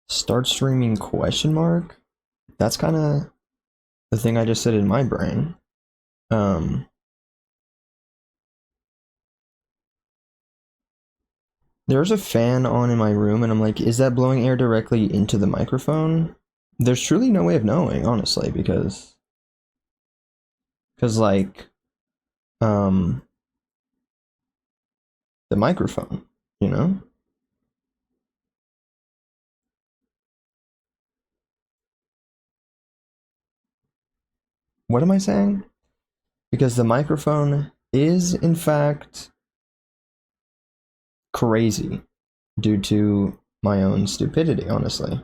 Start streaming question mark? That's kind of the thing I just said in my brain. Um, there's a fan on in my room, and I'm like, is that blowing air directly into the microphone? There's truly no way of knowing, honestly, because like, um, the microphone, you know? What am I saying? Because the microphone is, in fact, crazy due to my own stupidity, honestly.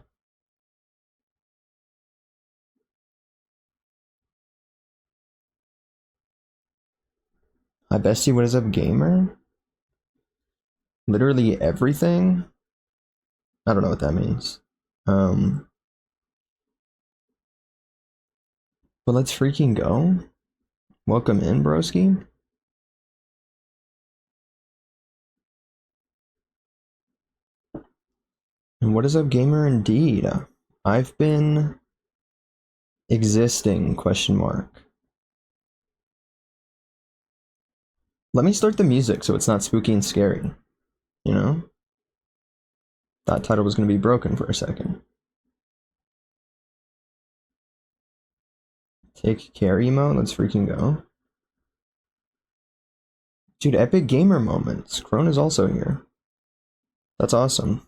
Hi, bestie, what is up, gamer? Literally everything? I don't know what that means. Um, but let's freaking go. Welcome in, broski. And what is up, gamer? Indeed, I've been existing, question mark. Let me start the music so it's not spooky and scary, you know? That title was going to be broken for a second. Take care, emo. Let's freaking go. Dude, epic gamer moments. Crone is also here. That's awesome.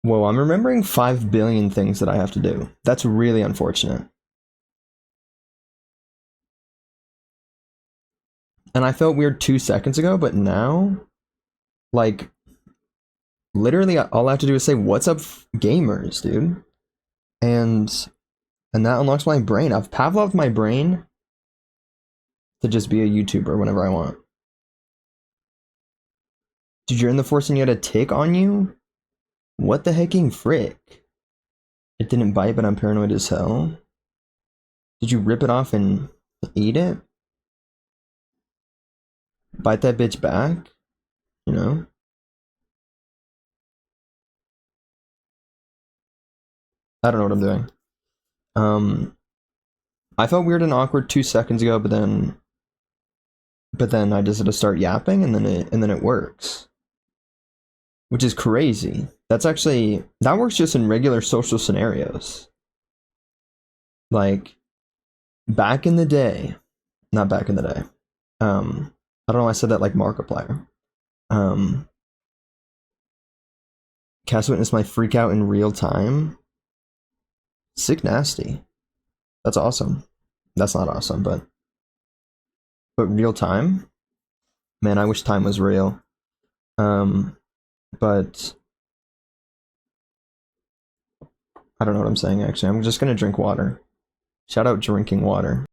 Whoa, I'm remembering 5 billion things that I have to do. That's really unfortunate. And I felt weird 2 seconds ago, but now, like, literally all I have to do is say, what's up, gamers, dude? And that unlocks my brain. I've Pavloved my brain to just be a YouTuber whenever I want. Dude, you're in the force and you had a tick on you? What the hecking frick? It didn't bite, but I'm paranoid as hell. Did you rip it off and eat it? Bite that bitch back? You know? I don't know what I'm doing. I felt weird and awkward 2 seconds ago, but then I just had to start yapping, and then it works, which is crazy. That works just in regular social scenarios. Like back in the day, not back in the day. I don't know why I said that like Markiplier. Cast Witness my freak out in real time. Sick nasty. That's awesome. That's not awesome, but real time? Man, I wish time was real. But I don't know what I'm saying actually. I'm just gonna drink water. Shout out drinking water.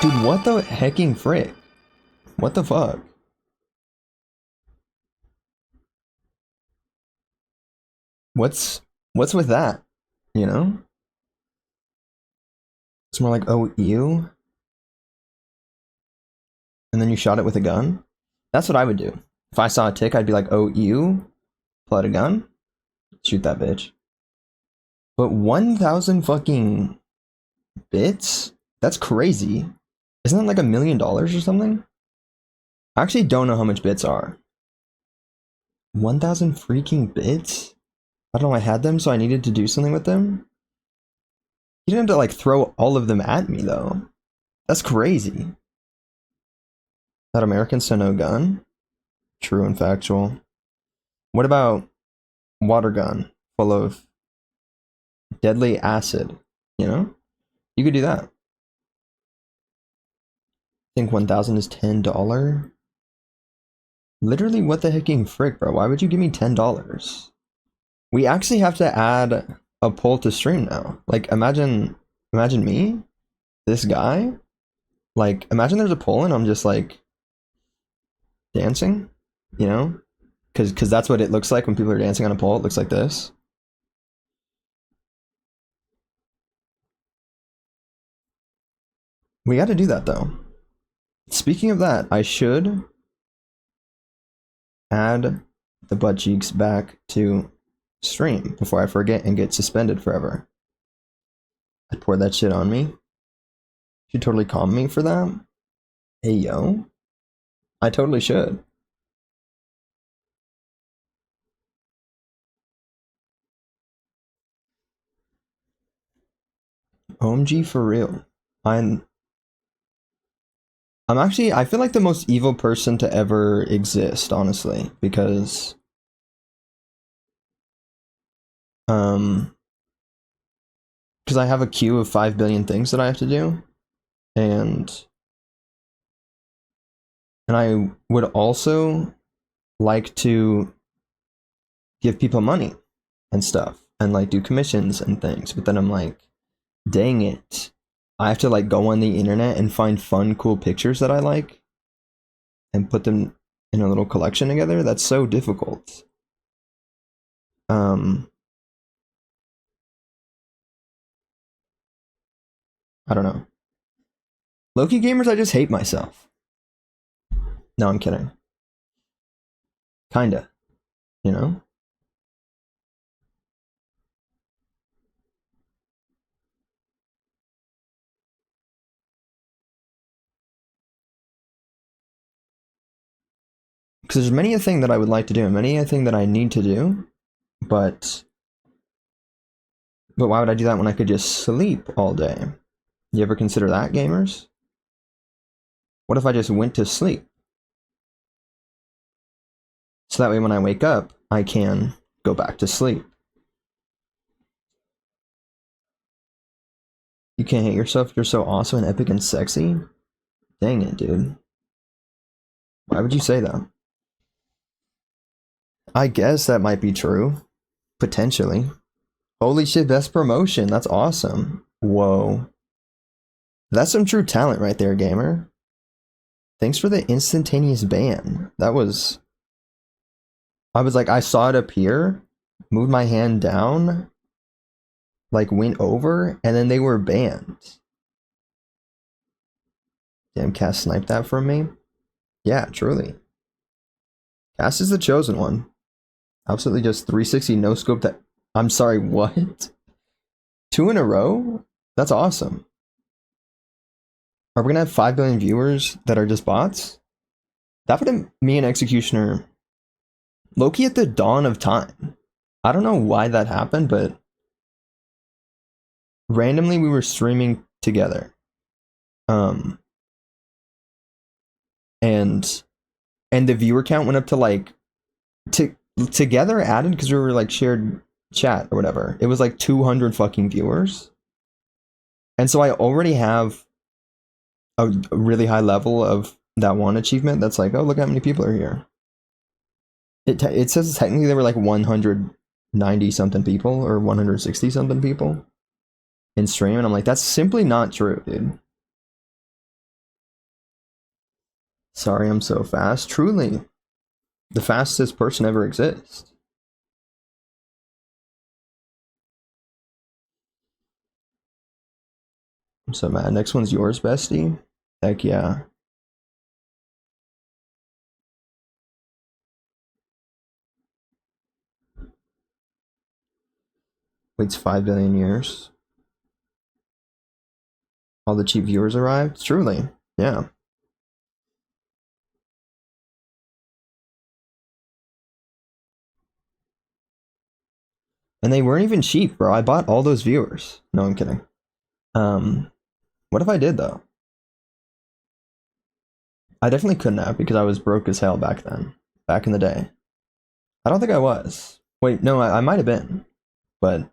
Dude, what the hecking frick? What the fuck? What's with that? You know? It's more like, oh, ew. And then you shot it with a gun? That's what I would do. If I saw a tick, I'd be like, oh, ew. Pull out a gun? Shoot that bitch. But 1,000 fucking bits? That's crazy. Isn't that like $1,000,000 or something? I actually don't know how much bits are. 1,000 freaking bits? I don't know, I had them, so I needed to do something with them. You didn't have to like throw all of them at me though. That's crazy. That Americans to no gun? True and factual. What about water gun full of deadly acid? You know? You could do that. I think 1,000 is $10. Literally, what the hecking frick, bro? Why would you give me $10? We actually have to add a poll to stream now. Like, imagine me, this guy. Like, imagine there's a poll and I'm just like dancing, you know? Because that's what it looks like when people are dancing on a pole. It looks like this. We got to do that though. Speaking of that, I should add the butt cheeks back to stream before I forget and get suspended forever. I'd pour that shit on me. Should totally calm me for that. Hey yo. I totally should. OMG for real. I'm actually, I feel like the most evil person to ever exist, honestly, because because I have a queue of 5 billion things that I have to do, and I would also like to give people money and stuff and like do commissions and things, but then I'm like, dang it, I have to like go on the internet and find fun, cool pictures that I like and put them in a little collection together. That's so difficult. I don't know. Loki gamers, I just hate myself. No, I'm kidding. Kinda, you know? Because there's many a thing that I would like to do, and many a thing that I need to do, but why would I do that when I could just sleep all day? You ever consider that, gamers? What if I just went to sleep? So that way when I wake up, I can go back to sleep. You can't hate yourself, you're so awesome and epic and sexy? Dang it, dude. Why would you say that? I guess that might be true. Potentially. Holy shit, best promotion. That's awesome. Whoa. That's some true talent right there, gamer. Thanks for the instantaneous ban. That was... I was like, I saw it appear, moved my hand down, like went over, and then they were banned. Damn, Cass sniped that from me. Yeah, truly. Cass is the chosen one. Absolutely just 360 no scope that. I'm sorry, what? 2 in a row? That's awesome. Are we gonna have 5 billion viewers that are just bots? That put me and Executioner low-key at the dawn of time. I don't know why that happened, but randomly we were streaming together. And the viewer count went up to like together added because we were like shared chat or whatever. It was like 200 fucking viewers. And so I already have a really high level of that one achievement that's like, oh, look how many people are here. It says technically there were like 190 something people or 160 something people in stream, and I'm like, that's simply not true, dude. Sorry, I'm so fast. Truly, the fastest person ever exists. I'm so mad. Next one's yours, bestie. Heck yeah. Waits 5 billion years. All the cheap viewers arrived. Truly, yeah. And they weren't even cheap, bro. I bought all those viewers. No, I'm kidding. What if I did though? I definitely couldn't have because I was broke as hell back then. Back in the day. I don't think I was. Wait, no, I might have been. But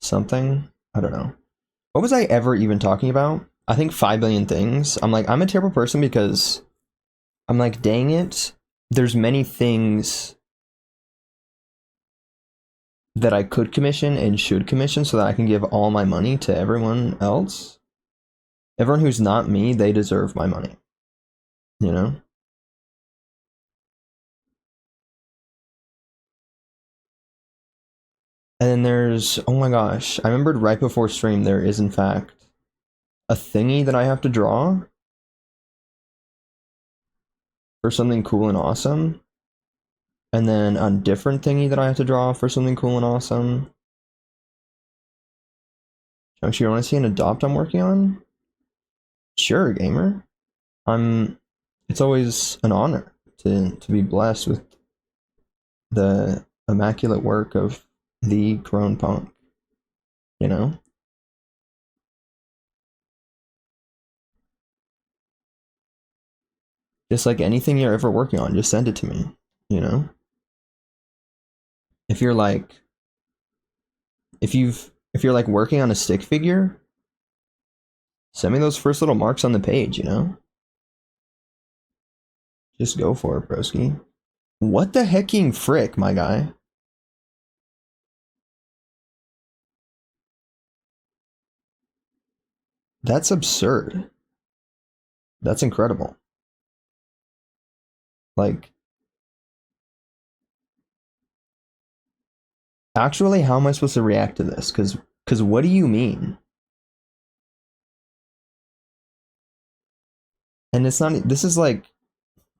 something? I don't know. What was I ever even talking about? I think 5 billion things. I'm like, I'm a terrible person because I'm like, dang it. There's many things that I could commission and should commission so that I can give all my money to everyone else. Everyone who's not me, they deserve my money. You know? And then there's, oh my gosh, I remembered right before stream there is in fact a thingy that I have to draw for something cool and awesome, and then a different thingy that I have to draw for something cool and awesome. Don't you want to see an adopt I'm working on? Sure, gamer. It's always an honor to be blessed with the immaculate work of the Crone Punk, you know? Just like anything you're ever working on, just send it to me, you know? If you're like if you're like working on a stick figure, send me those first little marks on the page, you know? Just go for it, broski. What the hecking frick, my guy? That's absurd. That's incredible. Like, actually, how am I supposed to react to this? Cause what do you mean? And it's not, this is like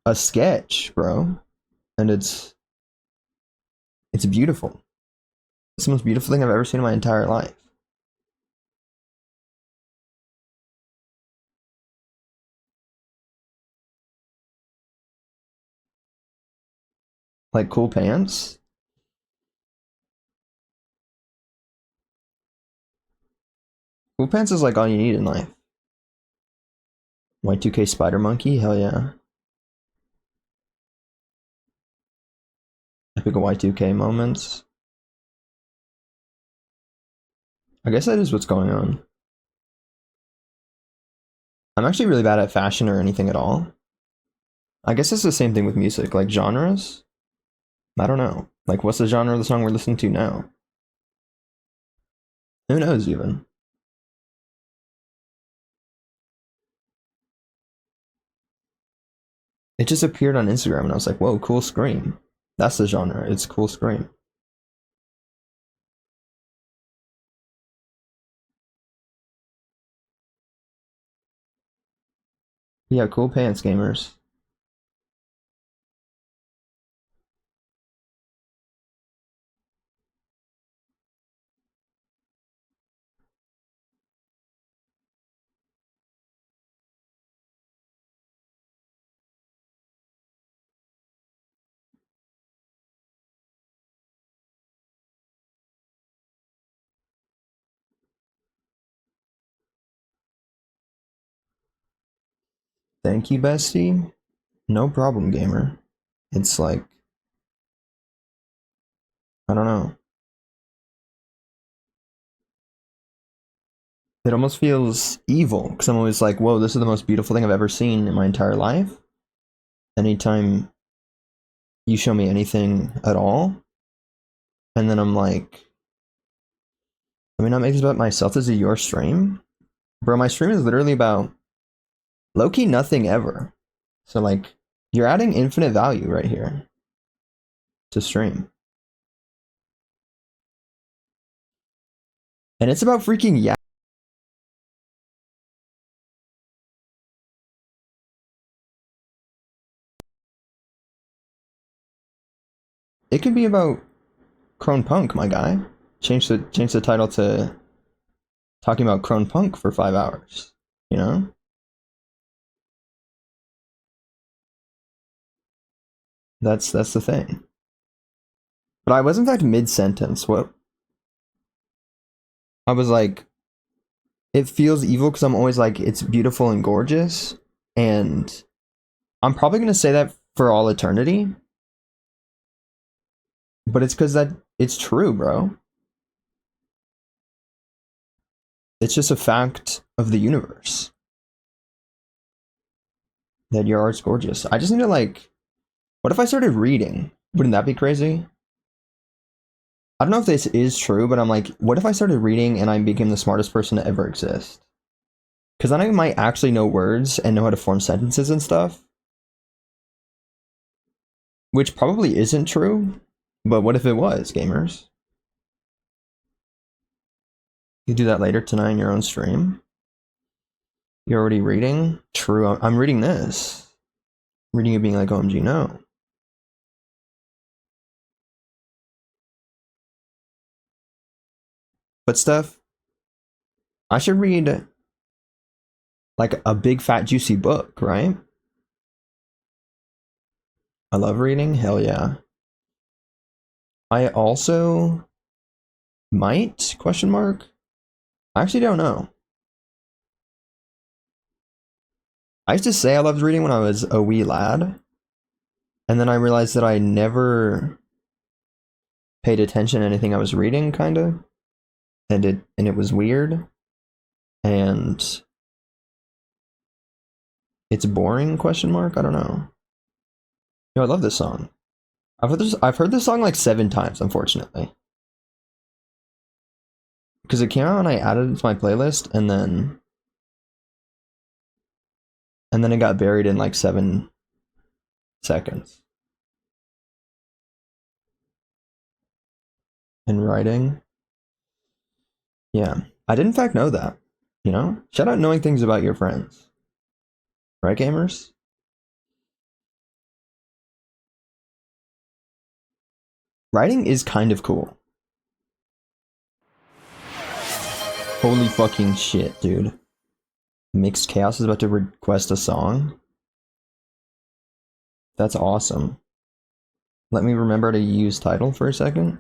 a sketch, bro. And it's beautiful. It's the most beautiful thing I've ever seen in my entire life. Like cool pants. Cool pants is like all you need in life. Y2K Spider Monkey, hell yeah. Epic Y2K moments. I guess that is what's going on. I'm actually really bad at fashion or anything at all. I guess it's the same thing with music, like genres. I don't know. Like, what's the genre of the song we're listening to now? Who knows, even? It just appeared on Instagram, and I was like, whoa, cool scream. That's the genre. It's cool scream. Yeah, cool pants, gamers. Thank you, bestie. No problem, gamer. It's like, I don't know. It almost feels evil because I'm always like, whoa, this is the most beautiful thing I've ever seen in my entire life. Anytime you show me anything at all, and then I'm like, let me not make this about myself. This is your stream? Bro, my stream is literally about low-key nothing ever. So, like, you're adding infinite value right here to stream. And it's about freaking yeah. It could be about Crone Punk, my guy. Change the title to talking about Crone Punk for 5 hours. You know? That's the thing. But I was in fact mid-sentence. What I was like, it feels evil because I'm always like, it's beautiful and gorgeous. And I'm probably gonna say that for all eternity. But it's because that it's true, bro. It's just a fact of the universe that your art's gorgeous. I just need to like, what if I started reading? Wouldn't that be crazy? I don't know if this is true, but I'm like, what if I started reading and I became the smartest person to ever exist? Because then I might actually know words and know how to form sentences and stuff. Which probably isn't true, but what if it was, gamers? You do that later tonight in your own stream. You're already reading? True, I'm reading this. I'm reading it being like, OMG, no. But Steph, I should read like a big fat juicy book, right? I love reading, hell yeah. I also might, question mark? I actually don't know. I used to say I loved reading when I was a wee lad, and then I realized that I never paid attention to anything I was reading, kind of, and it was weird, and it's boring, question mark? I don't know. Yo, I love this song. I've heard this song like 7 times, unfortunately. Because it came out and I added it to my playlist, and then it got buried in like 7 seconds. And writing. Yeah. I did in fact know that. You know? Shout out knowing things about your friends. Right, gamers? Writing is kind of cool. Holy fucking shit, dude. Mixed Chaos is about to request a song. That's awesome. Let me remember to use title for a second.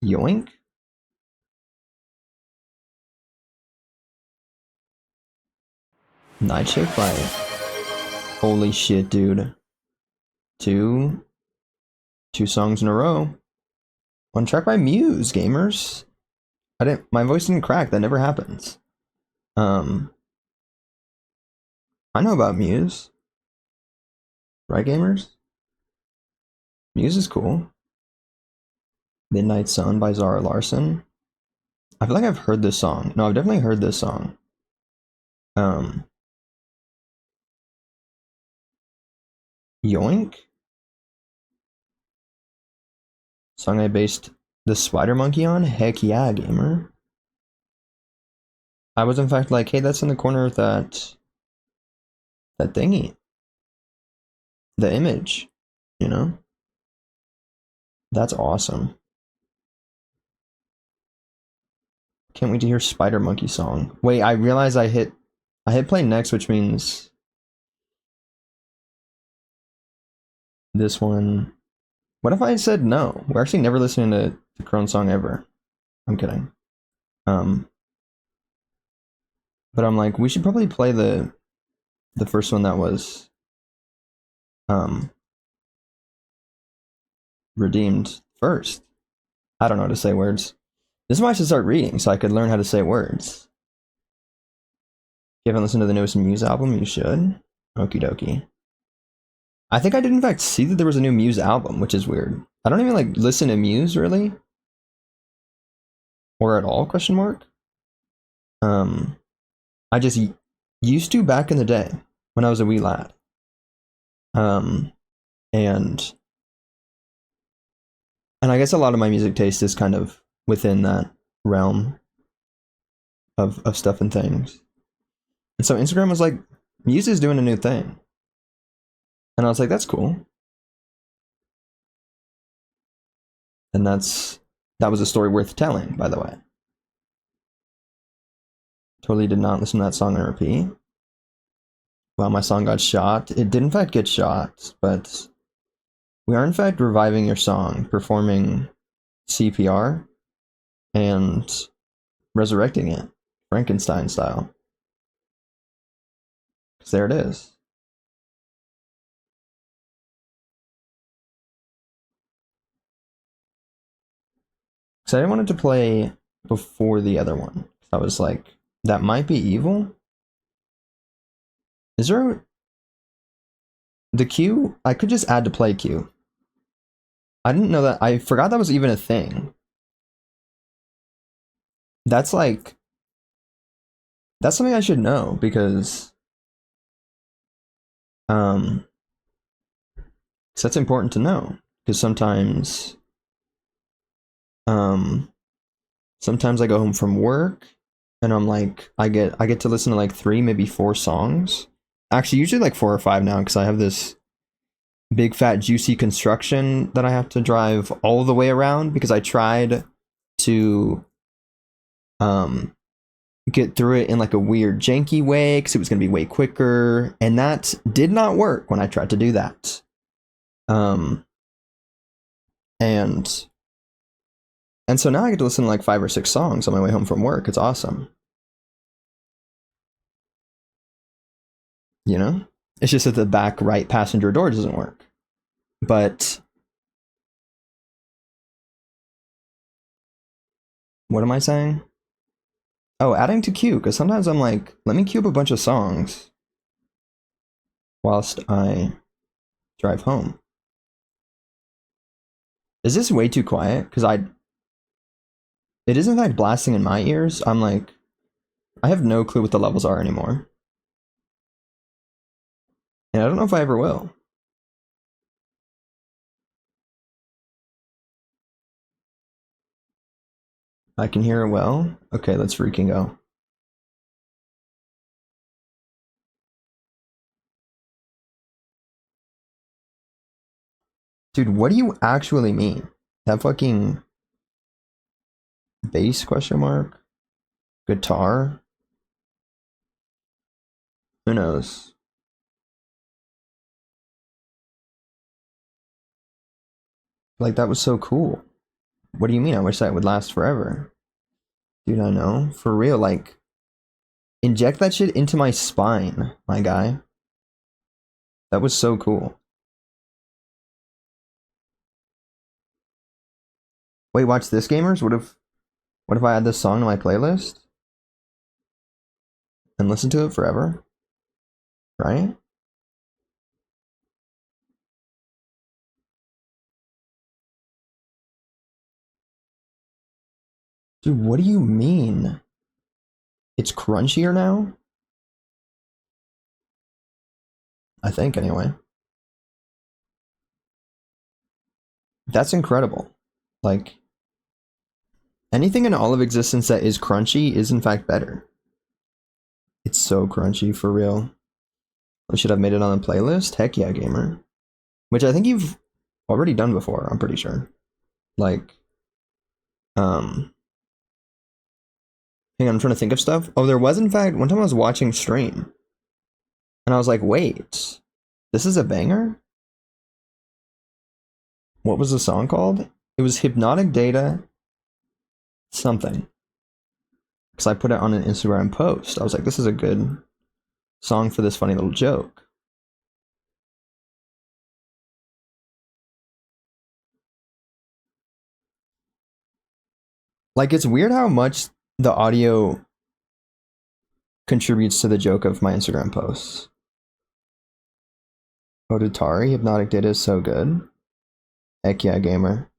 Yoink? Night Shift by... Holy shit, dude. Two songs in a row. One track by Muse, gamers. My voice didn't crack, that never happens. I know about Muse. Right, gamers? Muse is cool. Midnight Sun by Zara Larsson. I feel like I've heard this song. No, I've definitely heard this song. Yoink? Song I based the Spider Monkey on? Heck yeah, gamer. I was in fact like, hey, that's in the corner of that thingy. The image, you know? That's awesome. Can't wait to hear Spider Monkey song. Wait, I realize I hit play next, which means this one. What if I said no? We're actually never listening to the Crone song ever. I'm kidding. But I'm like, we should probably play the first one that was redeemed first. I don't know how to say words. This is why I should start reading, so I could learn how to say words. If you haven't listened to the newest Muse album, you should. Okie dokie. I think I did in fact see that there was a new Muse album, which is weird. I don't even like listen to Muse really. Or at all, question mark. I just used to back in the day when I was a wee lad. And I guess a lot of my music taste is kind of within that realm of stuff and things. And so Instagram was like, Muse is doing a new thing. And I was like, that's cool. And that was a story worth telling, by the way. Totally did not listen to that song on repeat. Well, my song got shot. It did in fact get shot, but we are in fact reviving your song, performing CPR, and resurrecting it, Frankenstein style. Because there it is. Because I didn't want it to play before the other one. I was like, that might be evil? Is there the queue? I could just add to play queue. I didn't know that. I forgot that was even a thing. That's like, that's something I should know because that's important to know because sometimes I go home from work and I'm like, I get to listen to like three, maybe four songs. Actually, usually like four or five now because I have this big fat juicy construction that I have to drive all the way around because I tried to um get through it in like a weird janky way because it was going to be way quicker, and that did not work when I tried to do that. um and and so now I get to listen to like five or six songs on my way home from work. It's awesome, you know. It's just that the back right passenger door doesn't work. But what am I saying? Oh, adding to queue, because sometimes I'm like, let me queue up a bunch of songs whilst I drive home. Is this way too quiet? Because it is in fact blasting in my ears. I'm like, I have no clue what the levels are anymore. And I don't know if I ever will. I can hear it well. Okay, let's freaking go. Dude, what do you actually mean? That fucking bass question mark? Guitar? Who knows? Like, that was so cool. What do you mean? I wish that would last forever. Dude, I know. For real, like, inject that shit into my spine, my guy. That was so cool. Wait, watch this, gamers. What if I add this song to my playlist and listen to it forever? Right? Dude, what do you mean? It's crunchier now? I think, anyway. That's incredible. Like, anything in all of existence that is crunchy is in fact better. It's so crunchy, for real. I should have made it on the playlist? Heck yeah, gamer. Which I think you've already done before, I'm pretty sure. Like, um, hang on, I'm trying to think of stuff. Oh, there was, in fact, one time I was watching stream, and I was like, wait, this is a banger? What was the song called? It was Hypnotic Data something. Because I put it on an Instagram post. I was like, this is a good song for this funny little joke. Like, it's weird how much the audio contributes to the joke of my Instagram posts. Oditari, Hypnotic Data is so good. Heck yeah, gamer.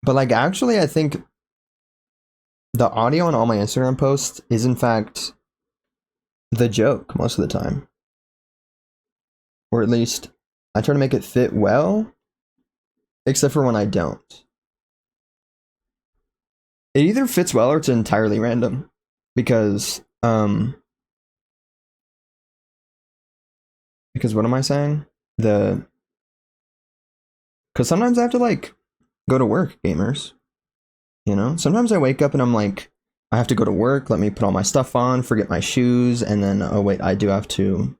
But like, actually, I think the audio on all my Instagram posts is in fact the joke most of the time. Or at least I try to make it fit well, except for when I don't. It either fits well or it's entirely random. Because what am I saying? Because sometimes I have to like go to work, gamers. You know? Sometimes I wake up and I'm like, I have to go to work, let me put all my stuff on, forget my shoes, and then, oh wait, I do have to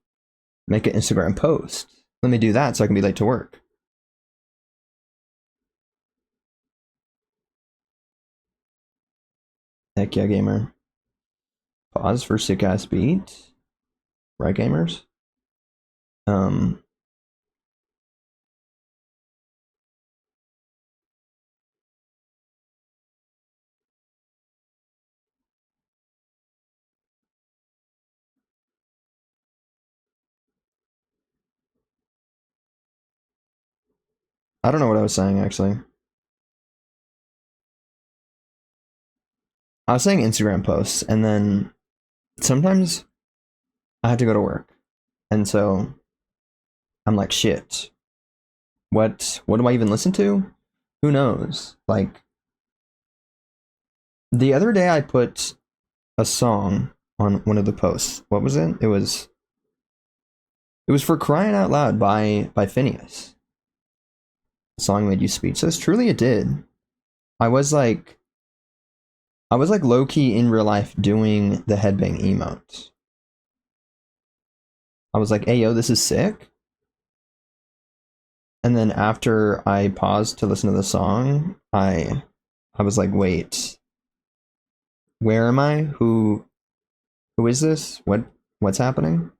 make an Instagram post. Let me do that so I can be late to work. Heck yeah, gamer. Pause for sick ass beat. Right, gamers? Um, I don't know what I was saying actually. I was saying Instagram posts, and then sometimes I had to go to work. And so I'm like, shit. What do I even listen to? Who knows? Like the other day I put a song on one of the posts. What was it? It was for Crying Out Loud by Phineas. The song made you speechless. Truly it did. I was like low key in real life doing the headbang emote. I was like, hey yo, this is sick. And then after I paused to listen to the song, I was like, wait, where am I? Who is this? What's happening?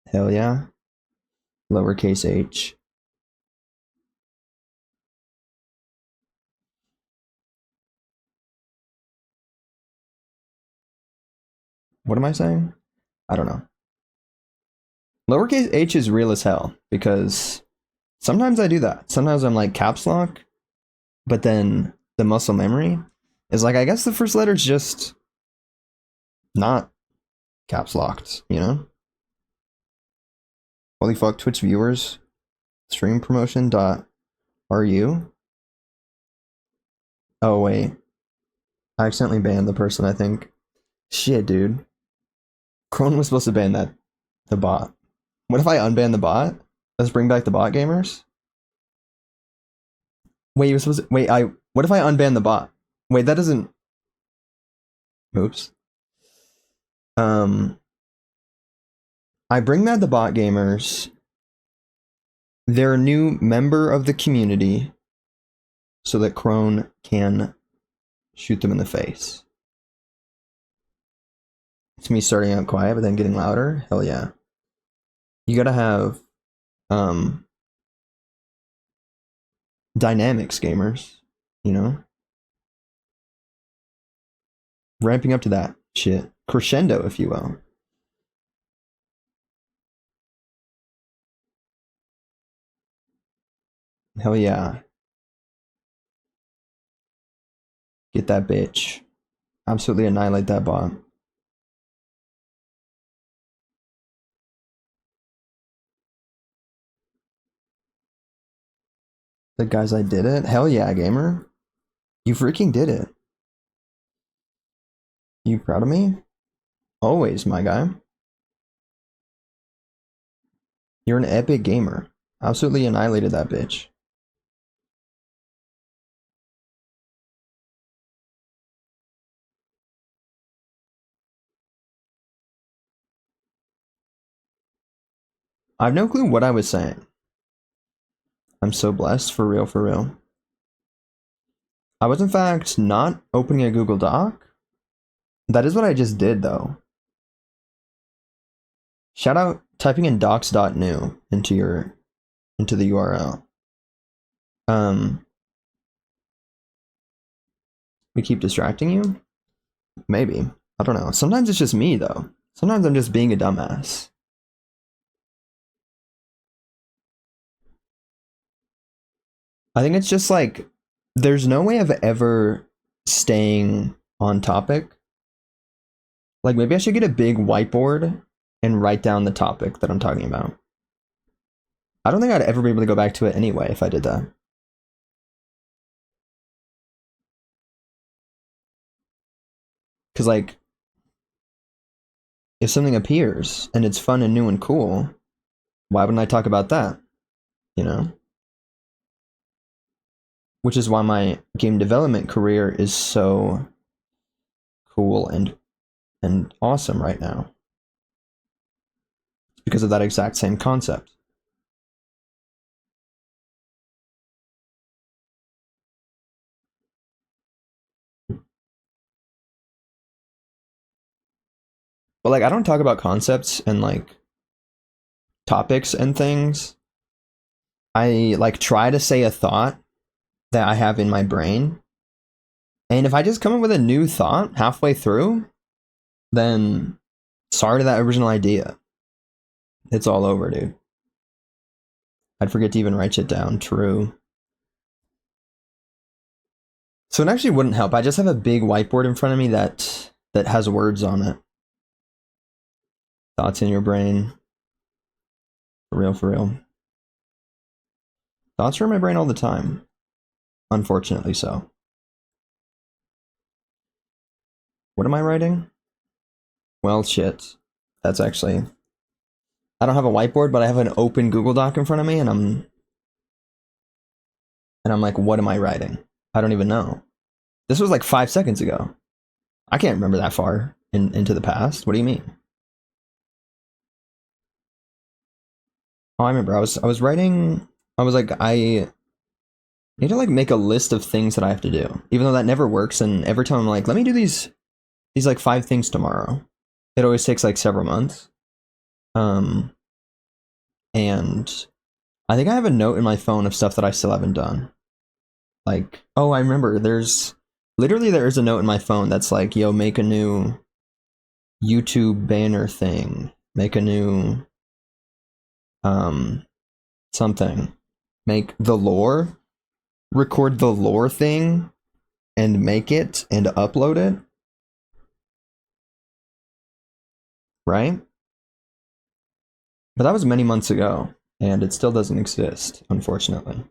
Hell yeah. Lowercase h. What am I saying? I don't know. Lowercase h is real as hell because sometimes I do that. Sometimes I'm like caps lock, but then the muscle memory is like, I guess the first letter is just not caps locked, you know? Holy fuck, Twitch viewers, stream promotion dot ru. Oh wait, I accidentally banned the person, I think. Shit, dude. Crone was supposed to ban the bot. What if I unban the bot? Let's bring back the bot gamers. Wait, you're supposed to wait, what if I unban the bot? Wait, that doesn't. Oops. I bring back the bot gamers. They're a new member of the community so that Crone can shoot them in the face. It's me starting out quiet but then getting louder. Hell yeah. You gotta have dynamics, gamers, you know? Ramping up to that shit. Crescendo, if you will. Hell yeah. Get that bitch. Absolutely annihilate that bot. The guys, I did it. Hell yeah, gamer. You freaking did it. You proud of me? Always, my guy. You're an epic gamer. Absolutely annihilated that bitch. I have no clue what I was saying. I'm so blessed, for real, for real. I was in fact not opening a Google Doc. That is what I just did though. Shout out typing in docs.new into the URL. We keep distracting you? Maybe. I don't know. Sometimes it's just me though. Sometimes I'm just being a dumbass. I think it's just like there's no way of ever staying on topic. Like maybe I should get a big whiteboard and write down the topic that I'm talking about. I don't think I'd ever be able to go back to it anyway if I did that. Because like if something appears and it's fun and new and cool, why wouldn't I talk about that? You know? Which is why my game development career is so cool and awesome right now. It's because of that exact same concept. But like I don't talk about concepts and like topics and things. I like try to say a thought that I have in my brain. And if I just come up with a new thought halfway through, then sorry to that original idea. It's all over, dude. I'd forget to even write shit down. True. So it actually wouldn't help. I just have a big whiteboard in front of me that that has words on it. Thoughts in your brain. For real, for real. Thoughts are in my brain all the time. Unfortunately so. What am I writing? Well, shit. That's actually... I don't have a whiteboard, but I have an open Google Doc in front of me, and I'm like, what am I writing? I don't even know. This was like 5 seconds ago. I can't remember that far into the past. What do you mean? Oh, I remember. I was writing. I was like, I need to like make a list of things that I have to do, even though that never works. And every time I'm like, let me do these like 5 things tomorrow. It always takes like several months. And I think I have a note in my phone of stuff that I still haven't done. Like, oh, I remember. There's a note in my phone that's like, yo, make a new YouTube banner thing. Make a new something. Make the lore. Record the lore thing and make it and upload it. Right? But that was many months ago, and it still doesn't exist, unfortunately.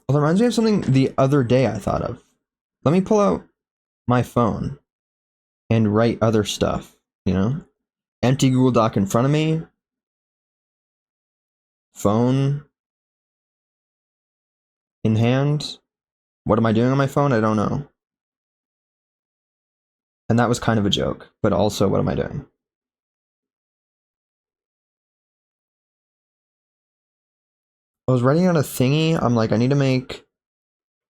Well, it reminds me of something the other day I thought of. Let me pull out my phone and write other stuff, you know? Empty Google Doc in front of me. Phone in hand. What am I doing on my phone? I don't know. And that was kind of a joke, but also, what am I doing? I was writing on a thingy. I'm like, I need to make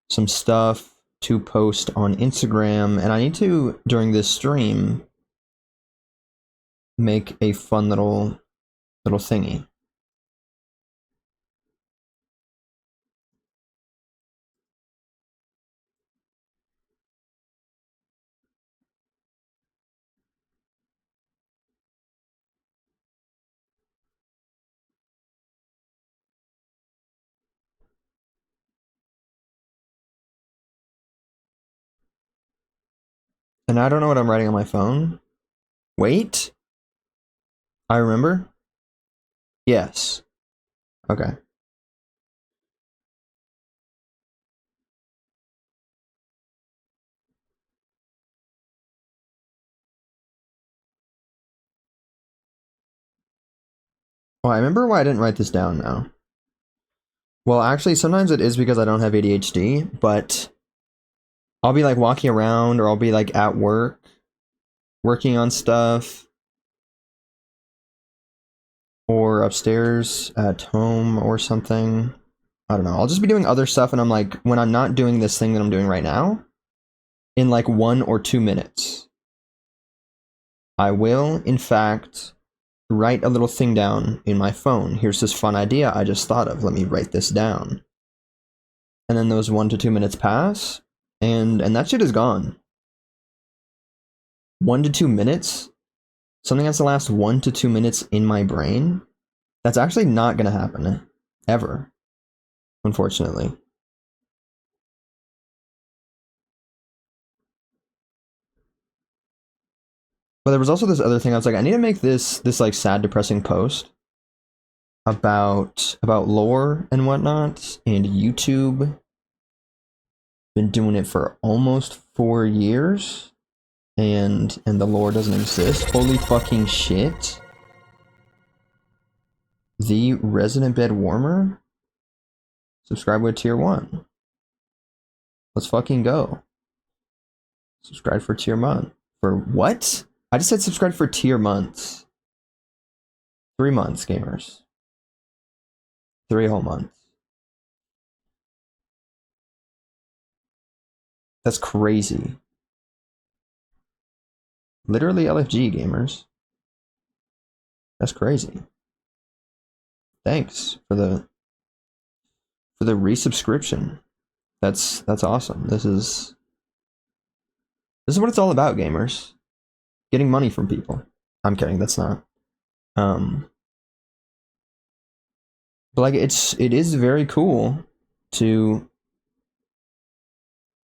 some stuff to post on Instagram, and I need to, during this stream, make a fun little thingy. And I don't know what I'm writing on my phone. Wait. I remember. Yes. Okay. Well, I remember why I didn't write this down now. Well, actually, sometimes it is because I don't have ADHD, but I'll be like walking around, or I'll be like at work, working on stuff, or upstairs at home or something. I don't know. I'll just be doing other stuff, and I'm like, when I'm not doing this thing that I'm doing right now, in like 1 or 2 minutes, I will, in fact, write a little thing down in my phone. Here's this fun idea I just thought of. Let me write this down. And then those 1 to 2 minutes pass, and that shit is gone. 1 to 2 minutes? Something has to last 1 to 2 minutes in my brain? That's actually not gonna happen. Ever. Unfortunately. But there was also this other thing. I was like, I need to make this like sad, depressing post about lore and whatnot, and YouTube. Been doing it for almost 4 years, and the lore doesn't exist. Holy fucking shit. The Resident Bed Warmer? Subscribe with tier 1. Let's fucking go. Subscribe for tier month. For what? I just said subscribe for tier months. 3 months, gamers. 3 whole months. That's crazy. Literally LFG, gamers. That's crazy. Thanks for the resubscription. That's awesome. This is what it's all about, gamers. Getting money from people. I'm kidding, that's not. But like, it is very cool to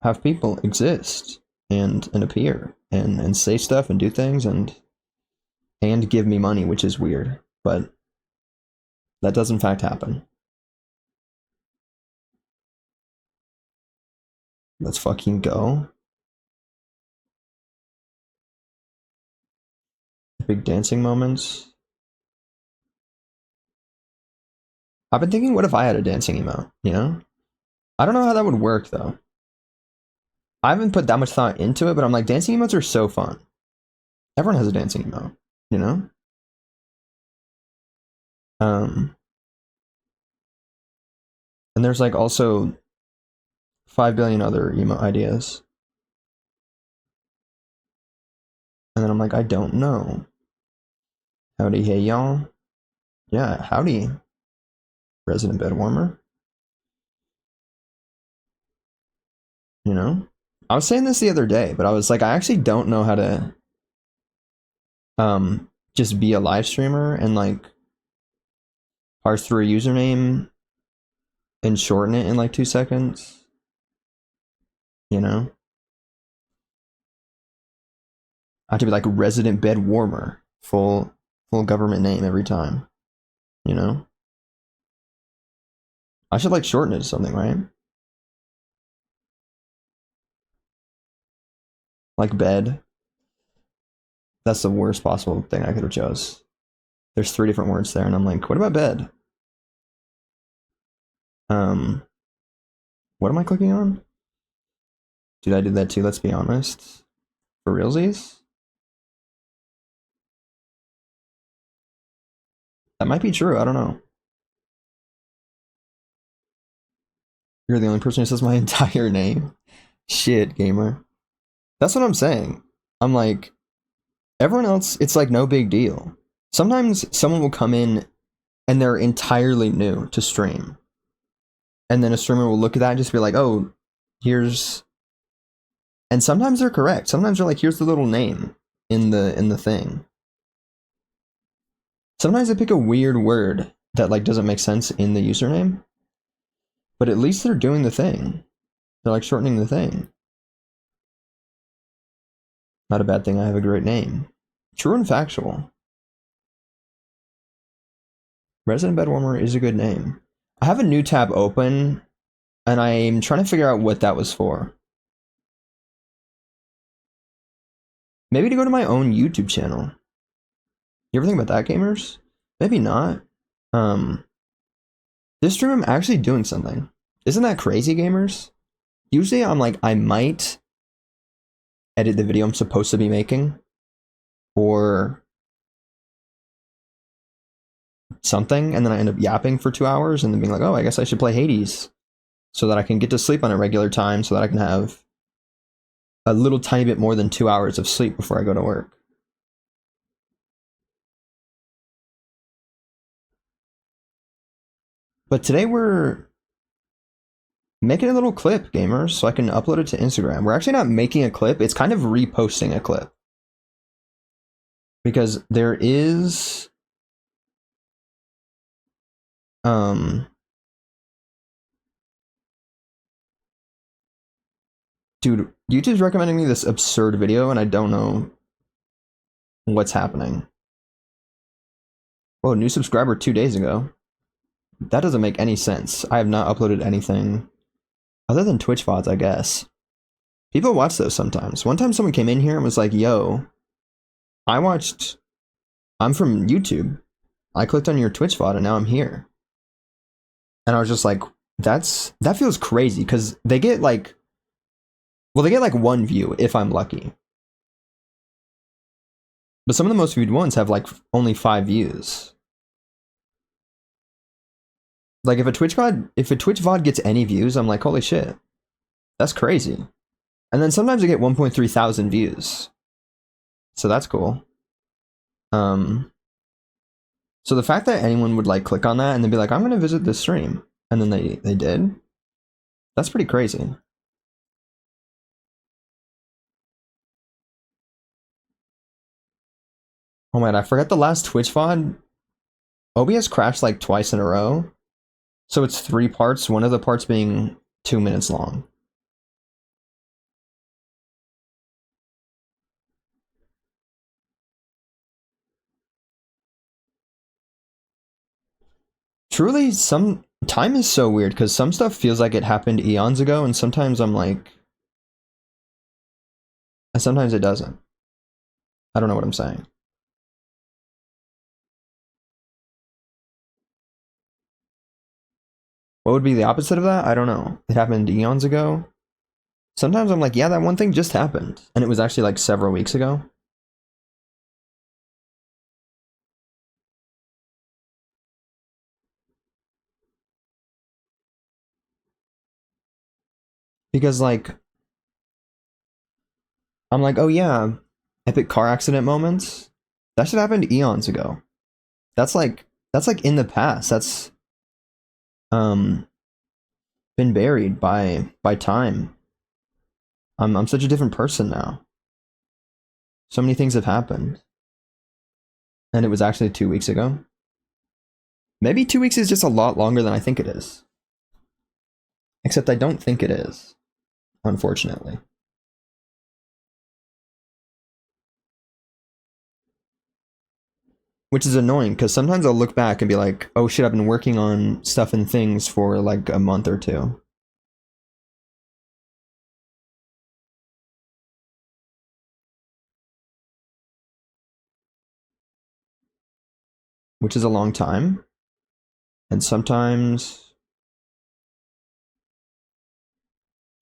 have people exist and appear and say stuff and do things and give me money, which is weird, but that does in fact happen. Let's fucking go. Big dancing moments. I've been thinking, what if I had a dancing emote, you know? I don't know how that would work though. I haven't put that much thought into it, but I'm like, dancing emotes are so fun. Everyone has a dancing emote, you know? And there's like also 5 billion other emote ideas. And then I'm like, I don't know. Howdy, hey y'all. Yeah, howdy, resident bed warmer. You know? I was saying this the other day, but I was like, I actually don't know how to just be a live streamer and like parse through a username and shorten it in like 2 seconds. You know? I have to be like resident bed warmer, full government name every time. You know? I should like shorten it to something, right? Like bed. That's the worst possible thing I could have chose. There's 3 different words there, and I'm like, what about bed? What am I clicking on? Dude, I did that too, let's be honest. For realsies? That might be true, I don't know. You're the only person who says my entire name? Shit, gamer. That's what I'm saying. I'm like, everyone else, it's like no big deal. Sometimes someone will come in and they're entirely new to stream. And then a streamer will look at that and just be like, oh, here's... And sometimes they're correct. Sometimes they're like, here's the little name in the thing. Sometimes they pick a weird word that like doesn't make sense in the username. But at least they're doing the thing. They're like shortening the thing. Not a bad thing, I have a great name. True and factual. Resident Bed Warmer is a good name. I have a new tab open, and I'm trying to figure out what that was for. Maybe to go to my own YouTube channel. You ever think about that, gamers? Maybe not. This stream I'm actually doing something. Isn't that crazy, gamers? Usually I'm like, I might edit the video I'm supposed to be making, or something, and then I end up yapping for 2 hours and then being like, oh, I guess I should play Hades so that I can get to sleep on a regular time, so that I can have a little tiny bit more than 2 hours of sleep before I go to work. But today we're making a little clip, gamers, so I can upload it to Instagram. We're actually not making a clip, it's kind of reposting a clip. Because there is... Dude, YouTube's recommending me this absurd video and I don't know what's happening. Oh, new subscriber 2 days ago. That doesn't make any sense. I have not uploaded anything other than Twitch VODs, I guess. People watch those sometimes. One time someone came in here and was like, yo, I'm from YouTube. I clicked on your Twitch VOD and now I'm here. And I was just like, that feels crazy, because they get like, well, they get like 1 view if I'm lucky. But some of the most viewed ones have like only 5 views. Like if a Twitch VOD gets any views, I'm like, holy shit, that's crazy. And then sometimes I get 1.3 thousand views, so that's cool. So the fact that anyone would like click on that and then be like, I'm gonna visit this stream, and then they did, that's pretty crazy. Oh man, I forgot the last Twitch VOD. OBS crashed like twice in a row. So it's 3 parts, one of the parts being 2 minutes long. Truly, some time is so weird because some stuff feels like it happened eons ago, and sometimes I'm like, and sometimes it doesn't. I don't know what I'm saying. What would be the opposite of that? I don't know. It happened eons ago. Sometimes I'm like, yeah, that one thing just happened, and it was actually like several weeks ago. Because like, I'm like, oh yeah, epic car accident moments. That should happened eons ago. That's like in the past. That's um been buried by time. I'm such a different person now. So many things have happened. And it was actually 2 weeks ago. Maybe 2 weeks is just a lot longer than I think it is. Except I don't think it is, unfortunately. Which is annoying because sometimes I'll look back and be like, oh shit, I've been working on stuff and things for like a month or two. Which is a long time. And sometimes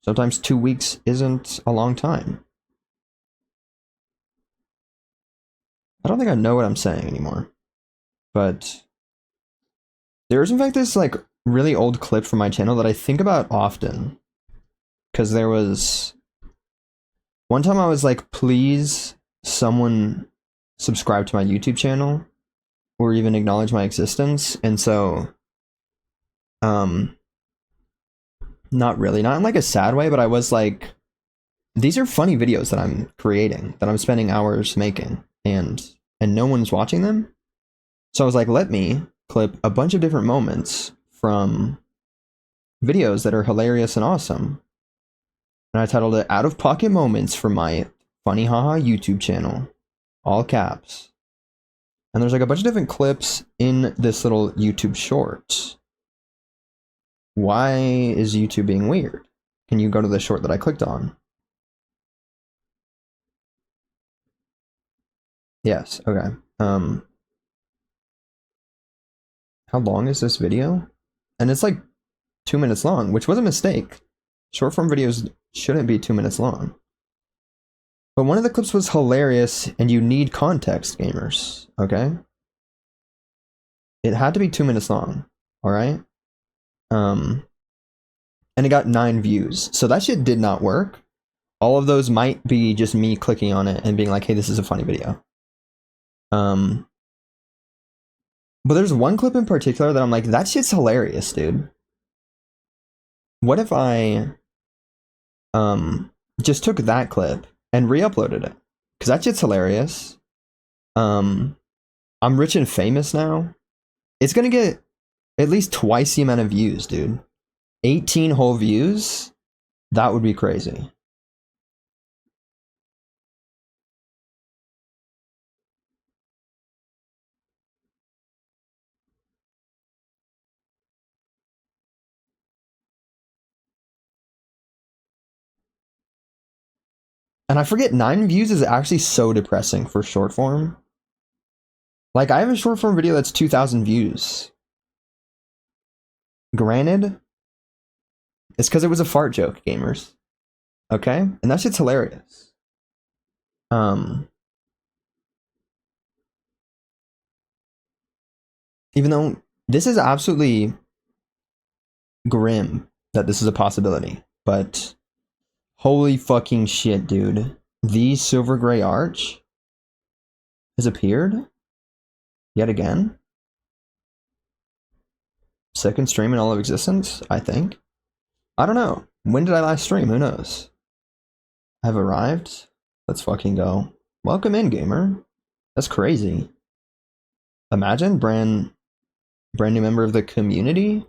2 weeks isn't a long time. I don't think I know what I'm saying anymore. But there is in fact this like really old clip from my channel that I think about often. Because there was one time I was like, please someone subscribe to my YouTube channel or even acknowledge my existence. And so um not really, not in like a sad way, but I was like, these are funny videos that I'm creating, that I'm spending hours making, and no one's watching them. So I was like, let me clip a bunch of different moments from videos that are hilarious and awesome. And I titled it Out of Pocket Moments from my Funny Haha YouTube channel. All caps. And there's like a bunch of different clips in this little YouTube short. Why is YouTube being weird? Can you go to the short that I clicked on? Yes, okay. How long is this video? And it's like 2 minutes long, which was a mistake. Short form videos shouldn't be 2 minutes long. But one of the clips was hilarious, and you need context, gamers, okay? It had to be 2 minutes long, alright? And it got 9 views. So that shit did not work. All of those might be just me clicking on it and being like, hey, this is a funny video. But there's one clip in particular that I'm like, that shit's hilarious, dude. What if I just took that clip and re-uploaded it? Because that shit's hilarious. I'm rich and famous now. It's gonna get at least twice the amount of views, dude. 18 whole views? That would be crazy. And I forget 9 views is actually so depressing for short form. Like, I have a short form video that's 2,000 views. Granted, it's because it was a fart joke, gamers. Okay? And that shit's hilarious. Even though this is absolutely grim that this is a possibility, but holy fucking shit, dude. The silver gray arch has appeared yet again. Second stream in all of existence, I think. I don't know. When did I last stream? Who knows? I've arrived. Let's fucking go. Welcome in, gamer. That's crazy. Imagine brand new member of the community.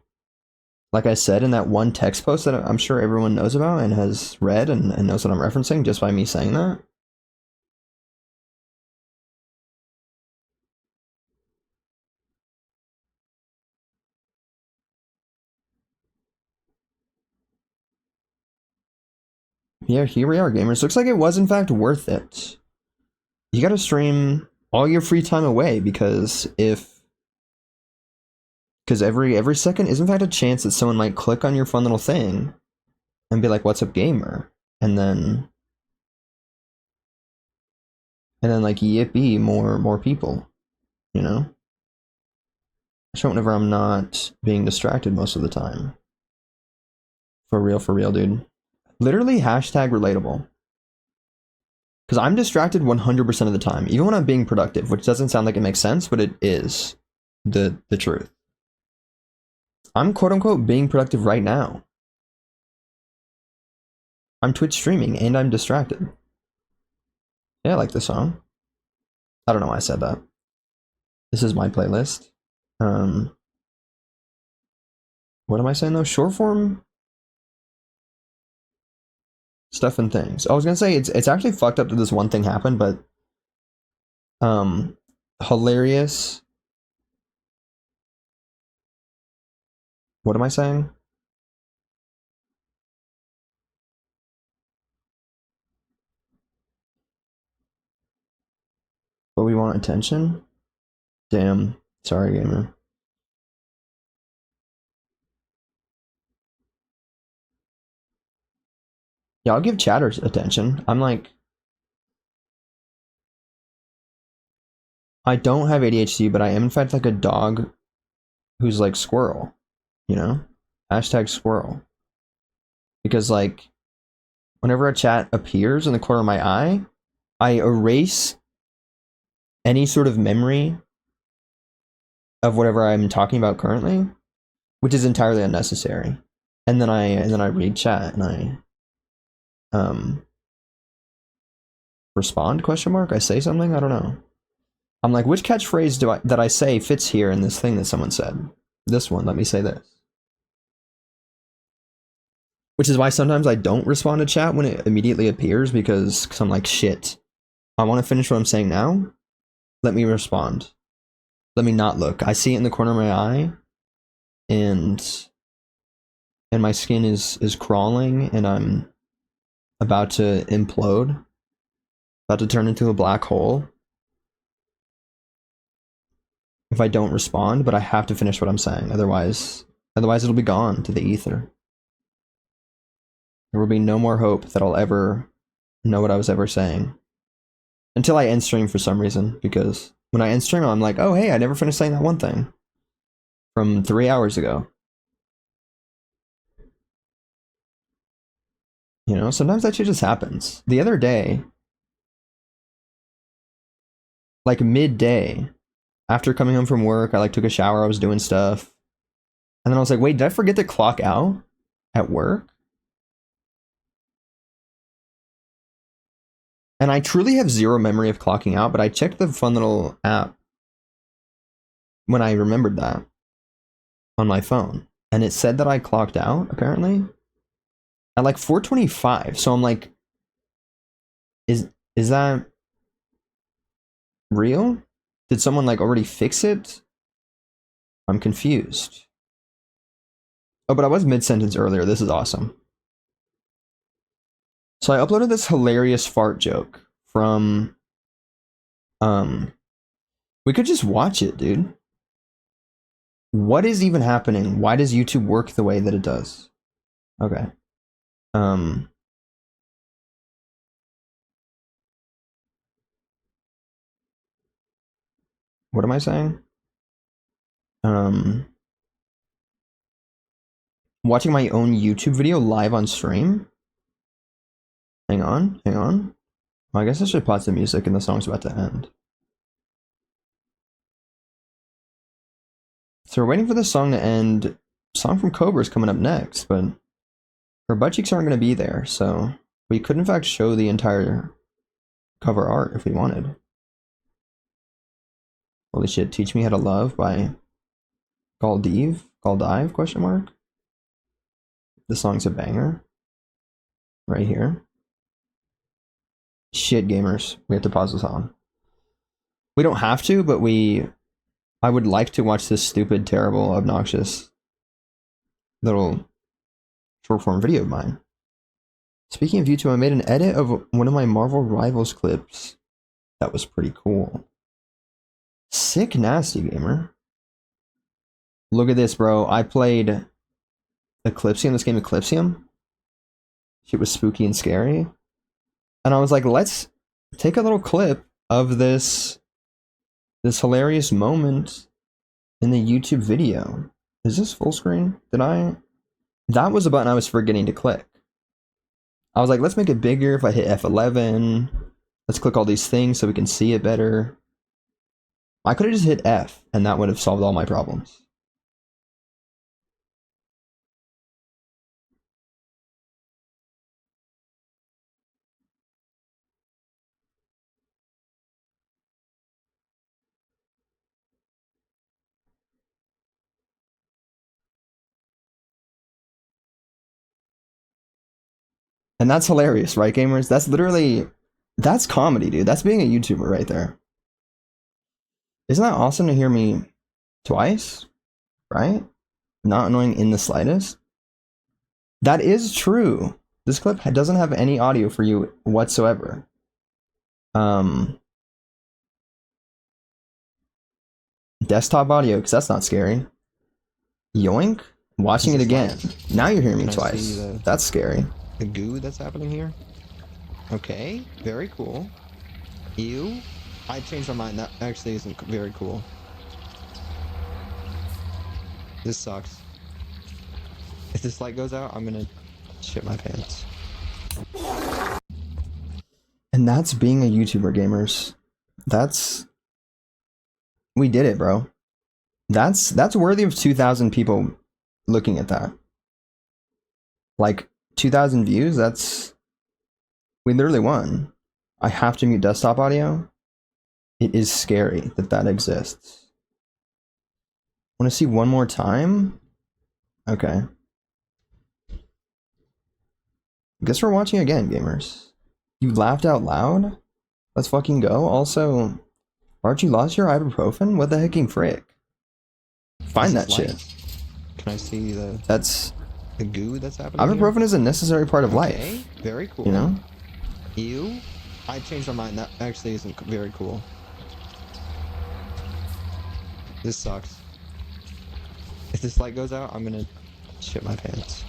Like I said in that one text post that I'm sure everyone knows about and has read and knows what I'm referencing just by me saying that. Yeah, here we are, gamers. Looks like it was in fact worth it. You gotta stream all your free time away because every second is in fact a chance that someone might click on your fun little thing and be like, "What's up, gamer?" And then like yippee, more people, you know? Especially whenever I'm not being distracted most of the time. For real, dude. Literally hashtag relatable. Because I'm distracted 100% of the time, even when I'm being productive, which doesn't sound like it makes sense, but it is the truth. I'm quote unquote being productive right now. I'm Twitch streaming and I'm distracted. Yeah, I like this song. I don't know why I said that. This is my playlist. What am I saying though? Short form stuff and things. I was gonna say it's actually fucked up that this one thing happened, but hilarious. What am I saying? But we want attention? Damn. Sorry, gamer. Yeah, I'll give chatters attention. I'm like, I don't have ADHD, but I am in fact like a dog who's like squirrel, you know? Hashtag squirrel. Because like, whenever a chat appears in the corner of my eye, I erase any sort of memory of whatever I'm talking about currently, which is entirely unnecessary. And then I read chat and I respond, question mark? I say something? I don't know. I'm like, which catchphrase that I say fits here in this thing that someone said? This one, let me say this. Which is why sometimes I don't respond to chat when it immediately appears because I'm like, shit. I want to finish what I'm saying now. Let me respond. Let me not look. I see it in the corner of my eye and my skin is crawling and I'm about to implode. About to turn into a black hole. If I don't respond, but I have to finish what I'm saying. Otherwise it'll be gone to the ether. There will be no more hope that I'll ever know what I was ever saying. Until I end stream for some reason, because when I end stream, I'm like, oh hey, I never finished saying that one thing from 3 hours ago. You know, sometimes that shit just happens. The other day, like midday, after coming home from work, I like took a shower, I was doing stuff. And then I was like, wait, did I forget to clock out at work? And I truly have zero memory of clocking out, but I checked the fun little app when I remembered that on my phone. And it said that I clocked out, apparently, at like 4:25. So I'm like, is that real? Did someone like already fix it? I'm confused. Oh, but I was mid-sentence earlier. This is awesome. So I uploaded this hilarious fart joke from we could just watch it, dude. What is even happening? Why does YouTube work the way that it does? Okay. What am I saying? Watching my own YouTube video live on stream? Hang on. Well, I guess I should pause the music and the song's about to end. So we're waiting for the song to end. Song from Cobra is coming up next, but her butt cheeks aren't going to be there, so we could in fact show the entire cover art if we wanted. Holy shit, Teach Me How to Love by Galdive, question mark? The song's a banger. Right here. Shit, gamers. We have to pause the song. We don't have to, but I would like to watch this stupid, terrible, obnoxious little short form video of mine. Speaking of YouTube, I made an edit of one of my Marvel Rivals clips. That was pretty cool. Sick nasty gamer. Look at this, bro. I played Eclipsium, this game Eclipsium. Shit was spooky and scary. And I was like, let's take a little clip of this hilarious moment in the YouTube video. Is this full screen? That was a button I was forgetting to click. I was like, let's make it bigger if I hit F11. Let's click all these things so we can see it better. I could have just hit F and that would have solved all my problems. And that's hilarious, right, gamers? That's comedy, dude. That's being a YouTuber right there. Isn't that awesome to hear me twice? Right? Not annoying in the slightest. That is true. This clip doesn't have any audio for you whatsoever. Desktop audio, because that's not scary. Yoink. Watching it again. Now you're hearing me twice. That's scary. The goo that's happening here? Okay, very cool. Ew. I changed my mind. That actually isn't very cool. This sucks. If this light goes out, I'm gonna shit my pants. And that's being a YouTuber, gamers. We did it, bro. That's worthy of 2,000 people looking at that. Like 2,000 views, we literally won. I have to mute desktop audio. It is scary that exists. Want to see one more time? Okay. Guess we're watching again, gamers. You laughed out loud? Let's fucking go. Also, aren't you lost your ibuprofen? What the hecking frick? Find that shit. Can I see the goo that's happening Ibuprofen is a necessary part of life. Okay, very cool. You know? Ew. I changed my mind. That actually isn't very cool. This sucks. If this light goes out, I'm gonna shit my pants.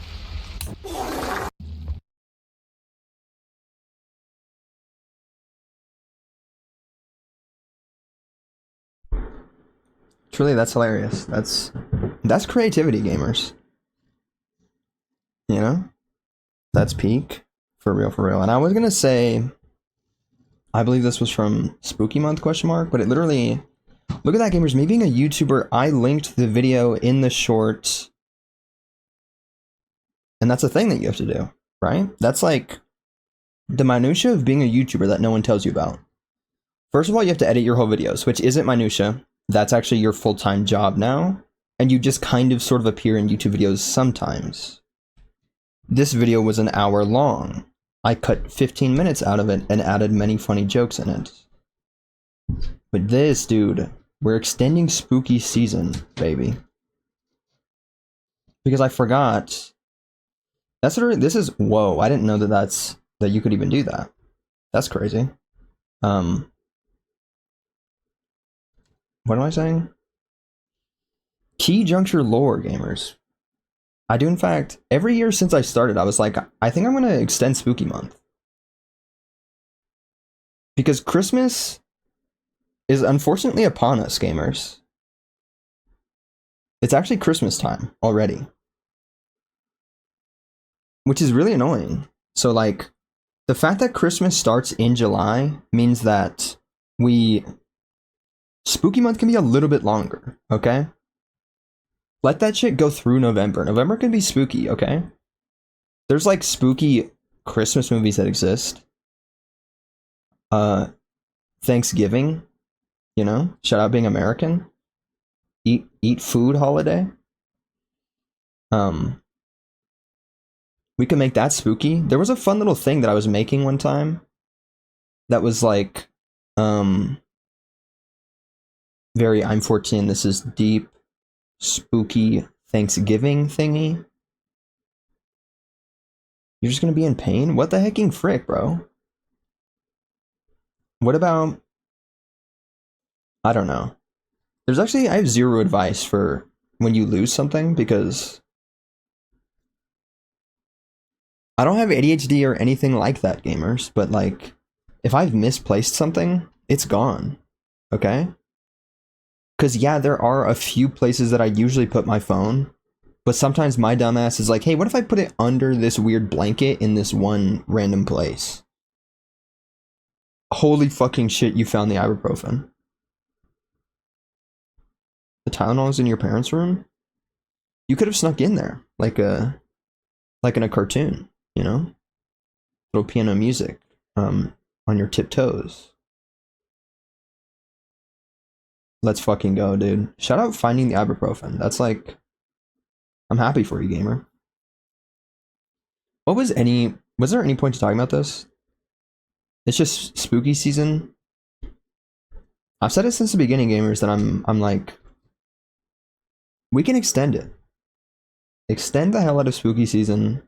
Truly, that's hilarious. That's creativity, gamers. You know? That's peak. For real. And I was gonna say, I believe this was from Spooky Month ? But it literally, look at that, gamers. Me being a YouTuber, I linked the video in the short. And that's a thing that you have to do, right? That's like the minutia of being a YouTuber that no one tells you about. First of all, you have to edit your whole videos, which isn't minutia. That's actually your full-time job now. And you just kind of sort of appear in YouTube videos sometimes. This video was an hour long. I cut 15 minutes out of it and added many funny jokes in it. But this, dude, we're extending spooky season, baby. Because I forgot. This is, whoa, I didn't know that you could even do that. That's crazy. What am I saying? Key juncture lore, gamers. I do, in fact, every year since I started, I was like, I think I'm going to extend Spooky Month. Because Christmas is unfortunately upon us, gamers. It's actually Christmas time already. Which is really annoying. So, like, the fact that Christmas starts in July means that Spooky Month can be a little bit longer, okay? Let that shit go through November. November can be spooky, okay? There's like spooky Christmas movies that exist. Thanksgiving, you know? Shout out being American. Eat food holiday. We can make that spooky. There was a fun little thing that I was making one time that was like very I'm 14, this is deep spooky Thanksgiving thingy. You're just gonna be in pain? What the hecking frick, bro? What about, I don't know. I have zero advice for when you lose something because I don't have ADHD or anything like that, gamers, but like, if I've misplaced something, it's gone. Okay? Because, yeah, there are a few places that I usually put my phone, but sometimes my dumbass is like, hey, what if I put it under this weird blanket in this one random place? Holy fucking shit, you found the ibuprofen. The Tylenol is in your parents' room? You could have snuck in there, like in a cartoon, you know? Little piano music, on your tiptoes. Let's fucking go, dude. Shout out finding the ibuprofen. That's like, I'm happy for you, gamer. Was there any point to talking about this? It's just spooky season. I've said it since the beginning, gamers, that I'm like, we can extend it. Extend the hell out of spooky season.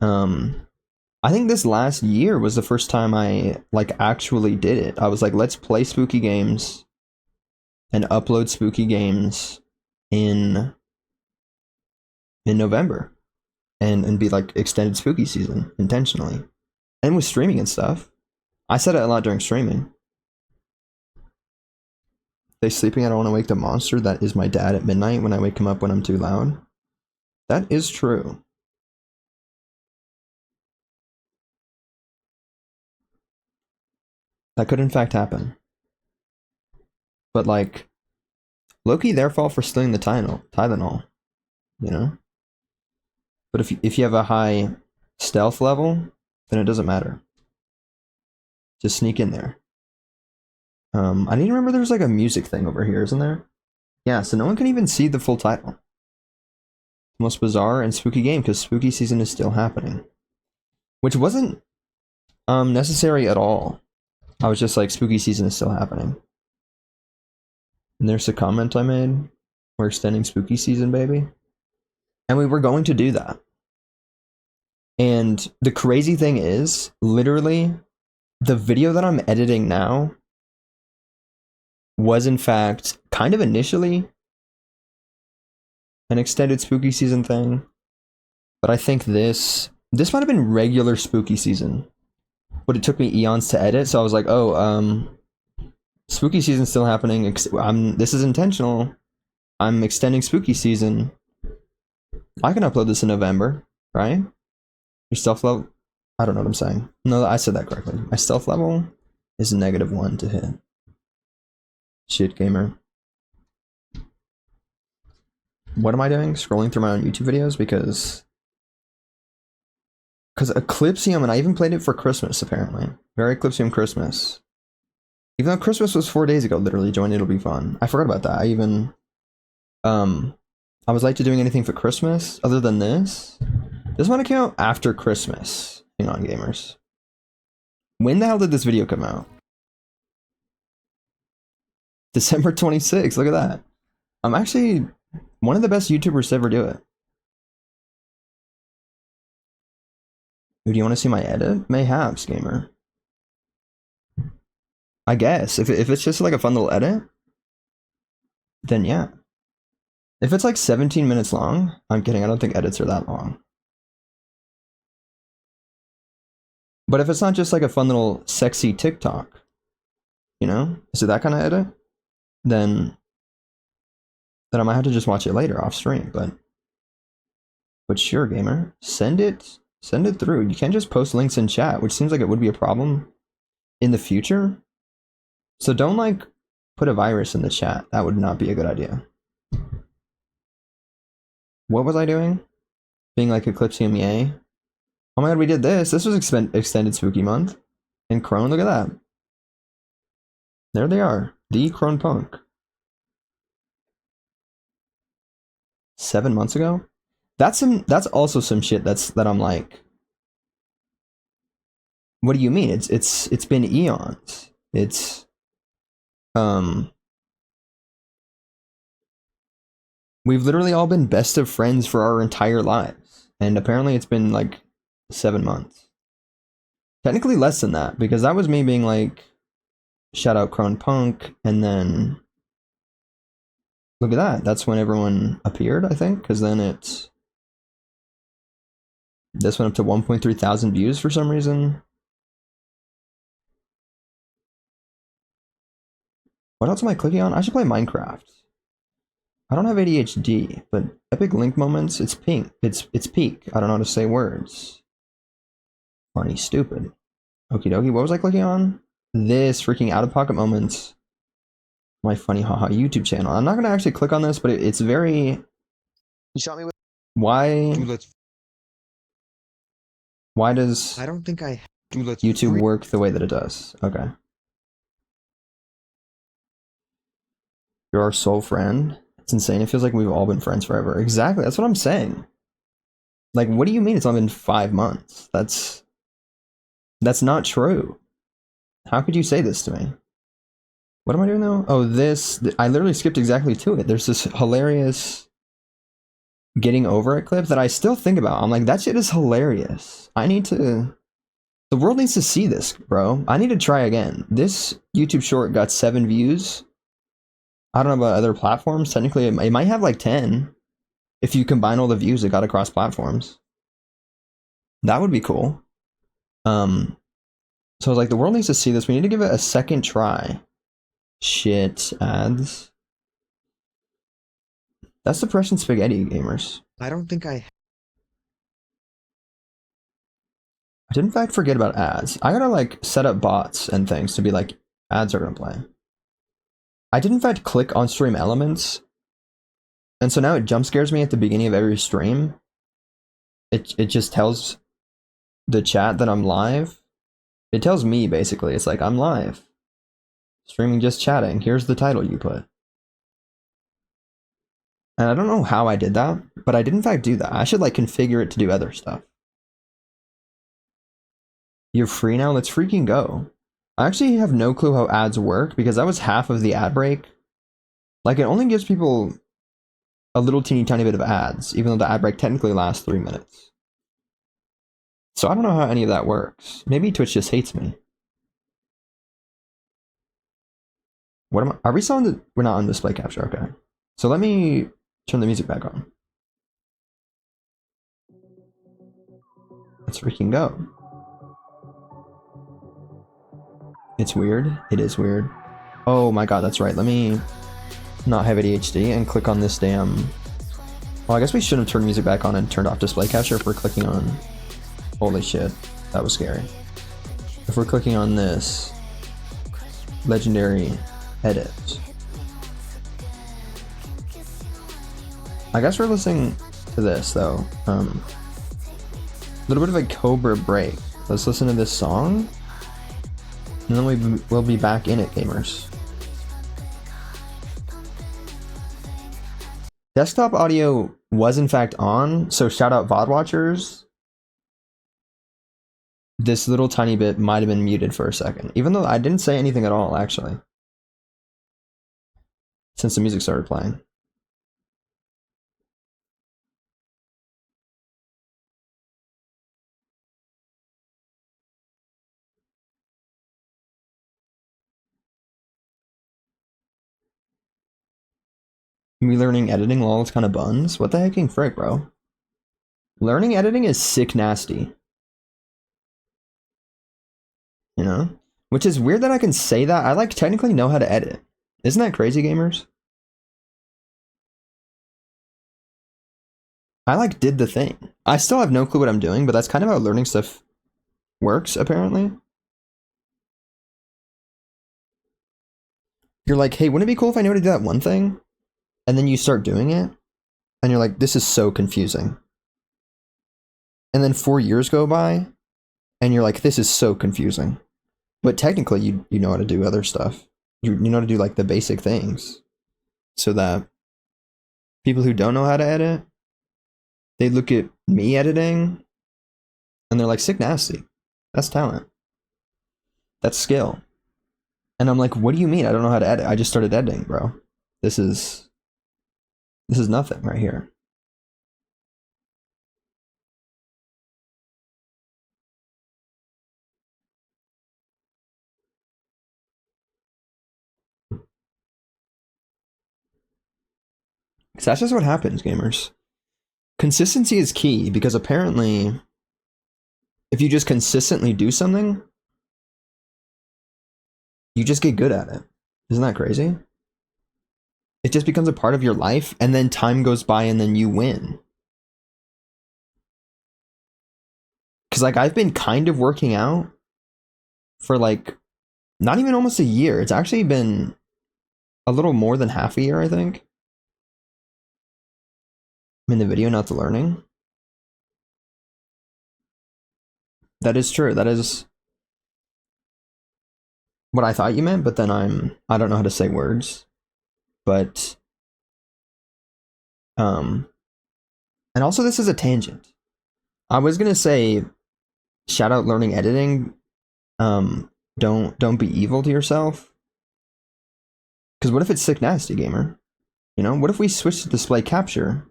I think this last year was the first time I like actually did it. I was like, let's play spooky games and upload spooky games in November and be like extended spooky season intentionally. And with streaming and stuff. I said it a lot during streaming. They sleeping, I don't want to wake the monster. That is my dad at midnight when I wake him up when I'm too loud. That is true. That could in fact happen. But like, low-key their fault for stealing the Tylenol, you know? But if you have a high stealth level, then it doesn't matter. Just sneak in there. I need to remember there's like a music thing over here, isn't there? Yeah, so no one can even see the full title. Most bizarre and spooky game because spooky season is still happening. Which wasn't necessary at all. I was just like, spooky season is still happening. And there's a comment I made. We're extending spooky season, baby. And we were going to do that. And the crazy thing is, literally, the video that I'm editing now was in fact kind of initially an extended spooky season thing. But I think this might have been regular spooky season. But it took me eons to edit, so I was like, oh, spooky season's still happening. This is intentional. I'm extending spooky season. I can upload this in November, right? Your stealth level, I don't know what I'm saying. No, I said that correctly. My stealth level is -1 to hit. Shit, gamer. What am I doing? Scrolling through my own YouTube videos because Eclipsium, and I even played it for Christmas, apparently. Very Eclipsium Christmas. Even though Christmas was 4 days ago, literally, join It'll Be Fun. I forgot about that. I was late to doing anything for Christmas other than this. This one came out after Christmas. Hang on, gamers. When the hell did this video come out? December 26th. Look at that. I'm actually one of the best YouTubers to ever do it. Ooh, do you want to see my edit? Mayhaps, gamer. I guess. If it's just like a fun little edit, then yeah. If it's like 17 minutes long, I'm kidding, I don't think edits are that long. But if it's not just like a fun little sexy TikTok, you know? Is it that kind of edit? Then I might have to just watch it later off stream, but sure, gamer. Send it through. You can't just post links in chat, which seems like it would be a problem in the future. So don't like put a virus in the chat. That would not be a good idea. What was I doing? Being like Eclipsium, yay. Oh my god, we did this. This was extended spooky month. And Crone, look at that. There they are. The Crone Punk. 7 months ago? That's also some shit that I'm like, what do you mean? It's been eons. We've literally all been best of friends for our entire lives. And apparently it's been like 7 months. Technically less than that, because that was me being like, shout out Crone Punk, and then look at that. That's when everyone appeared, I think, because then this went up to 1.3 thousand views for some reason. What else am I clicking on? I should play Minecraft. I don't have ADHD, but Epic Link Moments, it's pink. It's peak. I don't know how to say words. Funny, stupid. Okie dokie, what was I clicking on? This freaking Out of Pocket Moments. My funny haha YouTube channel. I'm not gonna actually click on this, but it's very. You shot me with. Why? Dude, let's. Why does I don't think I. Dude, let's. YouTube work the way that it does? Okay. You're our soul friend. It's insane. It feels like we've all been friends forever. Exactly. That's what I'm saying. Like, what do you mean it's only been 5 months? That's not true. How could you say this to me? What am I doing though? Oh, I literally skipped exactly to it. There's this hilarious getting over it clip that I still think about. I'm like, that shit is hilarious. The world needs to see this, bro. I need to try again. This YouTube short got 7 views. I don't know about other platforms. Technically, it might have like 10 if you combine all the views it got across platforms. That would be cool. So I was like, the world needs to see this. We need to give it a second try. Shit, ads. That's Depression Spaghetti, gamers. I don't think I. I did in fact forget about ads. I gotta like set up bots and things to be like, ads are gonna play. I did in fact click on stream elements. And so now it jump scares me at the beginning of every stream. It just tells the chat that I'm live. It tells me basically, it's like, I'm live. Streaming just chatting. Here's the title you put. And I don't know how I did that, but I did in fact do that. I should like configure it to do other stuff. You're free now? Let's freaking go. I actually have no clue how ads work because that was half of the ad break. Like, it only gives people a little teeny tiny bit of ads, even though the ad break technically lasts 3 minutes. So I don't know how any of that works. Maybe Twitch just hates me. What am I? Are we still on we're not on display capture, okay. So let me turn the music back on. Let's freaking go. It's weird. It is weird. Oh my god, that's right. Let me not have ADHD and click on this damn... Well, I guess we shouldn't have turned music back on and turned off display capture if we're clicking on... Holy shit. That was scary. If we're clicking on this... Legendary edit. I guess we're listening to this, though. A little bit of a Cobra break. Let's listen to this song. And then we'll be back in it, gamers. Desktop audio was in fact on, so shout out VOD watchers. This little tiny bit might have been muted for a second, even though I didn't say anything at all, actually. Since the music started playing. Me learning editing, lol, it's kind of buns. What the hecking frick, bro? Learning editing is sick nasty. You know? Which is weird that I can say that. I like technically know how to edit. Isn't that crazy, gamers? I like did the thing. I still have no clue what I'm doing, but that's kind of how learning stuff works, apparently. You're like, hey, wouldn't it be cool if I knew how to do that one thing? And then you start doing it, and you're like, this is so confusing. And then 4 years go by, and you're like, this is so confusing. But technically, you know how to do other stuff. You know how to do like the basic things. So that people who don't know how to edit, they look at me editing, and they're like, sick nasty. That's talent. That's skill. And I'm like, what do you mean I don't know how to edit? I just started editing, bro. This is nothing right here. Because that's just what happens, gamers. Consistency is key, because apparently, if you just consistently do something, you just get good at it. Isn't that crazy? It just becomes a part of your life, and then time goes by, and then you win. Because, like, I've been kind of working out for, like, not even almost a year. It's actually been a little more than half a year, I think. I'm in the video, not the learning. That is true. That is what I thought you meant, but then I don't know how to say words. But and also this is a tangent. I was gonna say shout out learning editing. Don't be evil to yourself. Because what if it's sick nasty, gamer? You know, what if we switch to display capture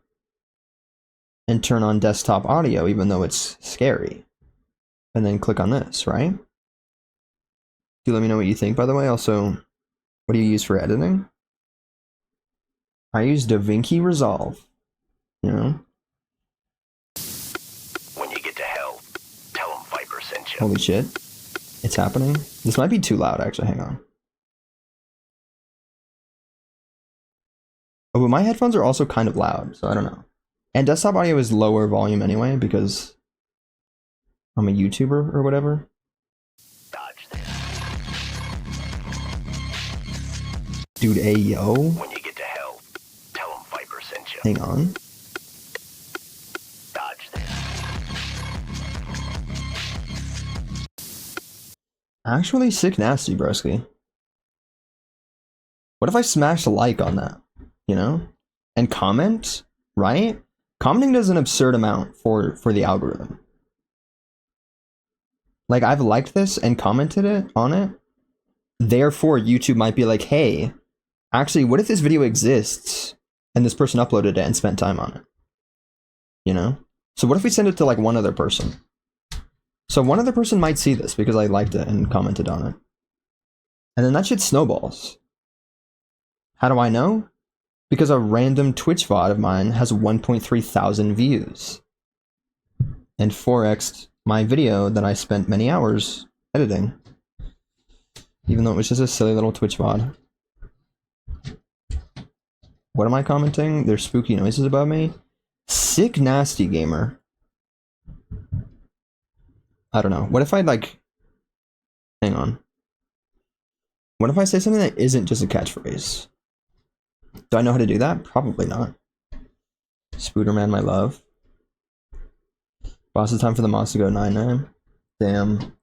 and turn on desktop audio even though it's scary? And then click on this, right? Do let me know what you think, by the way. Also, what do you use for editing? I use DaVinci Resolve. You know? When you get to hell, tell them Viper sent you. Holy shit. It's happening. This might be too loud, actually. Hang on. Oh, but my headphones are also kind of loud, so I don't know. And desktop audio is lower volume anyway, because I'm a YouTuber or whatever. Dodge this. Dude, ayo. When you get to hell, tell them Viper sent you. Hang on. Dodge this. Actually, sick nasty, broski. What if I smash a like on that? You know? And comment, right? Commenting does an absurd amount for the algorithm. Like, I've liked this and commented on it. Therefore, YouTube might be like, hey, actually, what if this video exists and this person uploaded it and spent time on it? You know? So what if we send it to, like, one other person? So one other person might see this because I liked it and commented on it. And then that shit snowballs. How do I know? Because a random Twitch VOD of mine has 1.3 thousand views. And 4x'd my video that I spent many hours editing. Even though it was just a silly little Twitch VOD. What am I commenting? There's spooky noises above me. Sick nasty gamer. I don't know. What if I like... Hang on. What if I say something that isn't just a catchphrase? Do I know how to do that? Probably not. Spooderman, my love. Boss, it's time for the moss to go 9-9. Damn.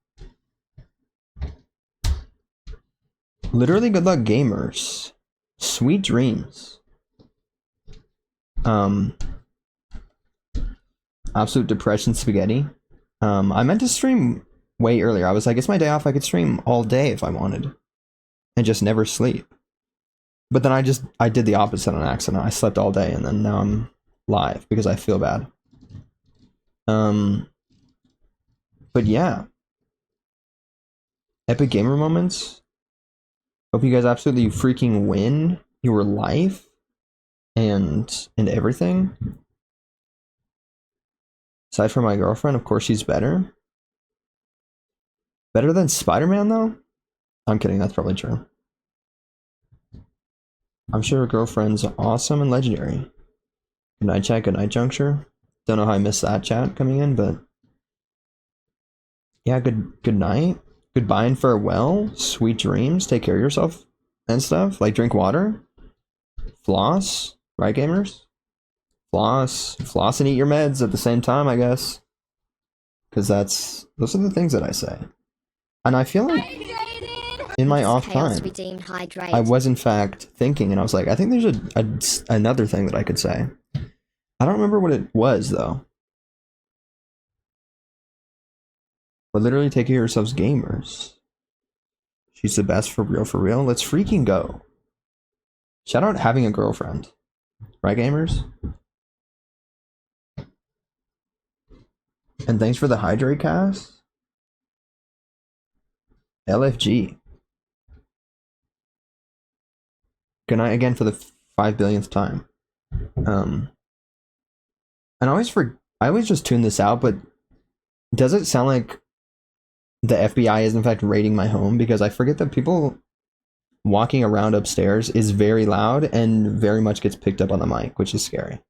Literally, good luck, gamers. Sweet dreams. Absolute depression spaghetti. I meant to stream way earlier. I was like, it's my day off. I could stream all day if I wanted. And just never sleep. But then I did the opposite on accident. I slept all day and then now I'm live because I feel bad. But yeah. Epic gamer moments. Hope you guys absolutely freaking win your life and everything. Aside from my girlfriend, of course she's better. Better than Spider-Man though? I'm kidding, that's probably true. I'm sure her girlfriend's awesome and legendary. Good night chat, good night juncture. Don't know how I missed that chat coming in, but yeah, good night. Goodbye and farewell. Sweet dreams. Take care of yourself and stuff. Like drink water. Floss. Right, gamers? Floss and eat your meds at the same time, I guess. Because those are the things that I say. And I feel like in my off time, I was in fact thinking, and I was like, I think there's another thing that I could say. I don't remember what it was, though. But literally take care of yourselves, gamers. She's the best for real, for real. Let's freaking go. Shout out having a girlfriend. Right, gamers? And thanks for the hydrate cast. LFG. Good night again for the 5 billionth time. And I always just tune this out, but does it sound like the FBI is in fact raiding my home? Because I forget that people walking around upstairs is very loud and very much gets picked up on the mic, which is scary.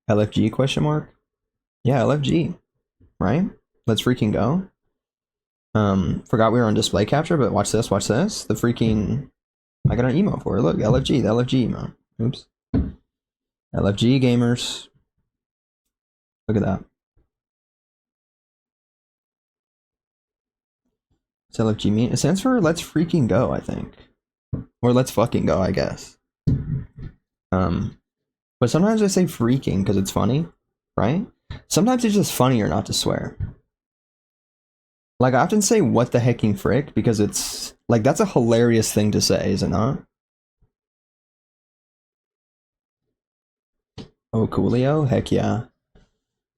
LFG question mark? Yeah, LFG, right? Let's freaking go. Forgot we were on display capture, but watch this, watch this. The freaking, I got an emote for it. Look, LFG, the LFG emote. Oops. LFG gamers. Look at that. It's LFG mean. It stands for let's freaking go, I think. Or let's fucking go, I guess. But sometimes I say freaking because it's funny, right? Sometimes it's just funnier not to swear. Like, I often say what the hecking frick because it's like that's a hilarious thing to say, is it not? Oh, Coolio? Heck yeah.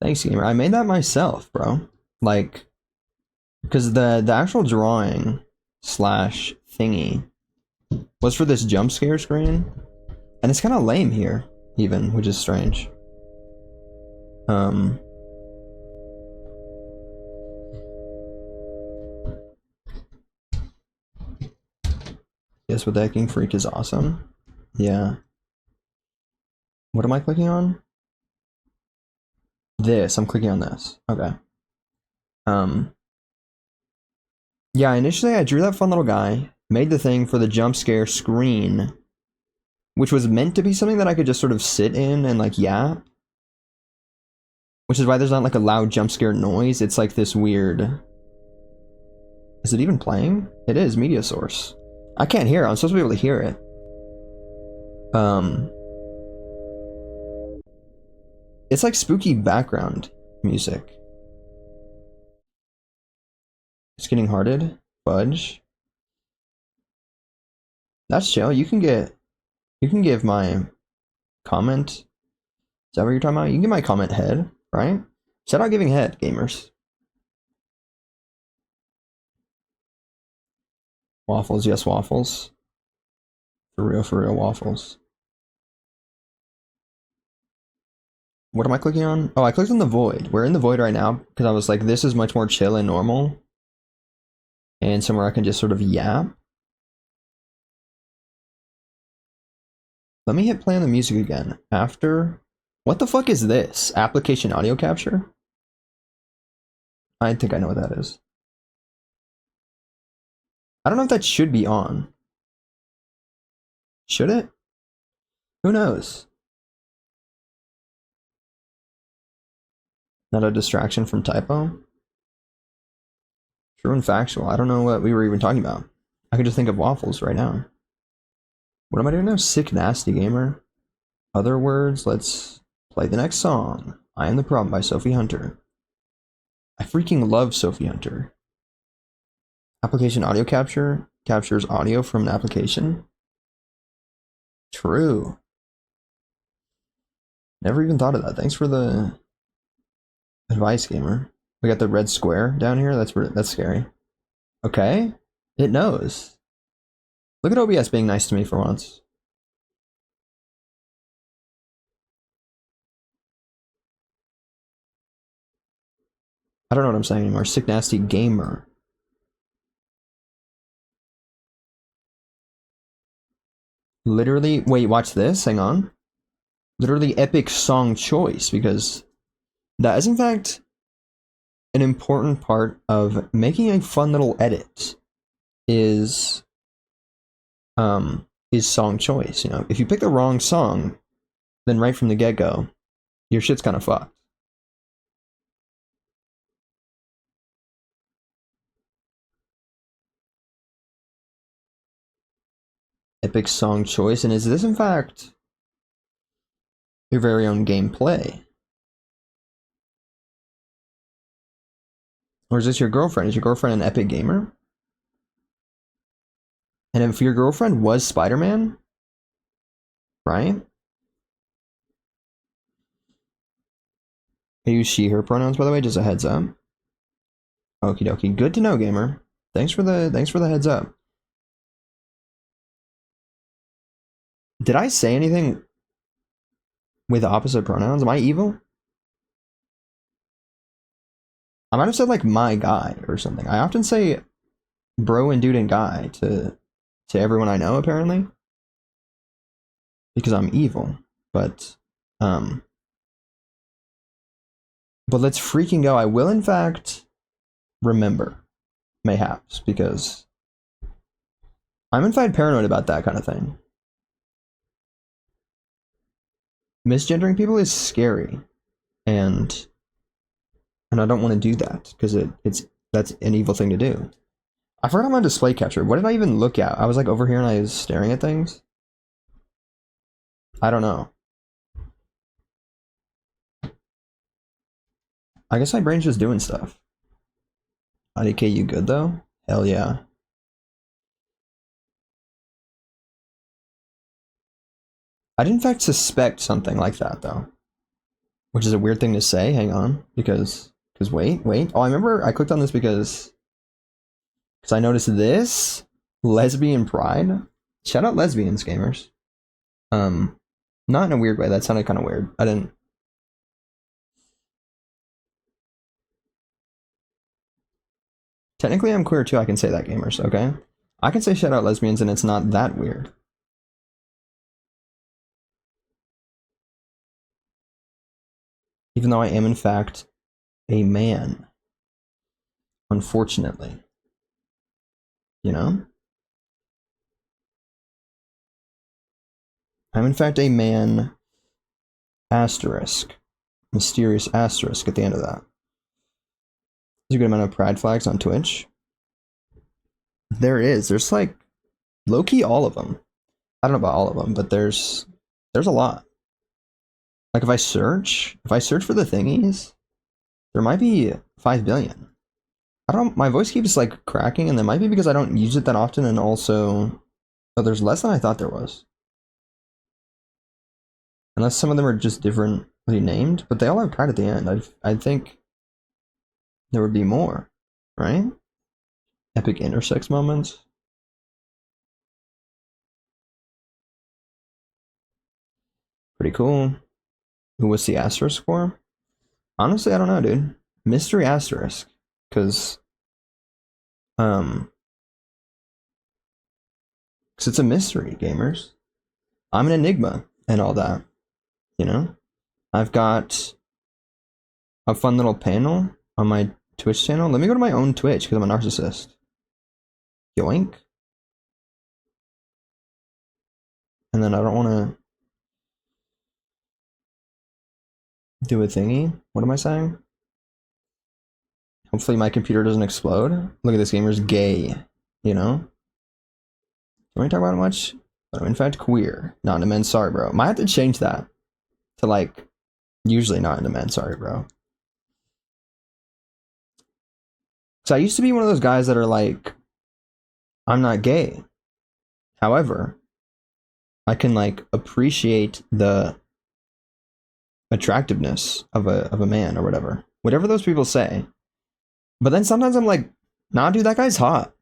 Thanks, gamer. I made that myself, bro. Like, because the actual drawing slash thingy was for this jump scare screen, and it's kind of lame here, even, which is strange. Guess what, the hecking freak is awesome. Yeah. What am I clicking on? This. I'm clicking on this. Okay. Yeah, initially I drew that fun little guy, made the thing for the jump scare screen, which was meant to be something that I could just sort of sit in and like yap. Which is why there's not like a loud jump scare noise. It's like this weird... Is it even playing? It is, media source. I can't hear it. I'm supposed to be able to hear it. It's like spooky background music. It's getting hearted. Fudge. That's chill. You can give my comment. Is that what you're talking about? You can give my comment head, right? Shout out giving head, gamers. Waffles, yes, waffles. For real, waffles. What am I clicking on? Oh, I clicked on the void. We're in the void right now because I was like, this is much more chill and normal. And somewhere I can just sort of yap. Let me hit play on the music again. After... What the fuck is this? Application audio capture? I think I know what that is. I don't know if that should be on. Should it? Who knows? Not a distraction from typo? True and factual. I don't know what we were even talking about. I could just think of waffles right now. What am I doing now? Sick nasty gamer. Other words, let's play the next song. I Am the Problem by Sophie Hunter. I freaking love Sophie Hunter. Application audio capture captures audio from an application. True. Never even thought of that. Thanks for the advice, gamer. We got the red square down here. That's scary. Okay. It knows. Look at OBS being nice to me for once. I don't know what I'm saying anymore. Sick nasty gamer. Literally, wait, watch this. Hang on. Literally epic song choice, because that is in fact an important part of making a fun little edit is song choice. You know, if you pick the wrong song, then right from the get-go, your shit's kind of fucked. Epic song choice, and is this in fact your very own gameplay? Or is this your girlfriend? Is your girlfriend an epic gamer? And if your girlfriend was Spider-Man, right? I use she, her pronouns, by the way, just a heads up. Okie dokie. Good to know, gamer. Thanks for the heads up. Did I say anything with opposite pronouns? Am I evil? I might have said like my guy or something. I often say bro and dude and guy to everyone I know, apparently. Because I'm evil. But let's freaking go. I will in fact remember. Mayhaps, because I'm in fact paranoid about that kind of thing. Misgendering people is scary, and I don't want to do that because that's an evil thing to do. I forgot my display capture. What did I even look at? I was like over here and I was staring at things. I don't know. I guess my brain's just doing stuff. IDK, you good though? Hell yeah. I did in fact suspect something like that though. Which is a weird thing to say, hang on. Because wait. Oh, I remember I clicked on this because I noticed this. Lesbian pride. Shout out lesbians, gamers. Not in a weird way, that sounded kind of weird. I didn't. Technically I'm queer too, I can say that, gamers, okay? I can say shout out lesbians and it's not that weird. Even though I am in fact a man. Unfortunately. You know? I'm in fact a man, asterisk. Mysterious asterisk at the end of that. There's a good amount of pride flags on Twitch. There is. There's like low-key all of them. I don't know about all of them, but there's a lot. Like if I search for the thingies, there might be 5 billion. I don't. My voice keeps like cracking, and that might be because I don't use it that often, and also, oh, there's less than I thought there was. Unless some of them are just differently named, but they all have pride at the end. I think there would be more, right? Epic intersex moments. Pretty cool. What's the asterisk for? Honestly, I don't know, dude. Mystery asterisk. Because it's a mystery, gamers. I'm an enigma and all that. You know? I've got a fun little panel on my Twitch channel. Let me go to my own Twitch because I'm a narcissist. Yoink. And then I don't want to do a thingy. What am I saying? Hopefully my computer doesn't explode. Look at this, gamer's gay. You know? Don't really talk about it much, but I'm in fact queer. Not into men, sorry bro. Might have to change that to like, usually not into men, sorry bro. So I used to be one of those guys that are like, I'm not gay. However, I can like appreciate the attractiveness of a man or whatever those people say. But then sometimes I'm like, nah, dude, that guy's hot.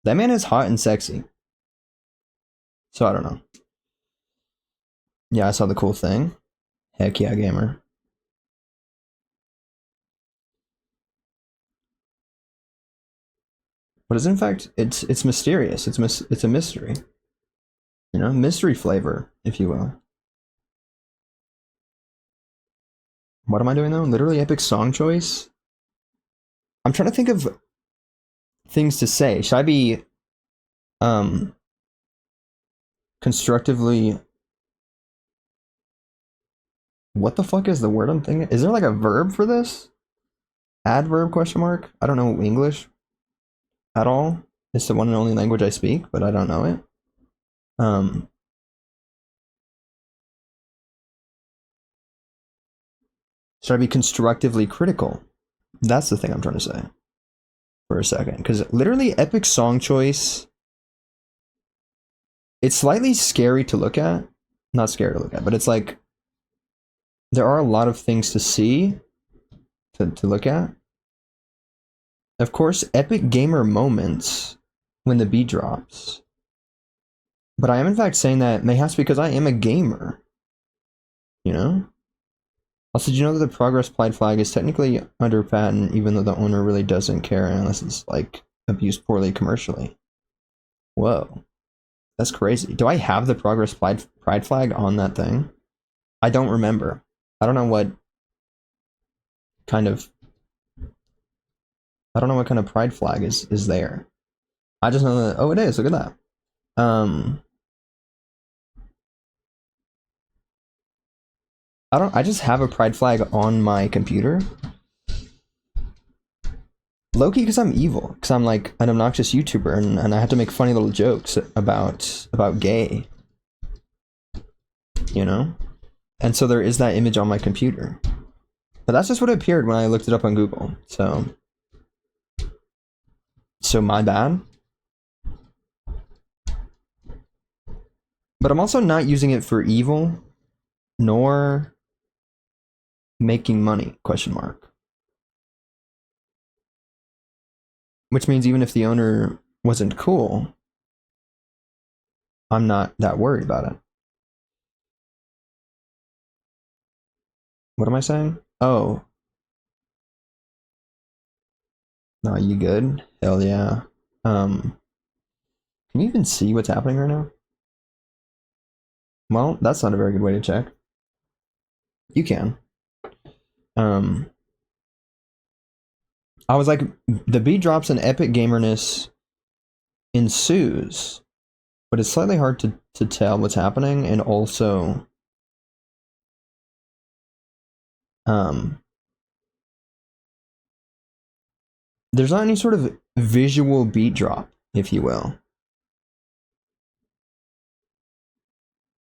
That man is hot and sexy. So I don't know. Yeah, I saw the cool thing. Heck yeah, gamer. But it's in fact, it's mysterious. It's a mystery. You know, mystery flavor, if you will. What am I doing though? Literally epic song choice? I'm trying to think of things to say. Should I be constructively, what the fuck is the word I'm thinking? Is there like a verb for this? Adverb question mark? I don't know English at all. It's the one and only language I speak, but I don't know it. Should I be constructively critical? That's the thing I'm trying to say. For a second. Because literally epic song choice, it's slightly scary to look at. Not scary to look at, but it's like, there are a lot of things to see, to look at. Of course, epic gamer moments when the beat drops. But I am in fact saying that mayhaps because I am a gamer. You know? Also, did you know that the progress applied flag is technically under patent, even though the owner really doesn't care unless it's like abused poorly commercially? Whoa. That's crazy. Do I have the progress pride flag on that thing? I don't remember. I don't know what kind of pride flag is there. I just know that, oh, it is. Look at that. I just have a pride flag on my computer. Low-key because I'm evil, because I'm like an obnoxious YouTuber and I have to make funny little jokes about gay. You know? And so there is that image on my computer. But that's just what appeared when I looked it up on Google. So my bad. But I'm also not using it for evil, nor making money, question mark. Which means even if the owner wasn't cool, I'm not that worried about it. What am I saying? Oh. No, you good? Hell yeah. Can you even see what's happening right now? Well, that's not a very good way to check. You can. I was like, the beat drops and epic gamerness ensues, but it's slightly hard to tell what's happening, and also there's not any sort of visual beat drop, if you will.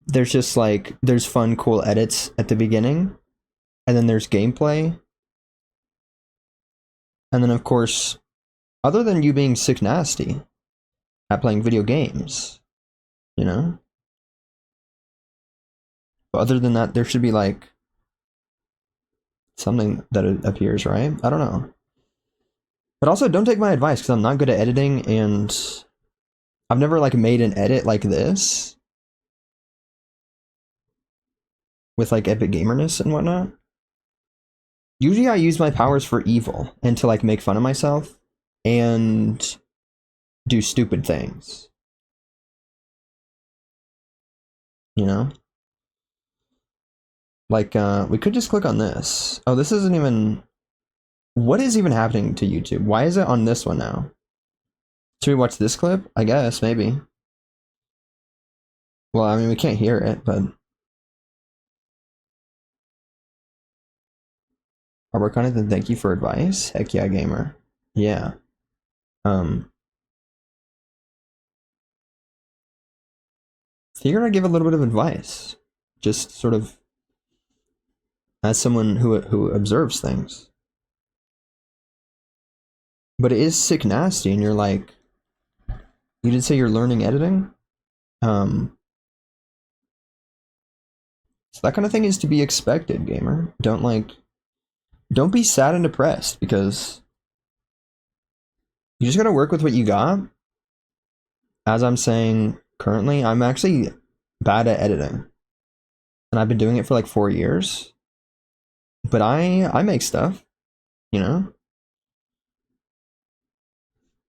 There's just like, there's fun, cool edits at the beginning, and then there's gameplay. And then, of course, other than you being sick nasty at playing video games, you know? But other than that, there should be like something that appears, right? I don't know. But also, don't take my advice, because I'm not good at editing, and I've never like made an edit like this with like epic gamerness and whatnot. Usually I use my powers for evil and to like make fun of myself and do stupid things. You know? Like, we could just click on this. Oh, this isn't even... What is even happening to YouTube? Why is it on this one now? Should we watch this clip? I guess, maybe. Well, I mean, we can't hear it, but... Arbor Content, thank you for advice. Heck yeah, gamer. Yeah. Figured I'd give a little bit of advice. Just sort of as someone who observes things. But it is sick nasty, and you're like, you did say you're learning editing? So that kind of thing is to be expected, gamer. Don't be sad and depressed, because you just gotta work with what you got. As I'm saying, currently, I'm actually bad at editing. And I've been doing it for like 4 years. But I make stuff, you know?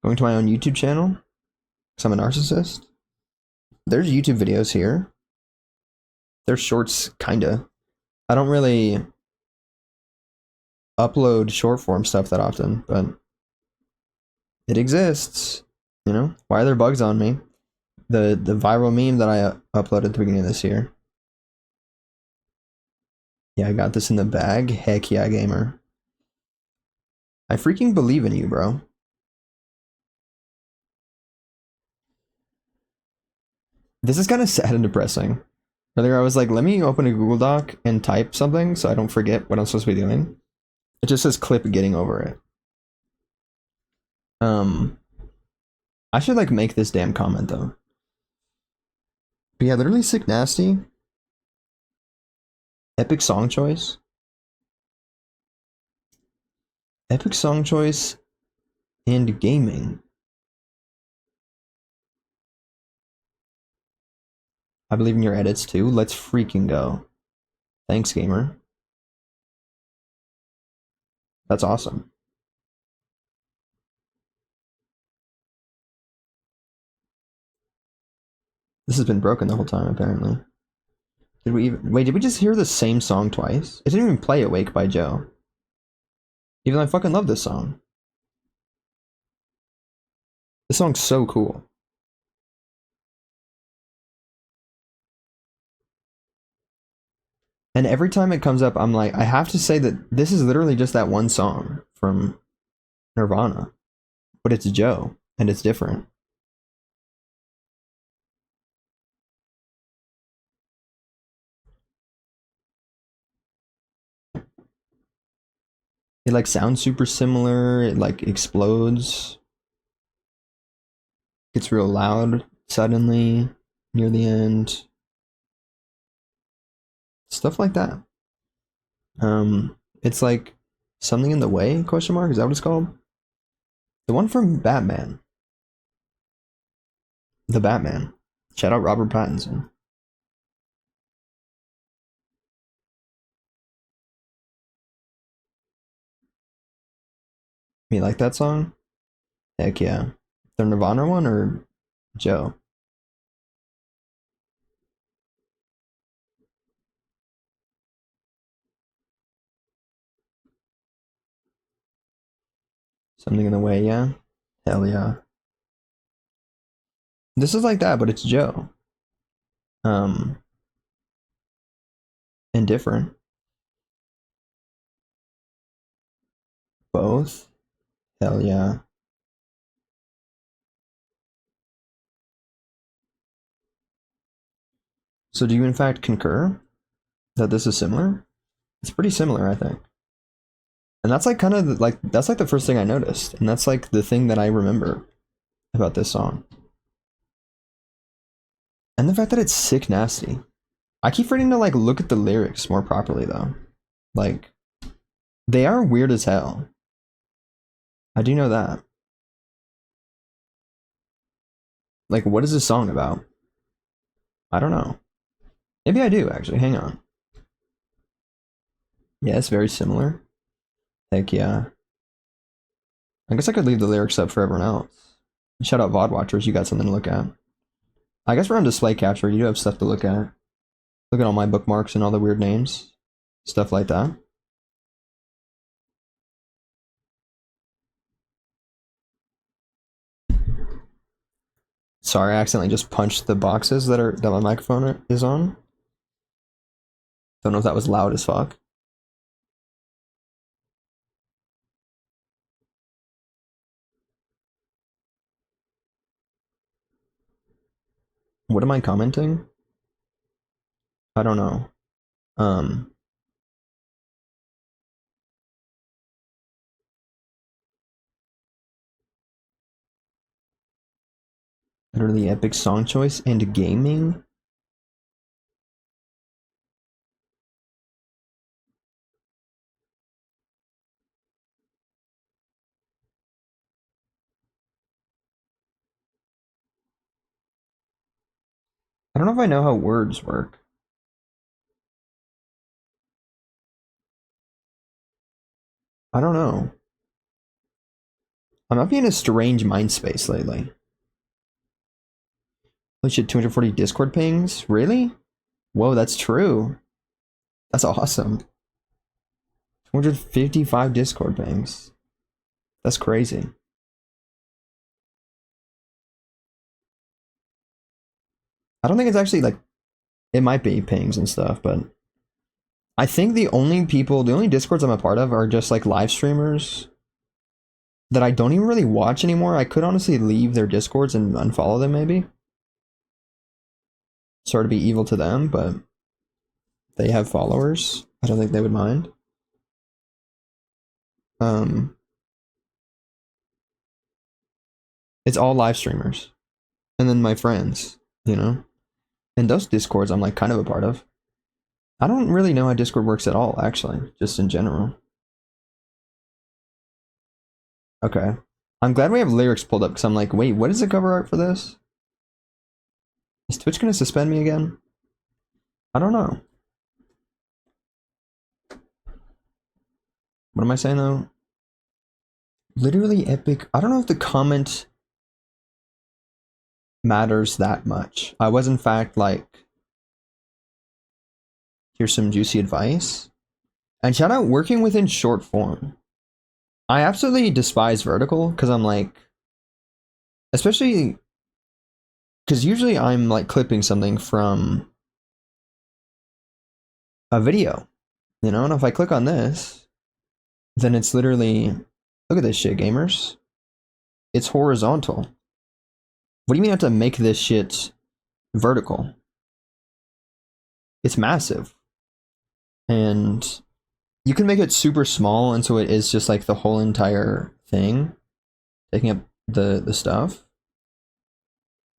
Going to my own YouTube channel, because I'm a narcissist. There's YouTube videos here. There's shorts, kinda. I don't really upload short form stuff that often, but it exists, you know? Why are there bugs on me? The viral meme that I uploaded at the beginning of this year. Yeah, I got this in the bag. Heck yeah, gamer. I freaking believe in you, bro. This is kind of sad and depressing. Earlier I was like, let me open a Google Doc and type something so I don't forget what I'm supposed to be doing. It just says clip getting over it. I should like make this damn comment though. But yeah, literally sick nasty. Epic song choice. Epic song choice and gaming. I believe in your edits too. Let's freaking go. Thanks, gamer. That's awesome. This has been broken the whole time, apparently. Did we even wait? Did we just hear the same song twice? It didn't even play "Awake" by Joe. Even though I fucking love this song. This song's so cool. And every time it comes up, I'm like, I have to say that this is literally just that one song from Nirvana. But it's Joe, and it's different. It like sounds super similar, it like explodes. Gets real loud suddenly near the end. Stuff like that. It's like Something in the Way, question mark, is that what it's called? The one from Batman. The Batman. Shout out Robert Pattinson. You like that song? Heck yeah. The Nirvana one or Joe? Something in the Way, yeah? Hell yeah. This is like that, but it's Joe. And different. Both? Hell yeah. So do you in fact concur that this is similar? It's pretty similar, I think. And that's like kind of like that's like the first thing I noticed, and that's like the thing that I remember about this song. And the fact that it's sick nasty. I keep forgetting to like look at the lyrics more properly though. Like they are weird as hell. I do know that. Like what is this song about? I don't know. Maybe I do actually. Hang on. Yeah, it's very similar. Heck yeah. I guess I could leave the lyrics up for everyone else. Shout out VOD watchers, you got something to look at. I guess we're on display capture, you do have stuff to look at. Look at all my bookmarks and all the weird names. Stuff like that. Sorry, I accidentally just punched the boxes that my microphone is on. Don't know if that was loud as fuck. What am I commenting? I don't know. Literally epic song choice and gaming. I don't know if I know how words work. I don't know. I might be in a strange mind space lately. Holy shit, 240 Discord pings? Really? Whoa, that's true. That's awesome. 255 Discord pings. That's crazy. I don't think it's actually like, it might be pings and stuff, but I think the only Discords I'm a part of are just like live streamers that I don't even really watch anymore. I could honestly leave their Discords and unfollow them maybe. Sorry to be evil to them, but they have followers. I don't think they would mind. It's all live streamers. And then my friends, you know? And those Discords I'm like kind of a part of. I don't really know how Discord works at all, actually, just in general. Okay. I'm glad we have lyrics pulled up because I'm like, wait, what is the cover art for this? Is Twitch gonna suspend me again? I don't know. What am I saying though? Literally epic. I don't know if the comment matters that much. I was in fact like, here's some juicy advice. And shout out working within short form. I absolutely despise vertical because I'm like, especially because usually I'm like clipping something from a video, you know, and if I click on this, then it's literally, look at this shit, gamers. It's horizontal. What do you mean I have to make this shit vertical? It's massive. And you can make it super small, and so it is just like the whole entire thing, taking up the stuff.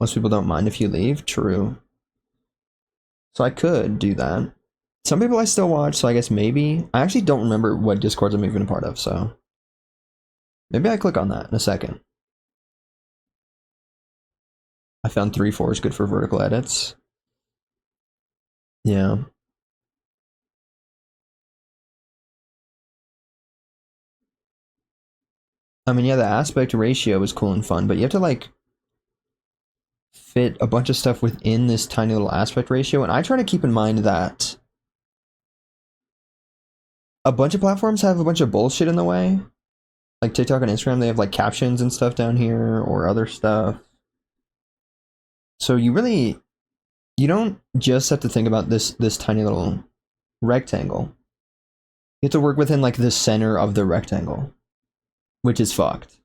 Most people don't mind if you leave, true. So I could do that. Some people I still watch, so I guess maybe. I actually don't remember what Discords I'm even a part of, so maybe I click on that in a second. I found 3.4 is good for vertical edits. Yeah. I mean, yeah, the aspect ratio is cool and fun, but you have to like fit a bunch of stuff within this tiny little aspect ratio, and I try to keep in mind that a bunch of platforms have a bunch of bullshit in the way. Like TikTok and Instagram, they have like captions and stuff down here or other stuff. So you don't just have to think about this tiny little rectangle. You have to work within like the center of the rectangle, which is fucked.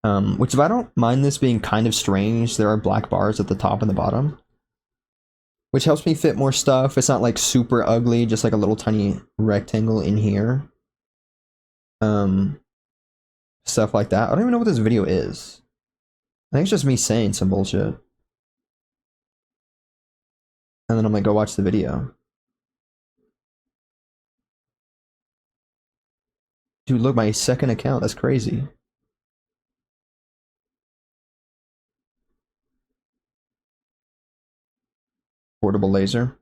Which if I don't mind this being kind of strange, there are black bars at the top and the bottom, which helps me fit more stuff. It's not like super ugly, just like a little tiny rectangle in here. Stuff like that. I don't even know what this video is. I think it's just me saying some bullshit. And then I'm gonna go watch the video. Dude, look, my second account. That's crazy. Portable laser.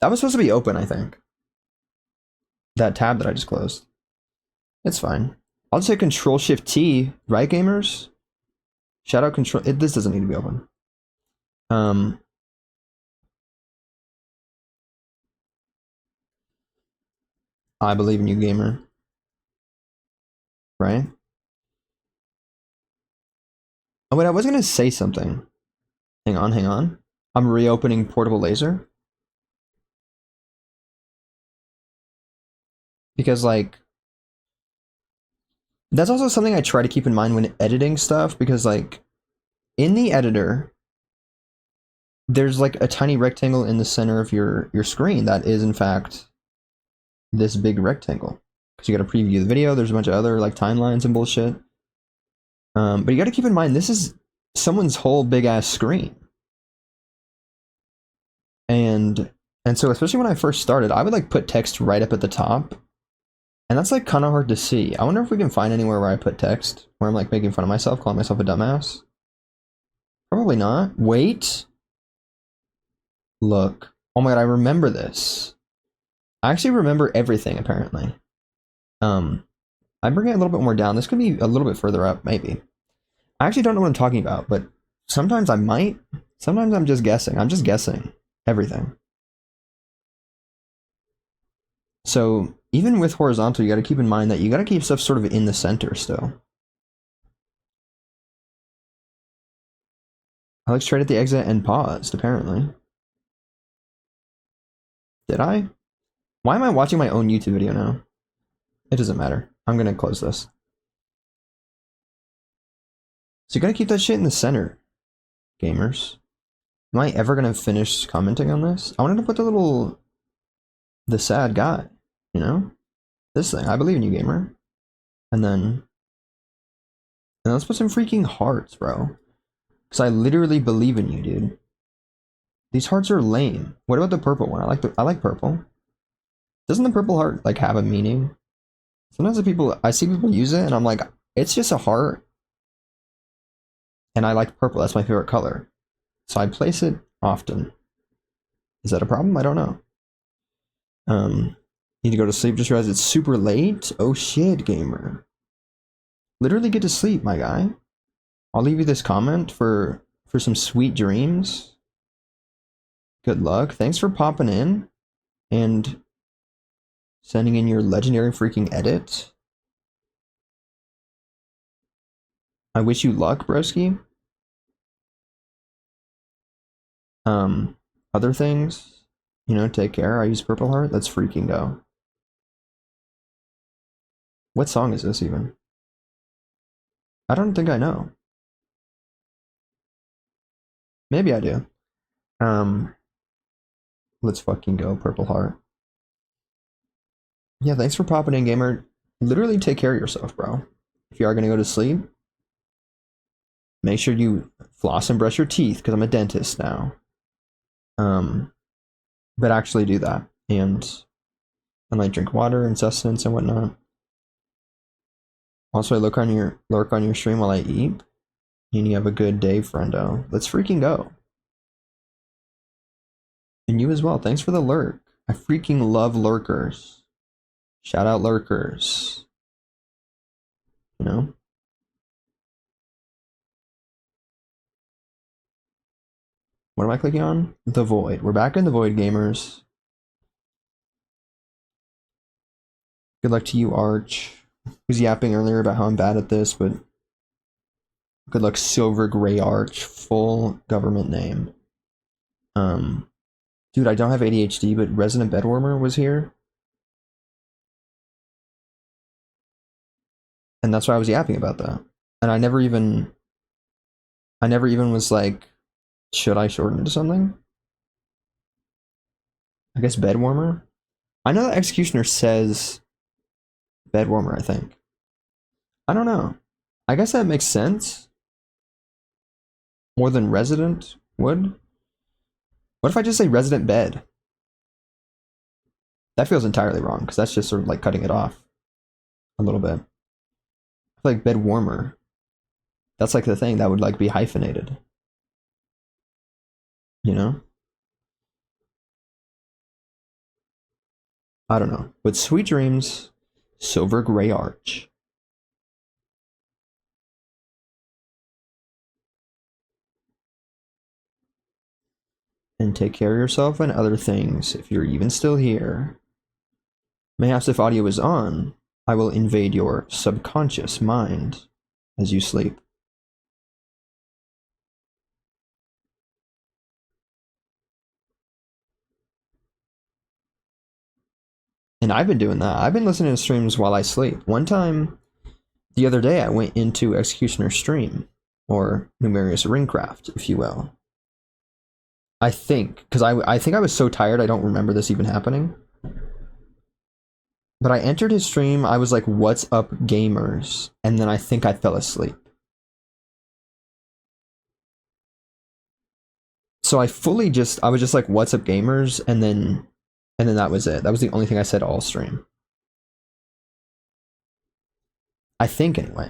That was supposed to be open, I think. That tab that I just closed. It's fine. I'll just hit Control-Shift-T, right, gamers? Shout out Control. This doesn't need to be open. I believe in you, gamer. Right? Oh wait, I was gonna say something. Hang on. I'm reopening Portable Laser. Because like, that's also something I try to keep in mind when editing stuff, because like, in the editor, there's like a tiny rectangle in the center of your screen that is in fact this big rectangle. Because you gotta preview the video, there's a bunch of other like timelines and bullshit. But you gotta keep in mind, this is someone's whole big ass screen. And so especially when I first started, I would like put text right up at the top. And that's like kind of hard to see. I wonder if we can find anywhere where I put text, where I'm like making fun of myself, calling myself a dumbass. Probably not. Wait. Look. Oh my god, I remember this. I actually remember everything, apparently. I bring it a little bit more down. This could be a little bit further up, maybe. I actually don't know what I'm talking about, but sometimes I might. Sometimes I'm just guessing. I'm just guessing everything. So even with horizontal, you got to keep in mind that you got to keep stuff sort of in the center still. I looked straight at the exit and paused, apparently. Did I? Why am I watching my own YouTube video now? It doesn't matter. I'm gonna close this. So you gotta keep that shit in the center, gamers. Am I ever gonna finish commenting on this? I wanted to put the sad guy, you know? This thing, I believe in you, gamer. And then let's put some freaking hearts, bro. Because I literally believe in you, dude. These hearts are lame. What about the purple one? I like purple. Doesn't the purple heart like have a meaning? Sometimes I see people use it and I'm like, it's just a heart. And I like purple. That's my favorite color. So I place it often. Is that a problem? I don't know. Need to go to sleep. Just realized it's super late. Oh shit, gamer. Literally get to sleep, my guy. I'll leave you this comment for some sweet dreams. Good luck. Thanks for popping in and sending in your legendary freaking edit. I wish you luck, broski. Other things, you know, take care. I use Purple Heart. Let's freaking go. What song is this even? I don't think I know. Maybe I do. Let's fucking go, Purple Heart. Yeah, thanks for popping in, gamer. Literally take care of yourself, bro. If you are gonna go to sleep, make sure you floss and brush your teeth, because I'm a dentist now. But actually do that. And like drink water and sustenance and whatnot. Also, I lurk on your stream while I eat. And you have a good day, friendo. Let's freaking go. And you as well. Thanks for the lurk. I freaking love lurkers. Shout out lurkers. You know? What am I clicking on? The Void. We're back in the Void, gamers. Good luck to you, Arch. Was yapping earlier about how I'm bad at this, but good luck, Silver Gray Arch. Full government name. Dude, I don't have ADHD, but Resident Bedwarmer was here. And that's why I was yapping about that. And I never even was like, should I shorten it to something? I guess Bedwarmer? I know that Executioner says Bedwarmer, I think. I don't know. I guess that makes sense. More than Resident would. What if I just say Resident Bed? That feels entirely wrong, because that's just sort of like cutting it off a little bit. I feel like Bed Warmer. That's like the thing that would like be hyphenated. You know? I don't know. But sweet dreams, Silver Gray Arch. And take care of yourself and other things if you're even still here. Mayhaps if audio is on, I will invade your subconscious mind as you sleep. And I've been doing that. I've been listening to streams while I sleep. One time, the other day, I went into Executioner's stream, or Numerius Ringcraft, if you will. I think, because I think I was so tired I don't remember this even happening. But I entered his stream, I was like, what's up, gamers? And then I think I fell asleep. So I was just like, what's up, gamers? And then that was it. That was the only thing I said all stream. I think, anyway.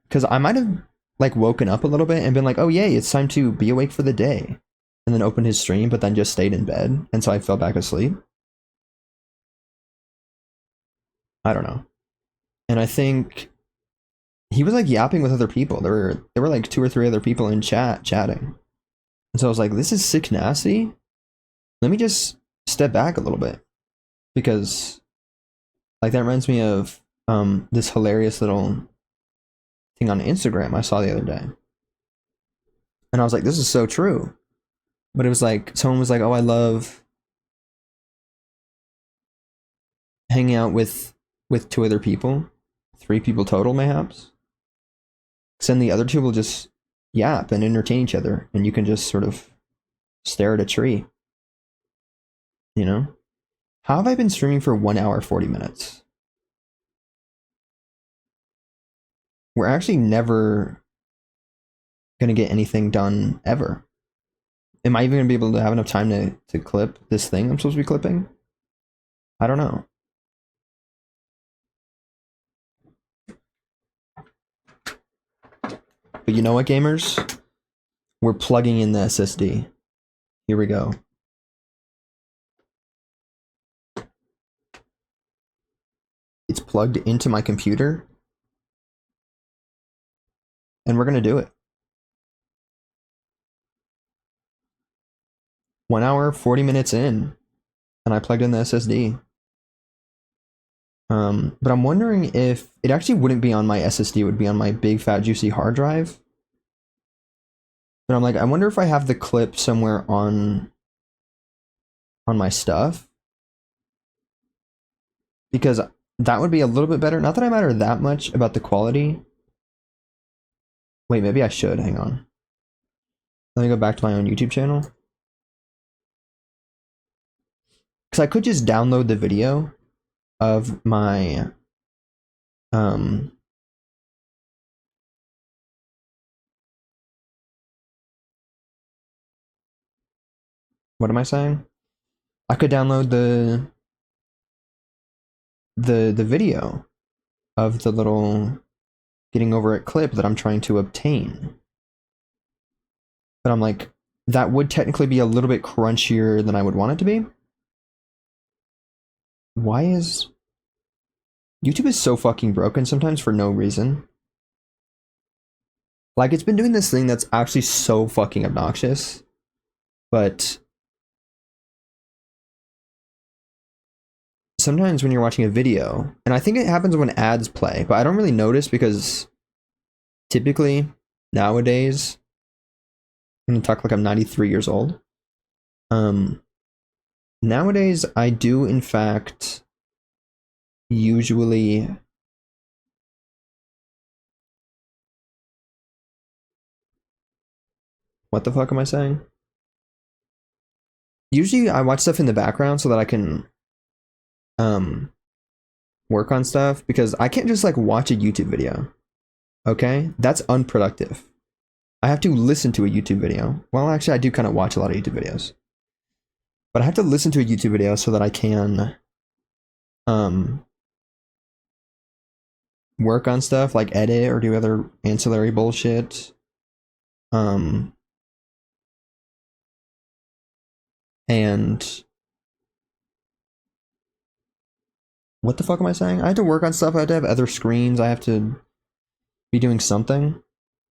Because I might have, like, woken up a little bit and been like, oh, yay, it's time to be awake for the day. And then opened his stream, but then just stayed in bed. And so I fell back asleep. I don't know. And I think he was, like, yapping with other people. There were like 2 or 3 other people in chatting. And so I was like, this is sick nasty. Let me just step back a little bit. Because, like, that reminds me of this hilarious little thing on Instagram I saw the other day. And I was like, this is so true. But it was like, someone was like, oh, I love hanging out with 2 other people. 3 people total, mayhaps. Then the other 2 will just yap and entertain each other. And you can just sort of stare at a tree. You know? How have I been streaming for 1 hour, 40 minutes? We're actually never gonna get anything done ever am I even gonna be able to have enough time to clip this thing I'm supposed to be clipping? I don't know. But you know what, gamers? We're plugging in the SSD. Here we go. It's plugged into my computer. And we're gonna do it. 1 hour, 40 minutes in, and I plugged in the SSD. But I'm wondering if it actually wouldn't be on my SSD, it would be on my big fat juicy hard drive. But I'm like, I wonder if I have the clip somewhere on my stuff. Because that would be a little bit better. Not that I matter that much about the quality. Wait, maybe I should. Hang on. Let me go back to my own YouTube channel. Because I could just download the video of my what am I saying? I could download the video of the little getting over it clip that I'm trying to obtain. But I'm like, that would technically be a little bit crunchier than I would want it to be. Why is YouTube is so fucking broken sometimes for no reason? Like, it's been doing this thing that's actually so fucking obnoxious, but sometimes when you're watching a video, and I think it happens when ads play, but I don't really notice because typically nowadays, I'm gonna talk like I'm 93 years old. Nowadays I do in fact usually what the fuck am I saying? Usually I watch stuff in the background so that I can work on stuff, because I can't just like watch a YouTube video. Okay? That's unproductive. I have to listen to a YouTube video. Well, actually I do kind of watch a lot of YouTube videos. But I have to listen to a YouTube video so that I can work on stuff like edit or do other ancillary bullshit. And what the fuck am I saying? I have to work on stuff. I have to have other screens. I have to be doing something,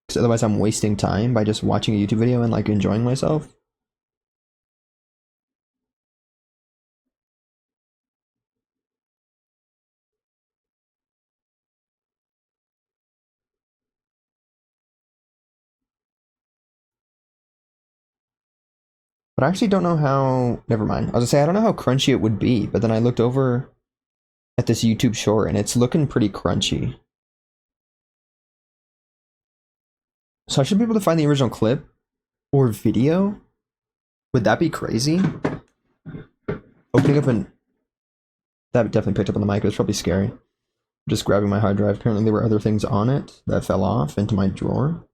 because otherwise I'm wasting time by just watching a YouTube video and like enjoying myself. But I actually don't know how. Never mind. I was gonna say I don't know how crunchy it would be, but then I looked over at this YouTube short and it's looking pretty crunchy. So I should be able to find the original clip or video. Would that be crazy? Opening up an... That definitely picked up on the mic. It was probably scary. Just grabbing my hard drive. Apparently there were other things on it that fell off into my drawer.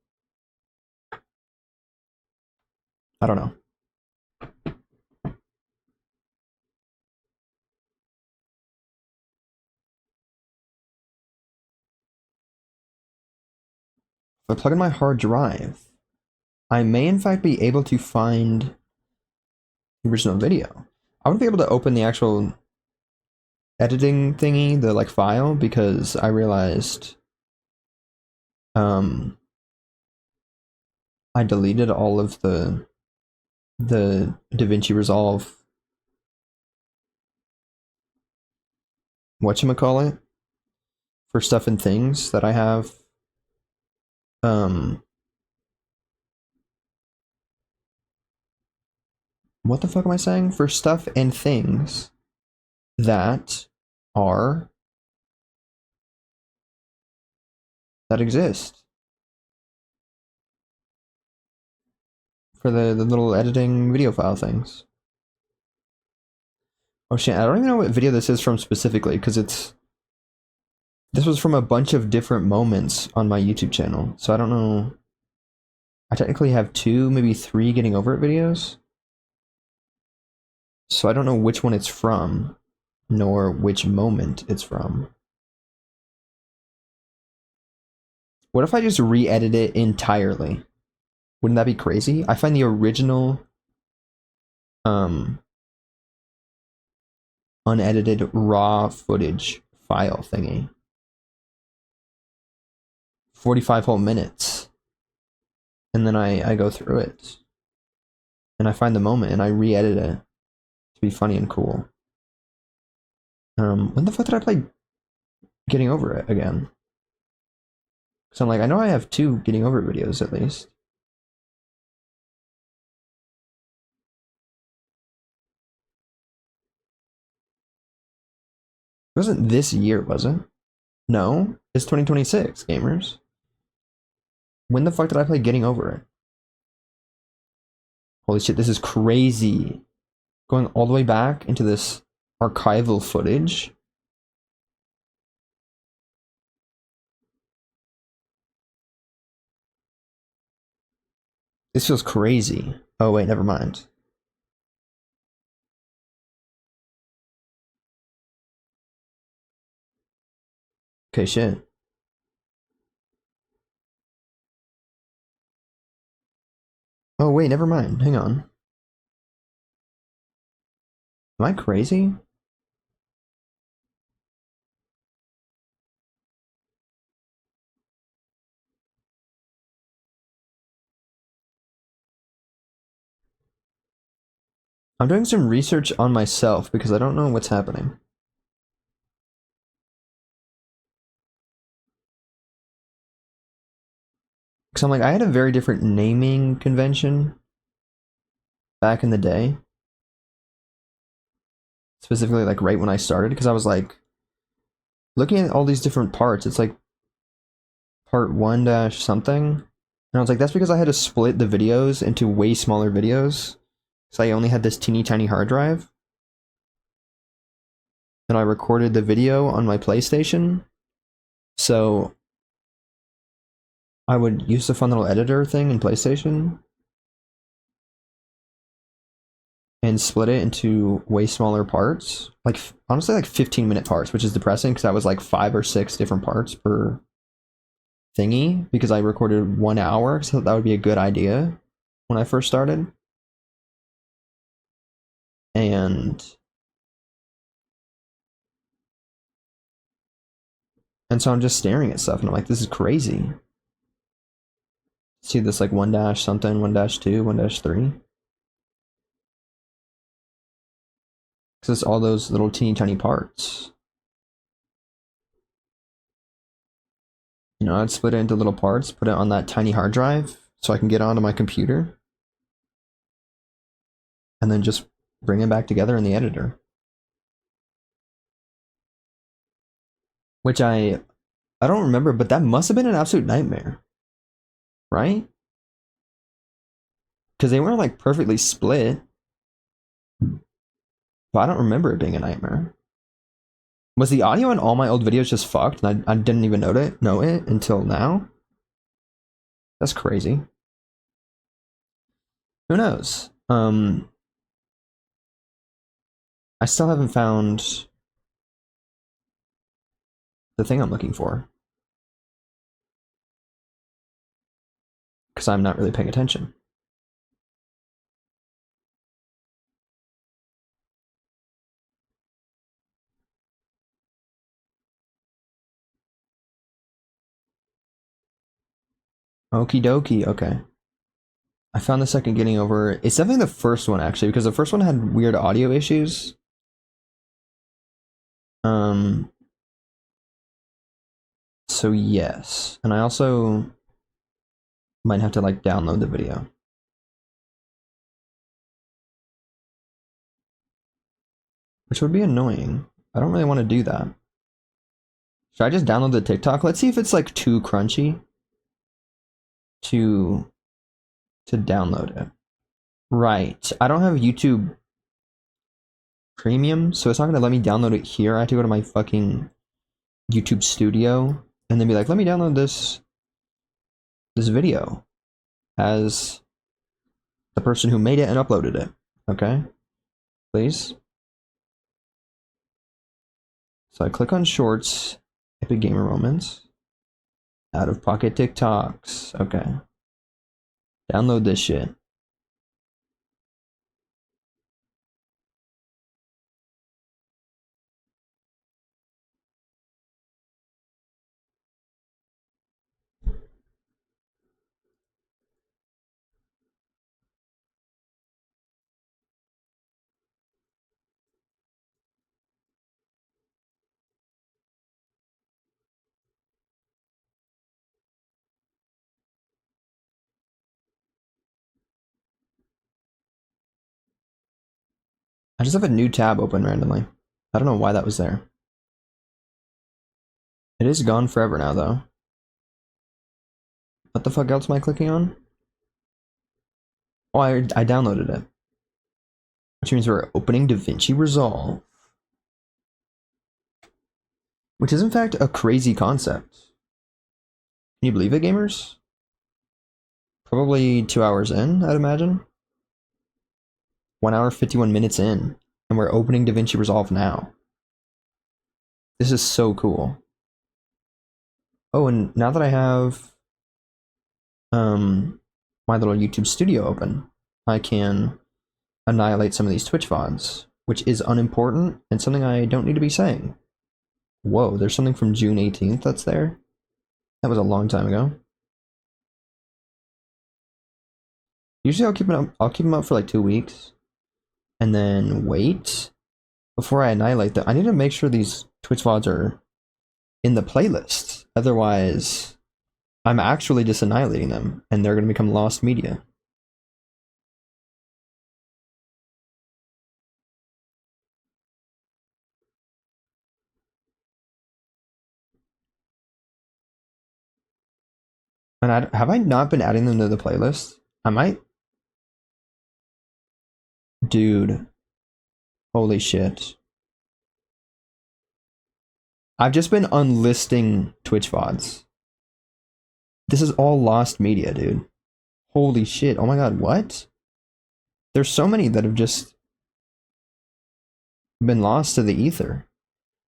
I don't know. If I plug in my hard drive, I may in fact be able to find the original video. I wouldn't be able to open the actual editing thingy, the like file, because I realized I deleted all of the DaVinci Resolve whatchamacallit for stuff and things that I have what the fuck am I saying? For stuff and things that exist. For the little editing video file things. Oh shit, I don't even know what video this is from specifically, because this was from a bunch of different moments on my YouTube channel, so I don't know I technically have 2, maybe 3 getting over it videos. So I don't know which one it's from, nor which moment it's from. What if I just re-edit it entirely? Wouldn't that be crazy? I find the original unedited raw footage file thingy 45 whole minutes, and then I go through it and I find the moment and I re-edit it to be funny and cool. When the fuck did I play Getting Over It again? So I'm like, I know I have 2 Getting Over It videos at least. It wasn't this year, was it? No, it's 2026, gamers. When the fuck did I play Getting Over It? Holy shit, this is crazy. Going all the way back into this archival footage. This feels crazy. Oh wait, never mind. Okay, shit. Oh wait, never mind. Hang on. Am I crazy? I'm doing some research on myself because I don't know what's happening. Because I'm like, I had a very different naming convention back in the day. Specifically, like, right when I started, because I was like, looking at all these different parts, it's like, part 1 dash something. And I was like, that's because I had to split the videos into way smaller videos. So I only had this teeny tiny hard drive. And I recorded the video on my PlayStation. So I would use the fun little editor thing in PlayStation and split it into way smaller parts. Like, honestly, like 15-minute parts, which is depressing because that was like 5 or 6 different parts per thingy because I recorded 1 hour, so that would be a good idea when I first started. And so I'm just staring at stuff and I'm like, this is crazy. See this like 1 dash something, 1 dash 2, 1 dash 3. Because it's all those little teeny tiny parts. You know, I'd split it into little parts, put it on that tiny hard drive so I can get onto my computer. And then just bring it back together in the editor. Which I don't remember, but that must have been an absolute nightmare. Right? Because they weren't like perfectly split. But I don't remember it being a nightmare. Was the audio in all my old videos just fucked and I didn't even know it until now? That's crazy. Who knows? I still haven't found the thing I'm looking for. Because I'm not really paying attention. Okie dokie, okay. I found the second Getting Over. It's definitely the first one, actually, because the first one had weird audio issues. So yes. And I also might have to, like, download the video. Which would be annoying. I don't really want to do that. Should I just download the TikTok? Let's see if it's, like, too crunchy to download it. Right. I don't have YouTube Premium, so it's not going to let me download it here. I have to go to my fucking YouTube Studio and then be like, let me download this video. as the person who made it and uploaded it. Okay? Please. So I click on Shorts, Epic Gamer Moments, Out of Pocket TikToks. Okay. Download this shit. I just have a new tab open randomly. I don't know why that was there. It is gone forever now, though. What the fuck else am I clicking on? Oh, I downloaded it. Which means we're opening DaVinci Resolve. Which is in fact a crazy concept. Can you believe it, gamers? Probably 2 hours in, I'd imagine. 1 hour, 51 minutes in. And we're opening DaVinci Resolve now. This is so cool. Oh, and now that I have my little YouTube studio open, I can annihilate some of these Twitch VODs, which is unimportant and something I don't need to be saying. Whoa, there's something from June 18th that's there? That was a long time ago. Usually I'll keep them up for like 2 weeks and then wait before I annihilate them. I need to make sure these Twitch VODs are in the playlist. Otherwise, I'm actually just annihilating them and they're going to become lost media. And have I not been adding them to the playlist? I might. Dude. Holy shit. I've just been unlisting Twitch VODs. This is all lost media, dude. Holy shit. Oh my god, what? There's so many that have just been lost to the ether.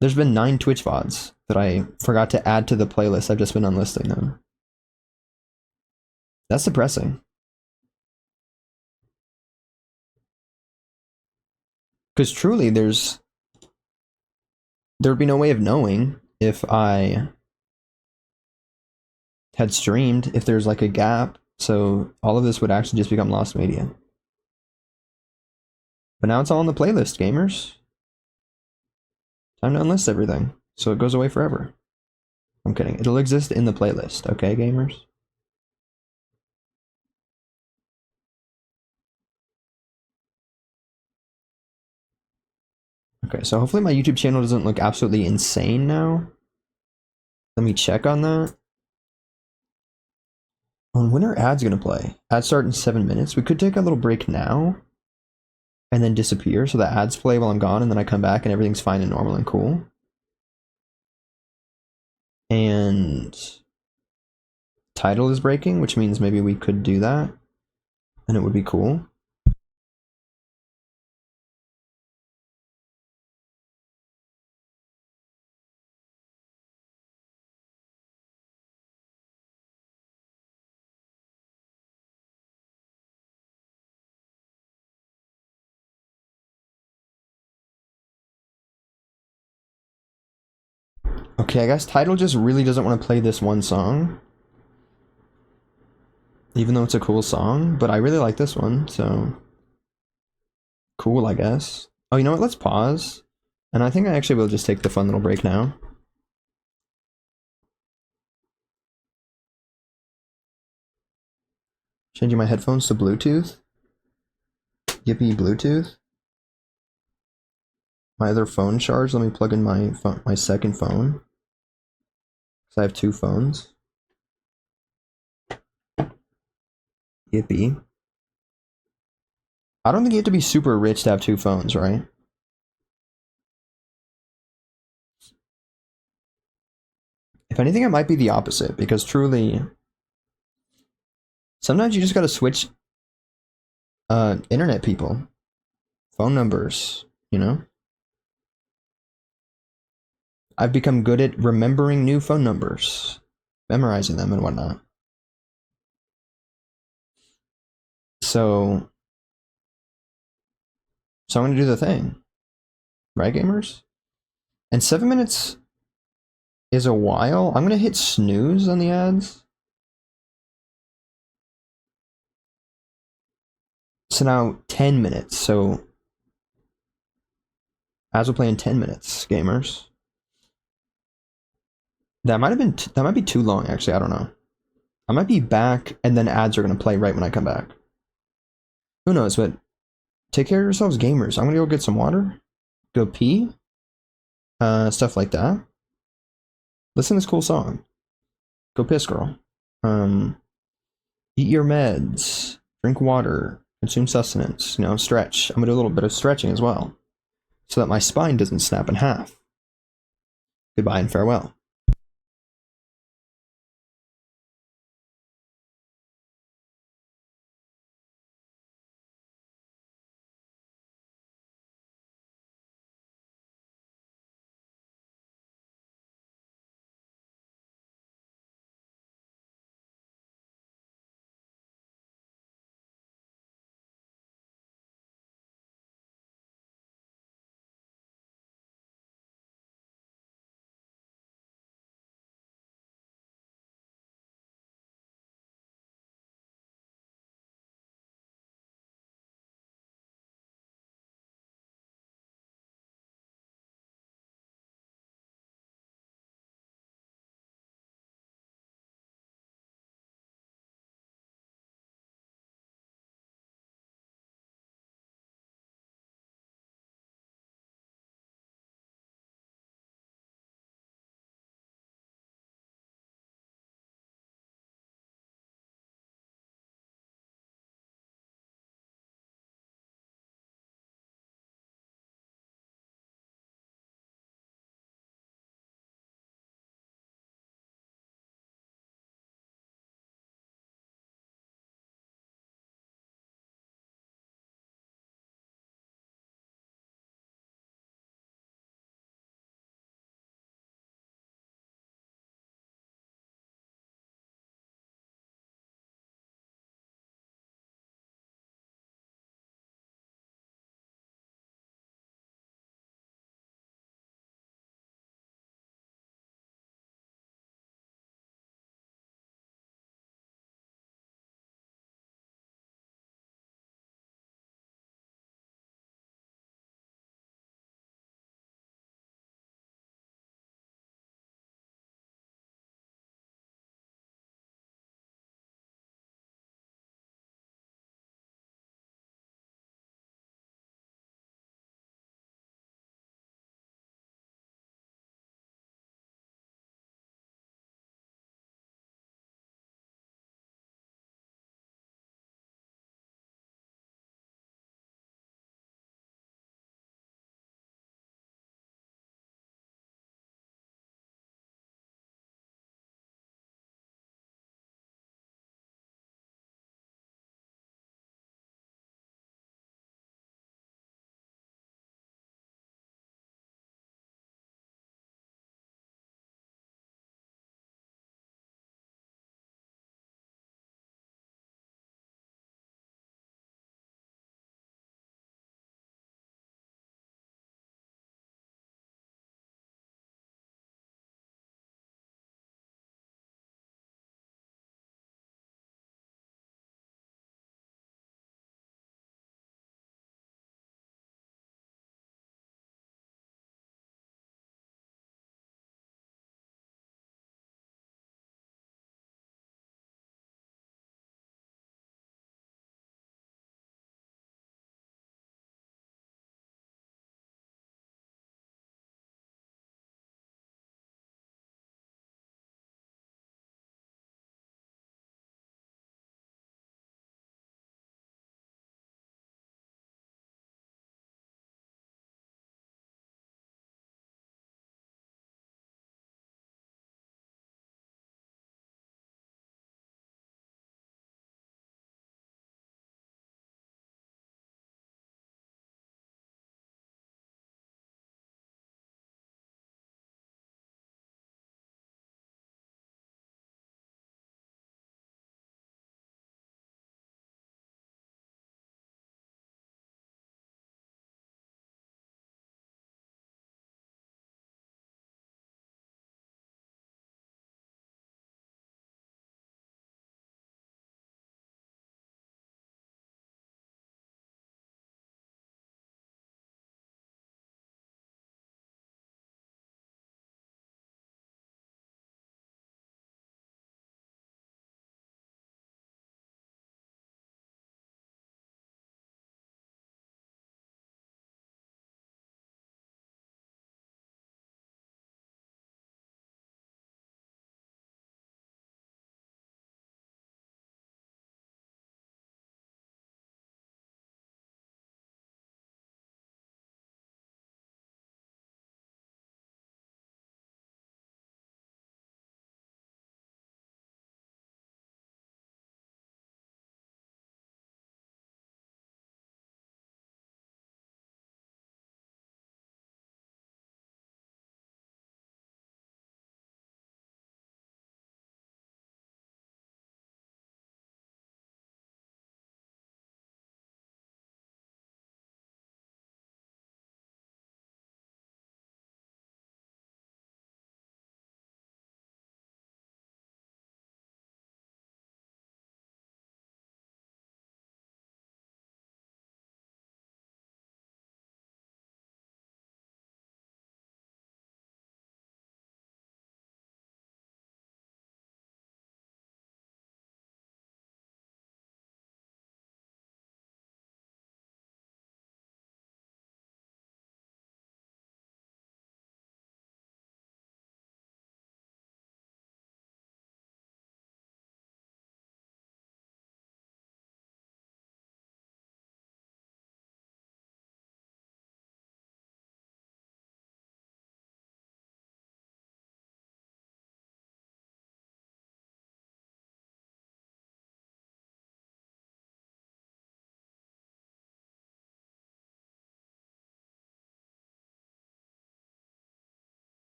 There's been 9 Twitch VODs that I forgot to add to the playlist. I've just been unlisting them. That's depressing. Because truly, there'd be no way of knowing if I had streamed, if there's like a gap. So all of this would actually just become lost media. But now it's all on the playlist, gamers. Time to unlist everything, so it goes away forever. I'm kidding. It'll exist in the playlist, okay, gamers? Okay, so hopefully my YouTube channel doesn't look absolutely insane now. Let me check on that. When are ads gonna play? Ads start in 7 minutes. We could take a little break now and then disappear so the ads play while I'm gone and then I come back and everything's fine and normal and cool. And title is breaking, which means maybe we could do that and it would be cool. Okay, I guess Tidal just really doesn't want to play this one song. Even though it's a cool song, but I really like this one, so... Cool, I guess. Oh, you know what? Let's pause. And I think I actually will just take the fun little break now. Changing my headphones to Bluetooth. Yippee, Bluetooth. My other phone charged. Let me plug in my second phone. Because I have 2 phones. Yippee. I don't think you have to be super rich to have 2 phones, right? If anything, it might be the opposite, because truly, Sometimes you just gotta switch internet people. Phone numbers, you know? I've become good at remembering new phone numbers, memorizing them and whatnot. So I'm gonna do the thing. Right, gamers? And 7 minutes is a while. I'm gonna hit snooze on the ads. So now 10 minutes. So ads will play in 10 minutes, gamers. That might have been that might be too long actually, I don't know. I might be back and then ads are gonna play right when I come back. Who knows, but take care of yourselves, gamers. I'm gonna go get some water, go pee, stuff like that. Listen to this cool song. Go piss, girl. Eat your meds, drink water, consume sustenance, you know, stretch. I'm gonna do a little bit of stretching as well, so that my spine doesn't snap in half. Goodbye and farewell.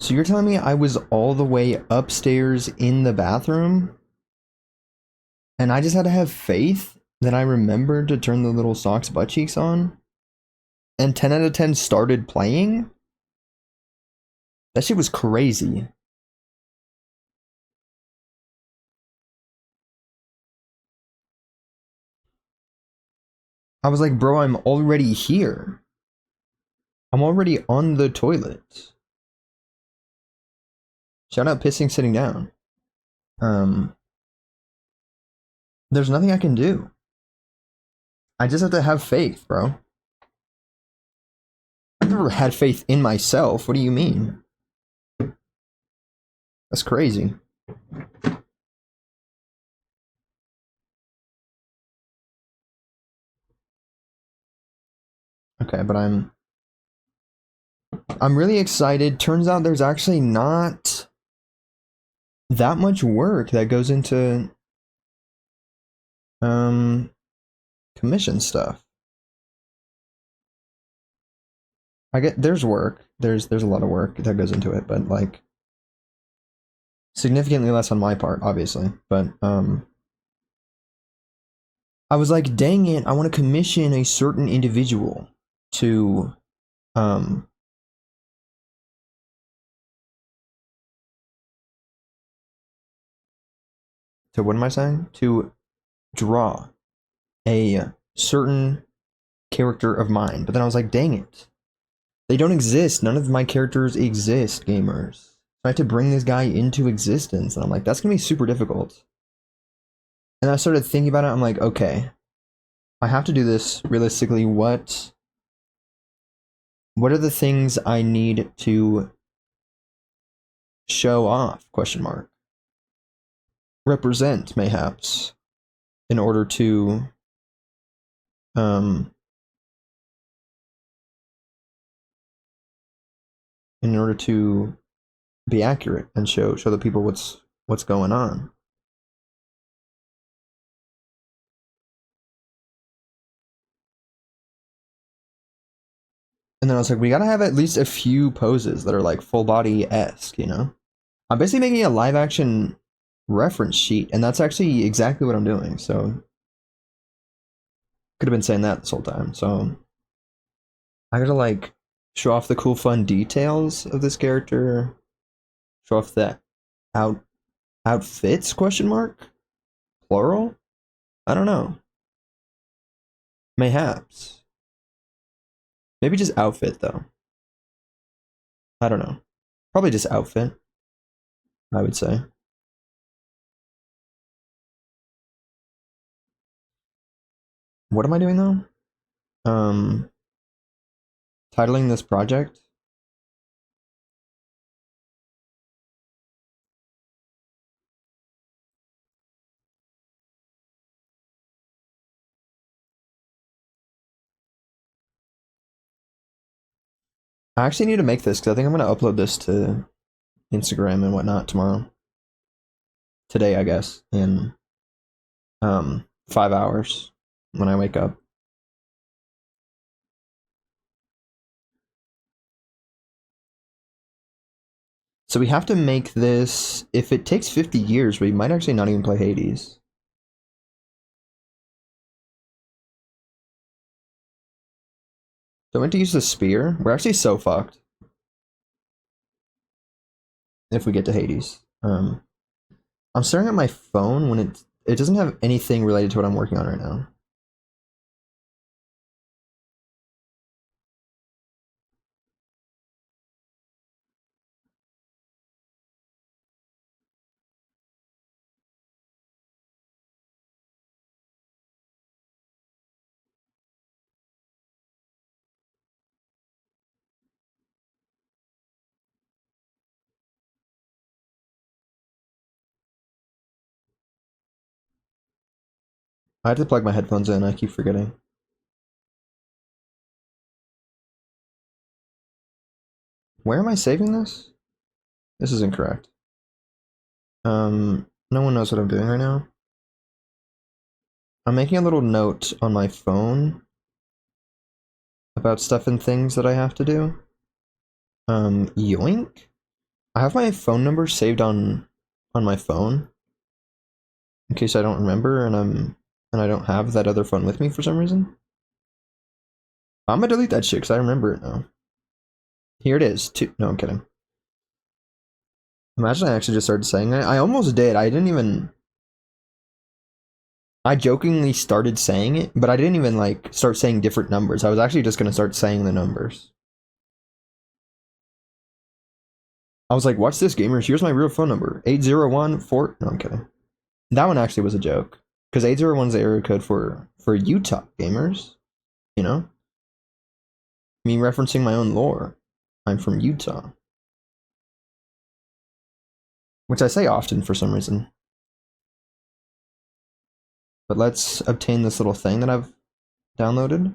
So you're telling me I was all the way upstairs in the bathroom? And I just had to have faith that I remembered to turn the little socks butt cheeks on? And 10 out of 10 started playing? That shit was crazy. I was like, bro, I'm already here. I'm already on the toilet. Shout out pissing sitting down. There's nothing I can do. I just have to have faith, bro. I've never had faith in myself. What do you mean? That's crazy. Okay, but I'm really excited. Turns out there's actually not that much work that goes into commission stuff. I get there's work. There's a lot of work that goes into it, but like significantly less on my part, obviously. But I was like, dang it, I want to commission a certain individual to what am I saying? To draw a certain character of mine. But then I was like, dang it. They don't exist. None of my characters exist, gamers. So I had to bring this guy into existence. And I'm like, that's going to be super difficult. And I started thinking about it. I'm like, okay, I have to do this realistically. What are the things I need to show off? Question mark. Represent, mayhaps, in order to be accurate and show the people what's going on. And then I was like, we gotta have at least a few poses that are like full body-esque, you know? I'm basically making a live action reference sheet, and that's actually exactly what I'm doing, so could have been saying that this whole time. So I gotta like show off the cool fun details of this character, show off the outfits, question mark, plural, I don't know, mayhaps, maybe just outfit though, I don't know, probably just outfit, I would say. What am I doing though? Titling this project. I actually need to make this because I think I'm going to upload this to Instagram and whatnot tomorrow. Today, I guess, in 5 hours when I wake up. So we have to make this. If it takes 50 years, we might actually not even play Hades. Do I want to use the spear? We're actually so fucked if we get to Hades. I'm staring at my phone when it doesn't have anything related to what I'm working on right now. I have to plug my headphones in, I keep forgetting. Where am I saving this? This is incorrect. No one knows what I'm doing right now. I'm making a little note on my phone about stuff and things that I have to do. Yoink? I have my phone number saved on my phone in case I don't remember and I don't have that other phone with me for some reason. I'm gonna delete that shit because I remember it now. Here it is. No, I'm kidding. Imagine I actually just started saying it. I almost did. I jokingly started saying it, but I didn't even like start saying different numbers. I was actually just gonna start saying the numbers. I was like, watch this, gamers. Here's my real phone number. 8014. No, I'm kidding. That one actually was a joke. Because 801 is the area code for Utah gamers. You know? Me referencing my own lore. I'm from Utah. Which I say often for some reason. But let's obtain this little thing that I've downloaded.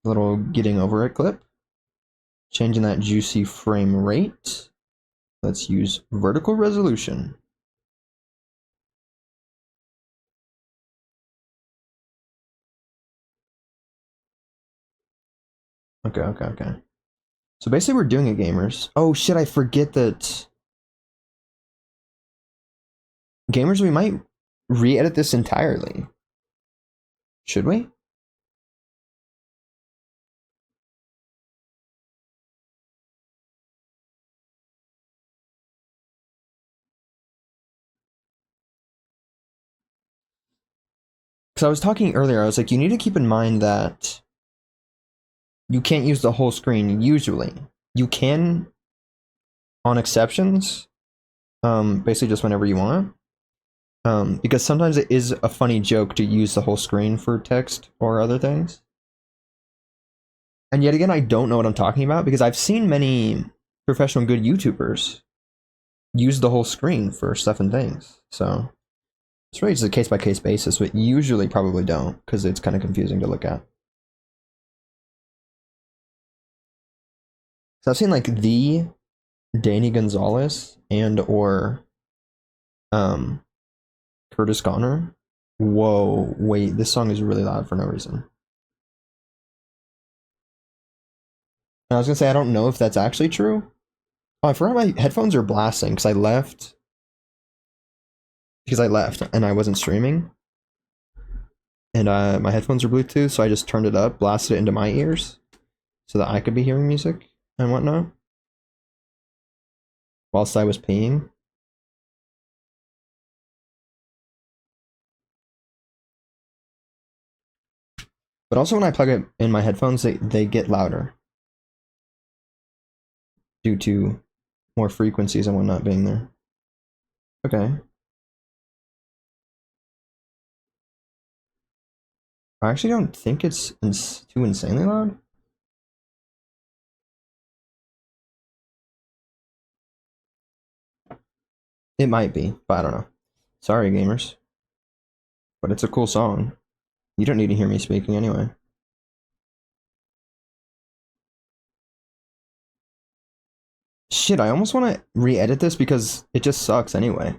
A little getting over it clip. Changing that juicy frame rate. Let's use vertical resolution. Okay. So basically we're doing it, gamers. Oh shit, I forget that... Gamers, we might re-edit this entirely. Should we? Because I was talking earlier, I was like, you need to keep in mind that you can't use the whole screen usually. You can on exceptions, basically just whenever you want. Because sometimes it is a funny joke to use the whole screen for text or other things. And yet again, I don't know what I'm talking about because I've seen many professional good YouTubers use the whole screen for stuff and things. So it's really just a case-by-case basis, but usually probably don't because it's kind of confusing to look at. So I've seen like the Danny Gonzalez and or Curtis Connor. Whoa, wait, this song is really loud for no reason. And I was gonna say, I don't know if that's actually true. Oh, I forgot my headphones are blasting because I left. Because I left and I wasn't streaming. And my headphones are Bluetooth, so I just turned it up, blasted it into my ears so that I could be hearing music and whatnot. Whilst I was peeing. But also when I plug it in my headphones, they get louder. Due to more frequencies and whatnot being there. Okay. I actually don't think it's too insanely loud. It might be, but I don't know. Sorry, gamers. But it's a cool song. You don't need to hear me speaking anyway. Shit, I almost want to re-edit this because it just sucks anyway.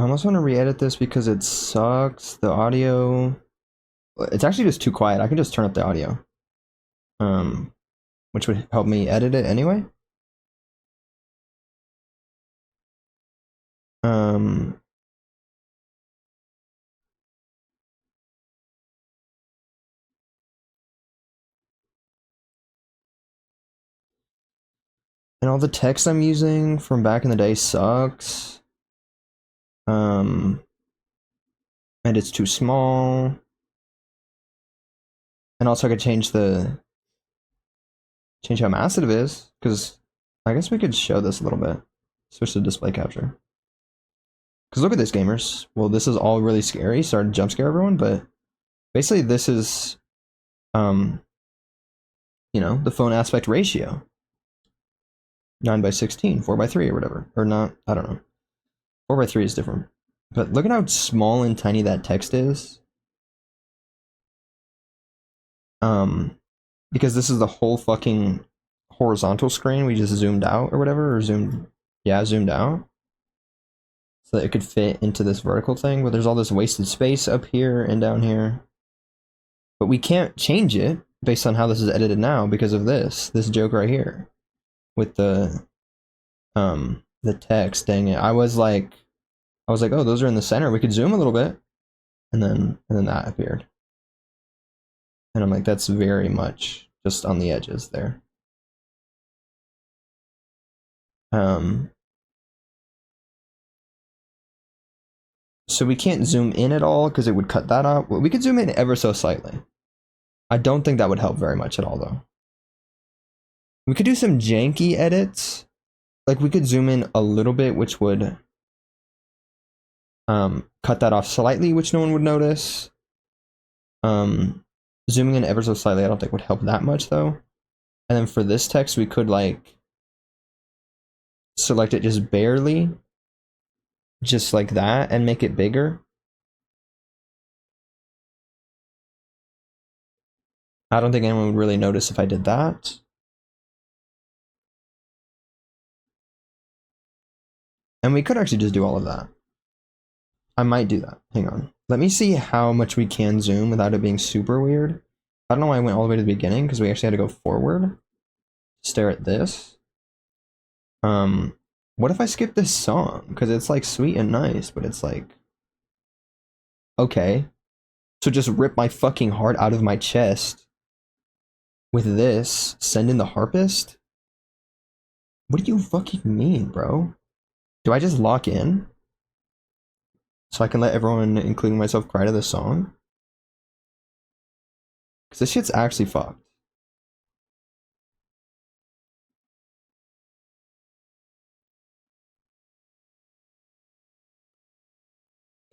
I almost want to re-edit this because it sucks. The audio... It's actually just too quiet. I can just turn up the audio. Which would help me edit it anyway. And all the text I'm using from back in the day sucks. And it's too small. And also I could change how massive it is, because I guess we could show this a little bit. Switch to display capture. Because look at this, gamers. Well, this is all really scary. Sorry to jump scare everyone, but basically this is, you know, the phone aspect ratio. 9 by 16, 4 by 3 or whatever. Or not, I don't know. 4 by 3 is different. But look at how small and tiny that text is. Because this is the whole fucking horizontal screen. We just zoomed out or whatever, or zoomed out. So that it could fit into this vertical thing, but there's all this wasted space up here and down here. But we can't change it based on how this is edited now because of this joke right here. With the text, dang it. I was like, oh, those are in the center. We could zoom a little bit. And then that appeared. And I'm like, that's very much just on the edges there. So we can't zoom in at all because it would cut that out. We could zoom in ever so slightly. I don't think that would help very much at all though. We could do some janky edits. Like we could zoom in a little bit, which would cut that off slightly, which no one would notice. Zooming in ever so slightly, I don't think would help that much though. And then for this text, we could like select it just barely, just like that, and make it bigger. I don't think anyone would really notice if I did that. And we could actually just do all of that. I might do that. Hang on. Let me see how much we can zoom without it being super weird. I don't know why I went all the way to the beginning, because we actually had to go forward. Stare at this. What if I skip this song? Because it's like sweet and nice, but it's like... Okay. So just rip my fucking heart out of my chest. With this, send in the harpist? What do you fucking mean, bro? Do I just lock in? So I can let everyone, including myself, cry to this song? Because this shit's actually fucked.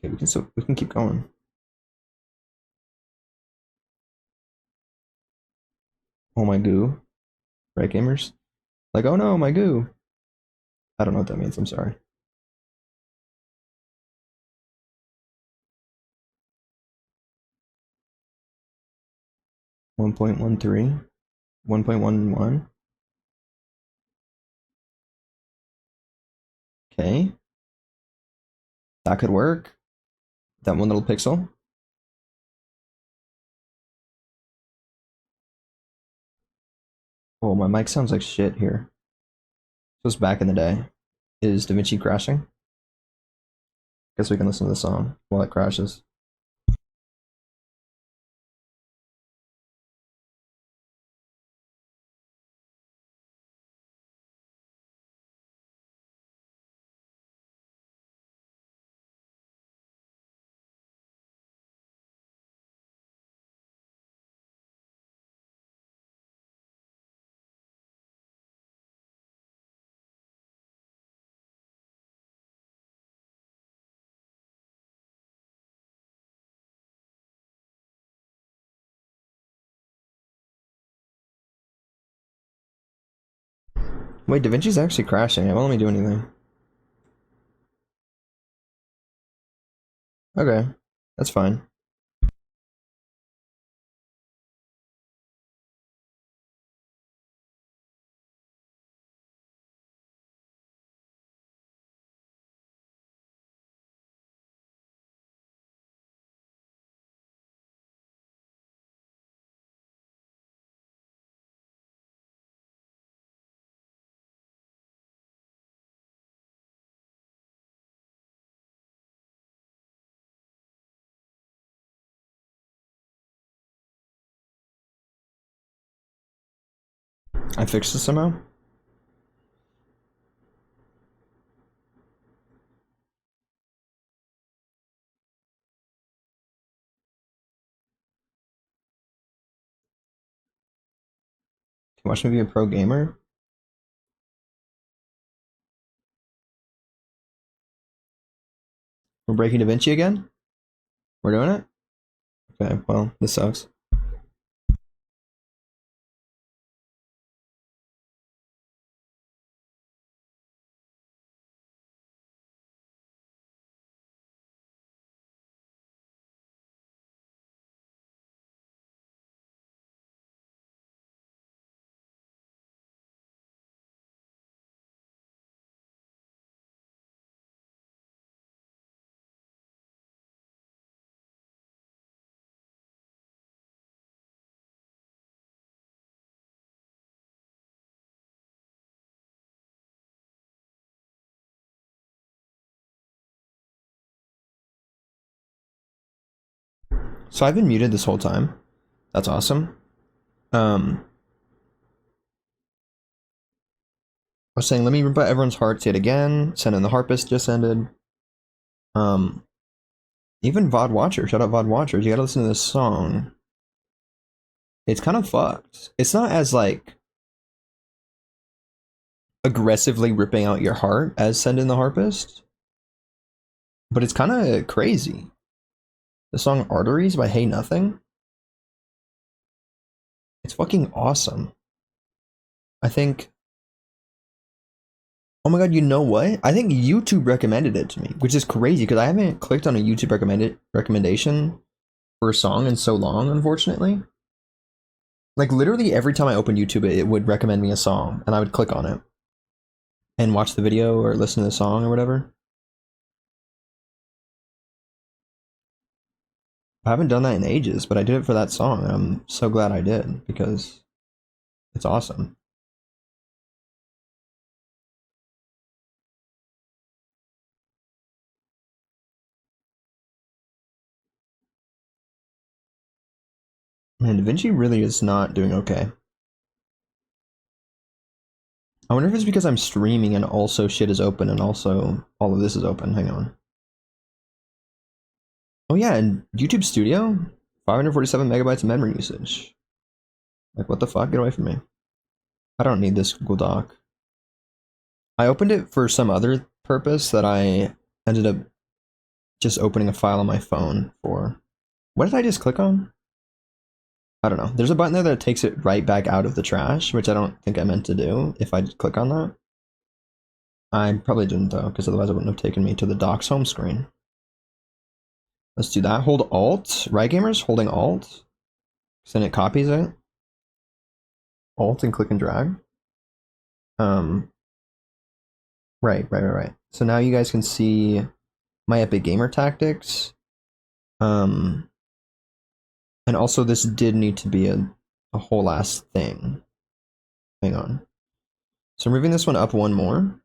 Okay, we can keep going. Oh my goo. Right, gamers? Like, oh no, my goo. I don't know what that means, I'm sorry. One 1.13, 1.11. Okay. That could work. That one little pixel. Oh, my mic sounds like shit here. This was back in the day. Is DaVinci crashing? Guess we can listen to the song while it crashes. Wait, DaVinci's actually crashing. It won't let me do anything. Okay, that's fine. I fixed it somehow? Can you watch me be a pro gamer? We're breaking DaVinci again? We're doing it? Okay, well, this sucks. So I've been muted this whole time. That's awesome. I was saying, let me rip out everyone's hearts yet again. Send in the Harpist just ended. Even VOD Watcher, shout out VOD Watchers, you gotta listen to this song. It's kind of fucked. It's not as, like, aggressively ripping out your heart as Send in the Harpist, but it's kind of crazy. The song Arteries by Hey Nothing. It's fucking awesome. I think... Oh my god, you know what? I think YouTube recommended it to me, which is crazy because I haven't clicked on a YouTube recommendation for a song in so long, unfortunately. Like, literally every time I opened YouTube, it would recommend me a song, and I would click on it and watch the video or listen to the song or whatever. I haven't done that in ages, but I did it for that song, and I'm so glad I did because it's awesome. Man, DaVinci really is not doing okay. I wonder if it's because I'm streaming and also shit is open and also all of this is open. Hang on. Oh yeah, and YouTube Studio, 547 megabytes of memory usage. Like, what the fuck? Get away from me. I don't need this Google Doc. I opened it for some other purpose that I ended up just opening a file on my phone for. What did I just click on? I don't know. There's a button there that takes it right back out of the trash, which I don't think I meant to do if I click on that. I probably didn't though, because otherwise it wouldn't have taken me to the docs home screen. Let's do that. Hold Alt. Right, gamers? Holding Alt. Then it copies it. Alt and click and drag. Right. So now you guys can see my Epic Gamer tactics. And also this did need to be a whole ass thing. Hang on. So I'm moving this one up one more.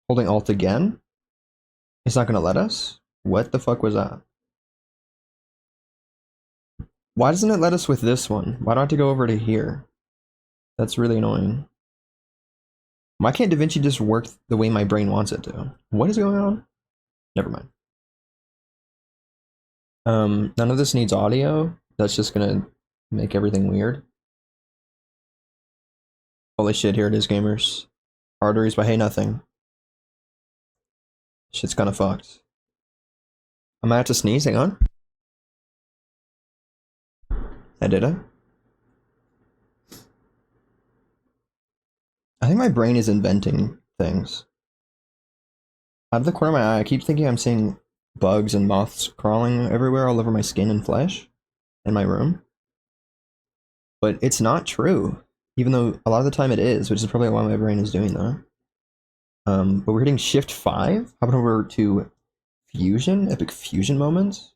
Holding Alt again. It's not gonna let us. What the fuck was that? Why doesn't it let us with this one? Why do I have to go over to here? That's really annoying. Why can't DaVinci just work the way my brain wants it to? What is going on? Never mind. None of this needs audio. That's just gonna make everything weird. Holy shit, here it is, gamers. Arteries by Hey Nothing. Shit's kinda fucked. I might have to sneeze, hang on. I did it. I think my brain is inventing things. Out of the corner of my eye, I keep thinking I'm seeing bugs and moths crawling everywhere all over my skin and flesh in my room. But it's not true, even though a lot of the time it is, which is probably why my brain is doing that. But we're hitting Shift 5. How about over to Fusion? Epic Fusion moments?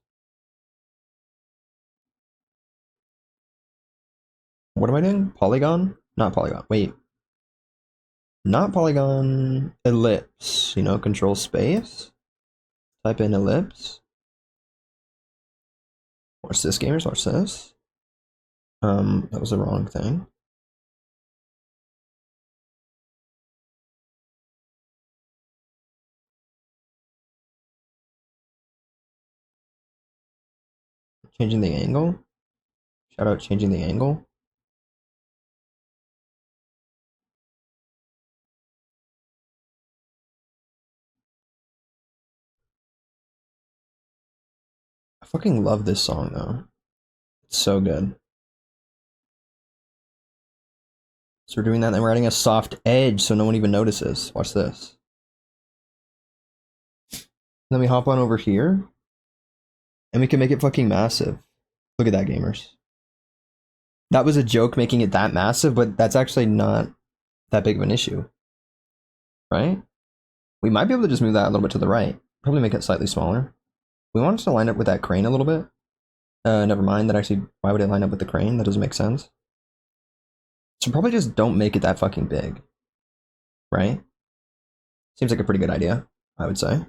What am I doing? Polygon? Not Polygon. Wait. Not Polygon. Ellipse. You know, control space. Type in ellipse. Watch this, gamers. Watch this. That was the wrong thing. Changing the angle. Shout out changing the angle. I fucking love this song though. It's so good. So we're doing that, and then we're adding a soft edge so no one even notices. Watch this. And then we hop on over here, and we can make it fucking massive. Look at that, gamers. That was a joke making it that massive, but that's actually not that big of an issue. Right? We might be able to just move that a little bit to the right. Probably make it slightly smaller. We want it to line up with that crane a little bit. Never mind. That actually, why would it line up with the crane? That doesn't make sense. So probably just don't make it that fucking big. Right? Seems like a pretty good idea, I would say.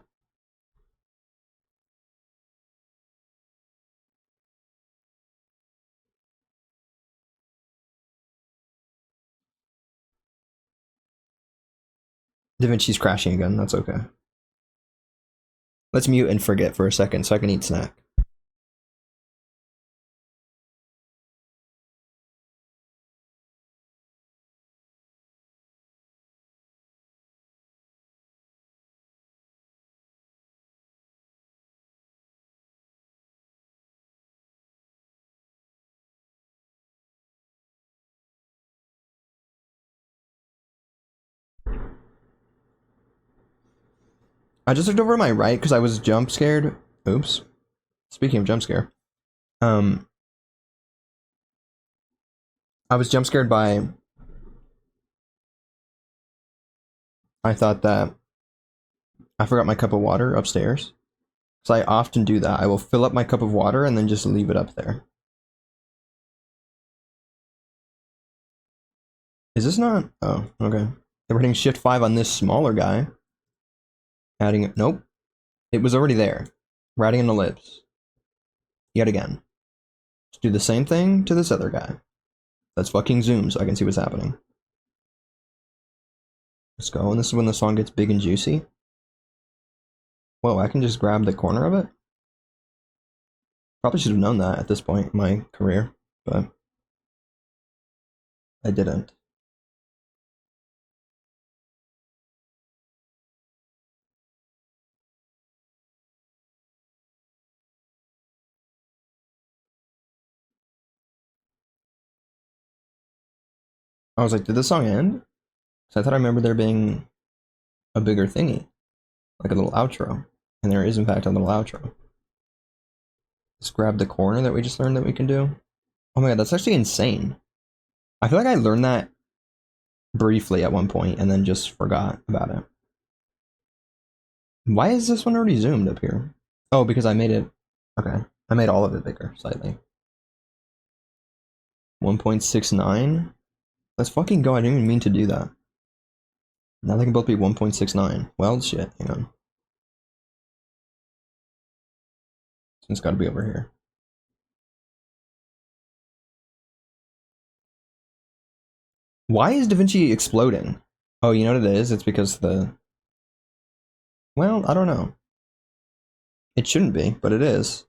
DaVinci's crashing again, that's okay. Let's mute and forget for a second so I can eat snack. I just looked over to my right because I was jump scared. Oops. Speaking of jump scare. I was jump scared by... I thought that I forgot my cup of water upstairs. So I often do that. I will fill up my cup of water and then just leave it up there. Is this not? Oh, okay. We're hitting shift 5 on this smaller guy. Adding it. Nope. It was already there. We're adding an ellipse. Yet again. Let's do the same thing to this other guy. Let's fucking zoom so I can see what's happening. Let's go. And this is when the song gets big and juicy. Whoa, I can just grab the corner of it? Probably should have known that at this point in my career, but I didn't. I was like, did this song end? Because I thought I remember there being a bigger thingy. Like a little outro. And there is, in fact, a little outro. Let's grab the corner that we just learned that we can do. Oh my god, that's actually insane. I feel like I learned that briefly at one point and then just forgot about it. Why is this one already zoomed up here? Oh, because I made it... Okay. I made all of it bigger, slightly. 1.69? Let's fucking go. I didn't even mean to do that. Now they can both be 1.69. Well, shit. Hang on. It's got to be over here. Why is DaVinci exploding? Oh, you know what it is? It's because the... Well, I don't know. It shouldn't be, but it is.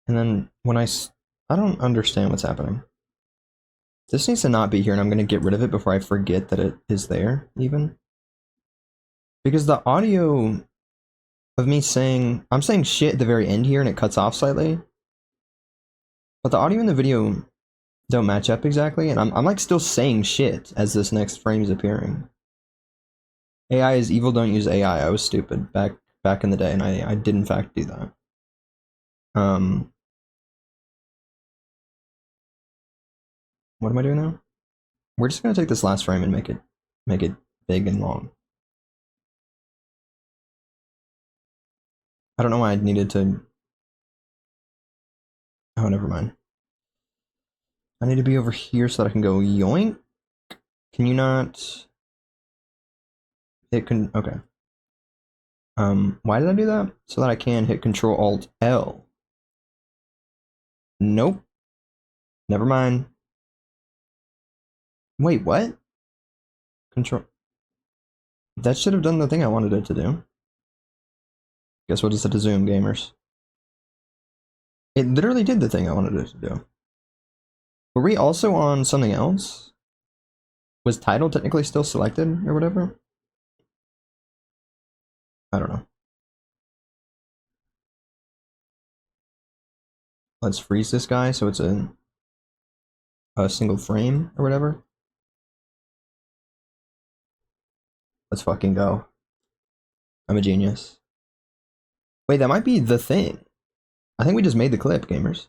And then when I don't understand what's happening. This needs to not be here, and I'm going to get rid of it before I forget that it is there, even. Because the audio of me saying... I'm saying shit at the very end here, and it cuts off slightly. But the audio and the video don't match up exactly, and I'm like still saying shit as this next frame is appearing. AI is evil, don't use AI. I was stupid back in the day, and I did in fact do that. What am I doing now? We're just gonna take this last frame and make it big and long. I don't know why I needed to... Oh, never mind. I need to be over here so that I can go yoink. Can you not... It can... Okay. Why did I do that? So that I can hit Control-Alt-L. Nope. Never mind. Wait, what? Control... That should have done the thing I wanted it to do. Guess what is it to zoom, gamers? It literally did the thing I wanted it to do. Were we also on something else? Was title technically still selected or whatever? I don't know. Let's freeze this guy so it's a single frame or whatever. Let's fucking go. I'm a genius. Wait, that might be the thing. I think we just made the clip, gamers.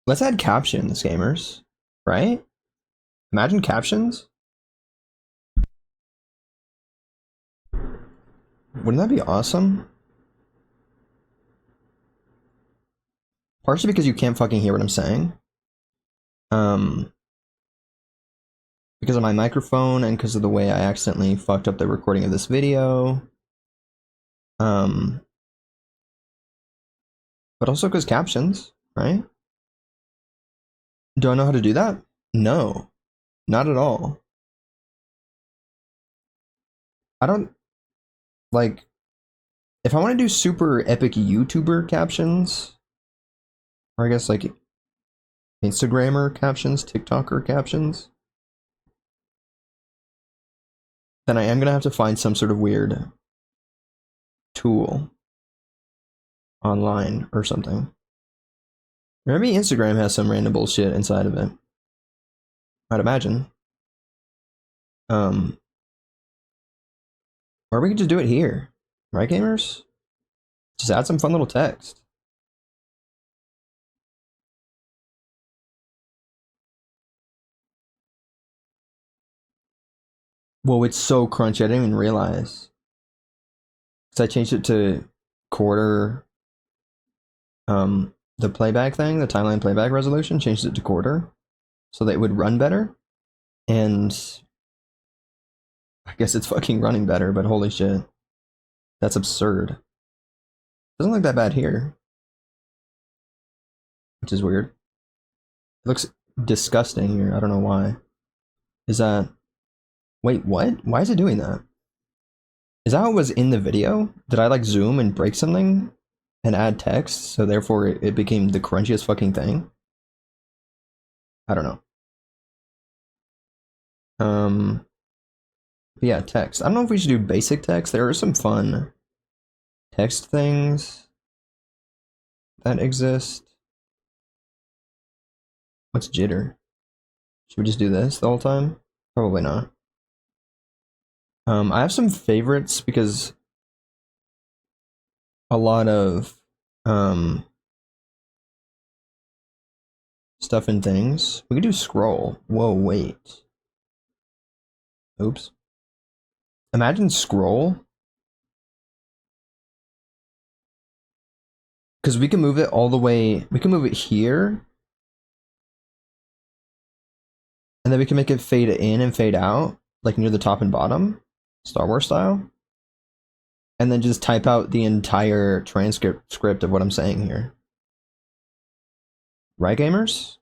Let's add captions, gamers. Right? Imagine captions. Wouldn't that be awesome? Partially because you can't fucking hear what I'm saying. Because of my microphone and because of the way I accidentally fucked up the recording of this video. But also because captions, right? Do I know how to do that? No, not at all. I don't, like, if I want to do super epic YouTuber captions, or I guess like Instagrammer captions, TikToker captions, then I am gonna have to find some sort of weird tool online or something. Or maybe Instagram has some random bullshit inside of it. I'd imagine. Or we could just do it here. Right, gamers? Just add some fun little text. Whoa, it's so crunchy. I didn't even realize. Because I changed it to quarter. The playback thing, the timeline playback resolution, changed it to quarter. So that it would run better. And I guess it's fucking running better, but holy shit. That's absurd. Doesn't look that bad here. Which is weird. It looks disgusting here. I don't know why. Is that... Wait, what? Why is it doing that? Is that what was in the video? Did I like zoom and break something and add text, so therefore it became the crunchiest fucking thing? I don't know. Yeah, text. I don't know if we should do basic text. There are some fun text things that exist. What's jitter? Should we just do this the whole time? Probably not. I have some favorites because a lot of stuff and things. We could do scroll. Whoa, wait. Oops. Imagine scroll. Because we can move it all the way. We can move it here. And then we can make it fade in and fade out, like near the top and bottom, Star Wars style. And then just type out the entire transcript of what I'm saying here. Right, gamers?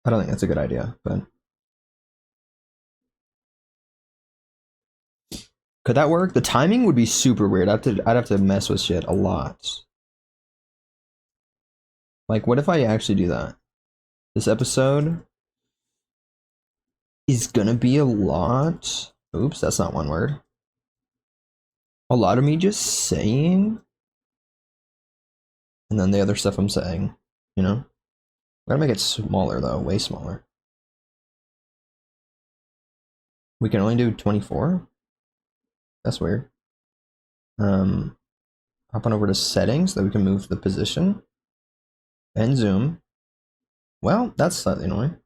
I don't think that's a good idea, but... Could that work? The timing would be super weird. I'd have to mess with shit a lot. Like, what if I actually do that? This episode is gonna be a lot... Oops, that's not one word. A lot of me just saying, and then the other stuff I'm saying, you know? We gotta make it smaller though, way smaller. We can only do 24? That's weird. Hop on over to settings so that we can move the position. And zoom. Well, that's slightly annoying.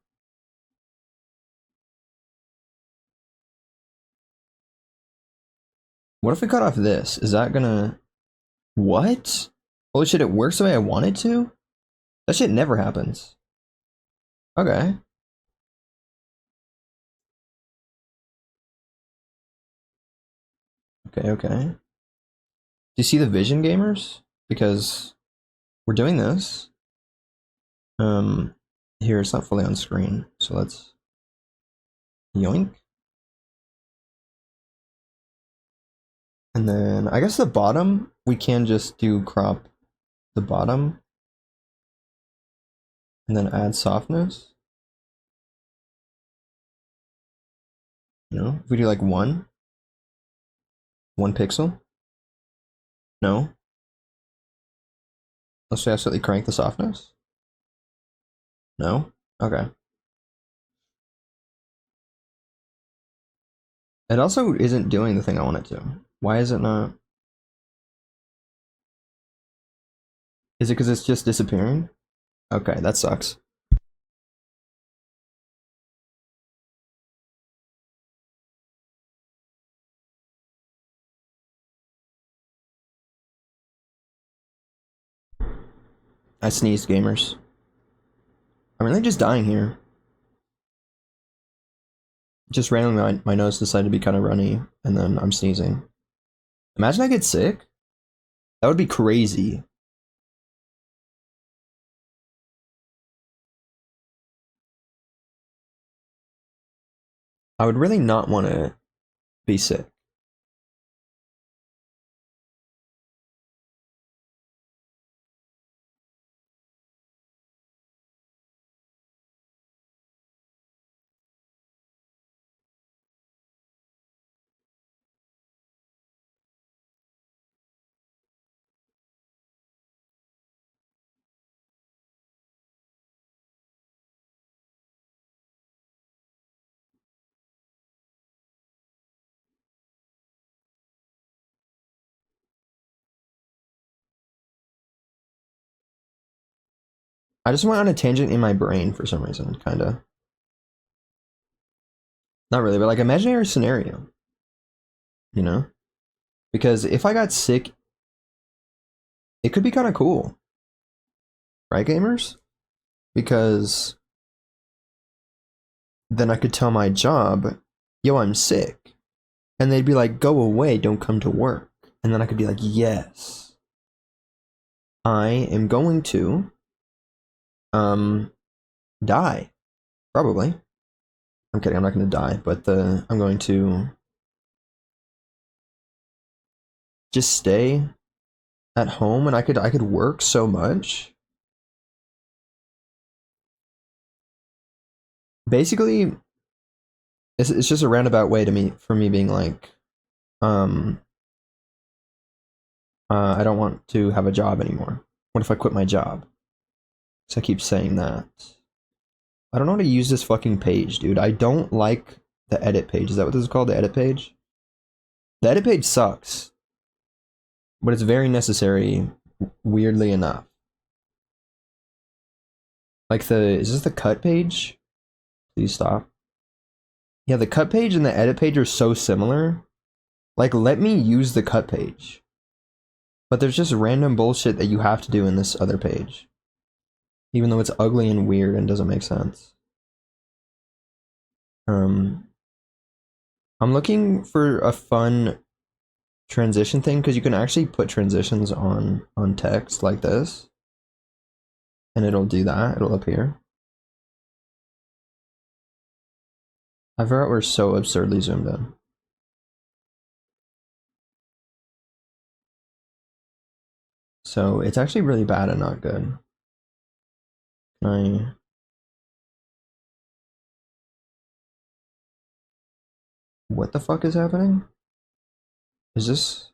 What if we cut off this? Is that gonna... What? Holy shit, it works the way I want it to? That shit never happens. Okay. Okay. Do you see the vision, gamers? Because we're doing this. Here, it's not fully on screen, so let's... Yoink. And then, I guess the bottom, we can just do crop the bottom. And then add softness. You know, if we do like 1 pixel. No. Let's absolutely crank the softness. No? Okay. It also isn't doing the thing I want it to. Why is it not? Is it because it's just disappearing? Okay, that sucks. I sneezed, gamers. I'm really just dying here. just randomly my nose decided to be kind of runny, and then I'm sneezing. Imagine I get sick. That would be crazy. I would really not want to be sick. I just went on a tangent in my brain for some reason, kind of. Not really, but like imaginary scenario, you know? Because if I got sick, it could be kind of cool. Right, gamers? Because then I could tell my job, yo, I'm sick. And they'd be like, go away, don't come to work. And then I could be like, yes, I am going to die. Probably. I'm kidding, I'm not gonna die, but I'm going to just stay at home, and I could work so much. Basically, it's just a roundabout way to me for me being like, I don't want to have a job anymore. What if I quit my job? So I keep saying that. I don't know how to use this fucking page, dude. I don't like the edit page. Is that what this is called? The edit page? The edit page sucks. But it's very necessary, weirdly enough. Like is this the cut page? Please stop. Yeah, the cut page and the edit page are so similar. Like, let me use the cut page. But there's just random bullshit that you have to do in this other page. Even though it's ugly and weird and doesn't make sense. I'm looking for a fun transition thing, because you can actually put transitions on text like this. And it'll do that, it'll appear. I forgot we're so absurdly zoomed in. So it's actually really bad and not good. What the fuck is happening? Is this...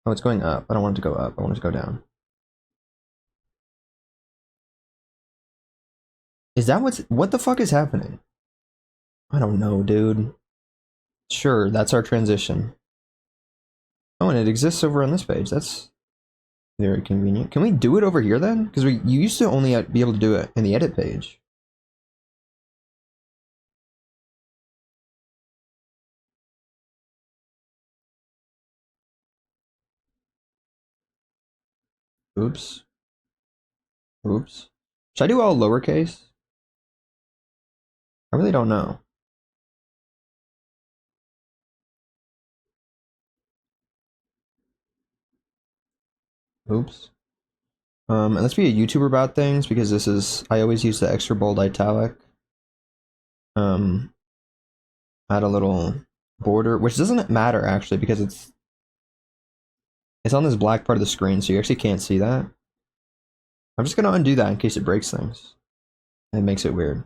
Oh, it's going up. I don't want it to go up. I want it to go down. Is that what the fuck is happening? I don't know, dude. Sure, that's our transition. Oh, and it exists over on this page. That's very convenient. Can we do it over here then? Because you used to only be able to do it in the edit page. Oops. Oops. Should I do all lowercase? I really don't know. Oops. And let's be a YouTuber about things, because this is... I always use the extra bold italic. Add a little border, which doesn't matter actually, because it's on this black part of the screen, so you actually can't see that. I'm just gonna undo that in case it breaks things. It makes it weird.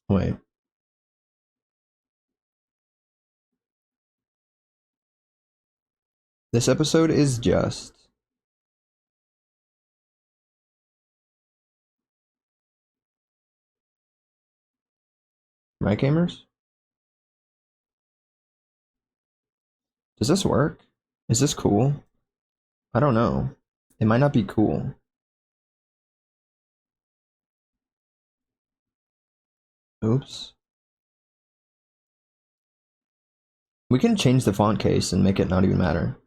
Wait. This episode is just... Right, gamers? Does this work? Is this cool? I don't know. It might not be cool. Oops. We can change the font case and make it not even matter.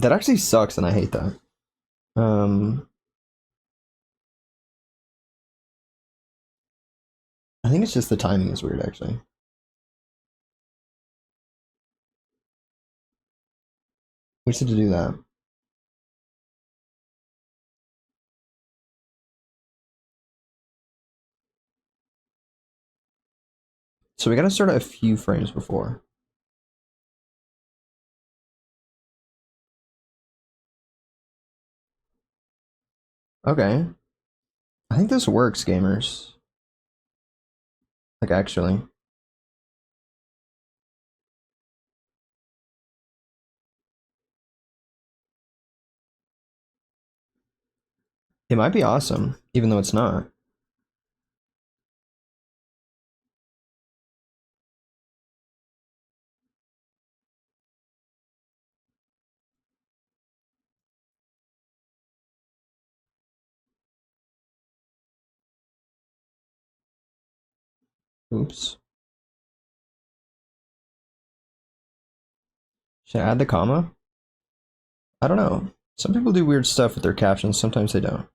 That actually sucks, and I hate that. I think it's just the timing is weird, actually. We just had to do that. So we gotta start a few frames before. Okay. I think this works, gamers. Like, actually. It might be awesome, even though it's not. Oops. Should I add the comma? I don't know. Some people do weird stuff with their captions, sometimes they don't.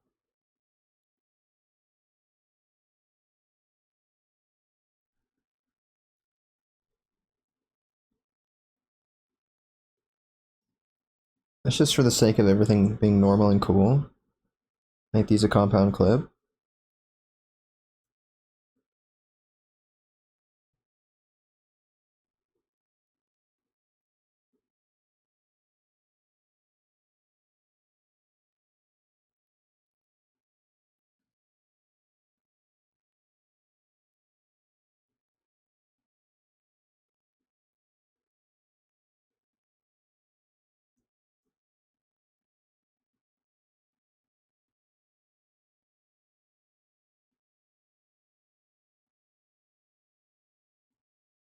That's just for the sake of everything being normal and cool. Make these a compound clip.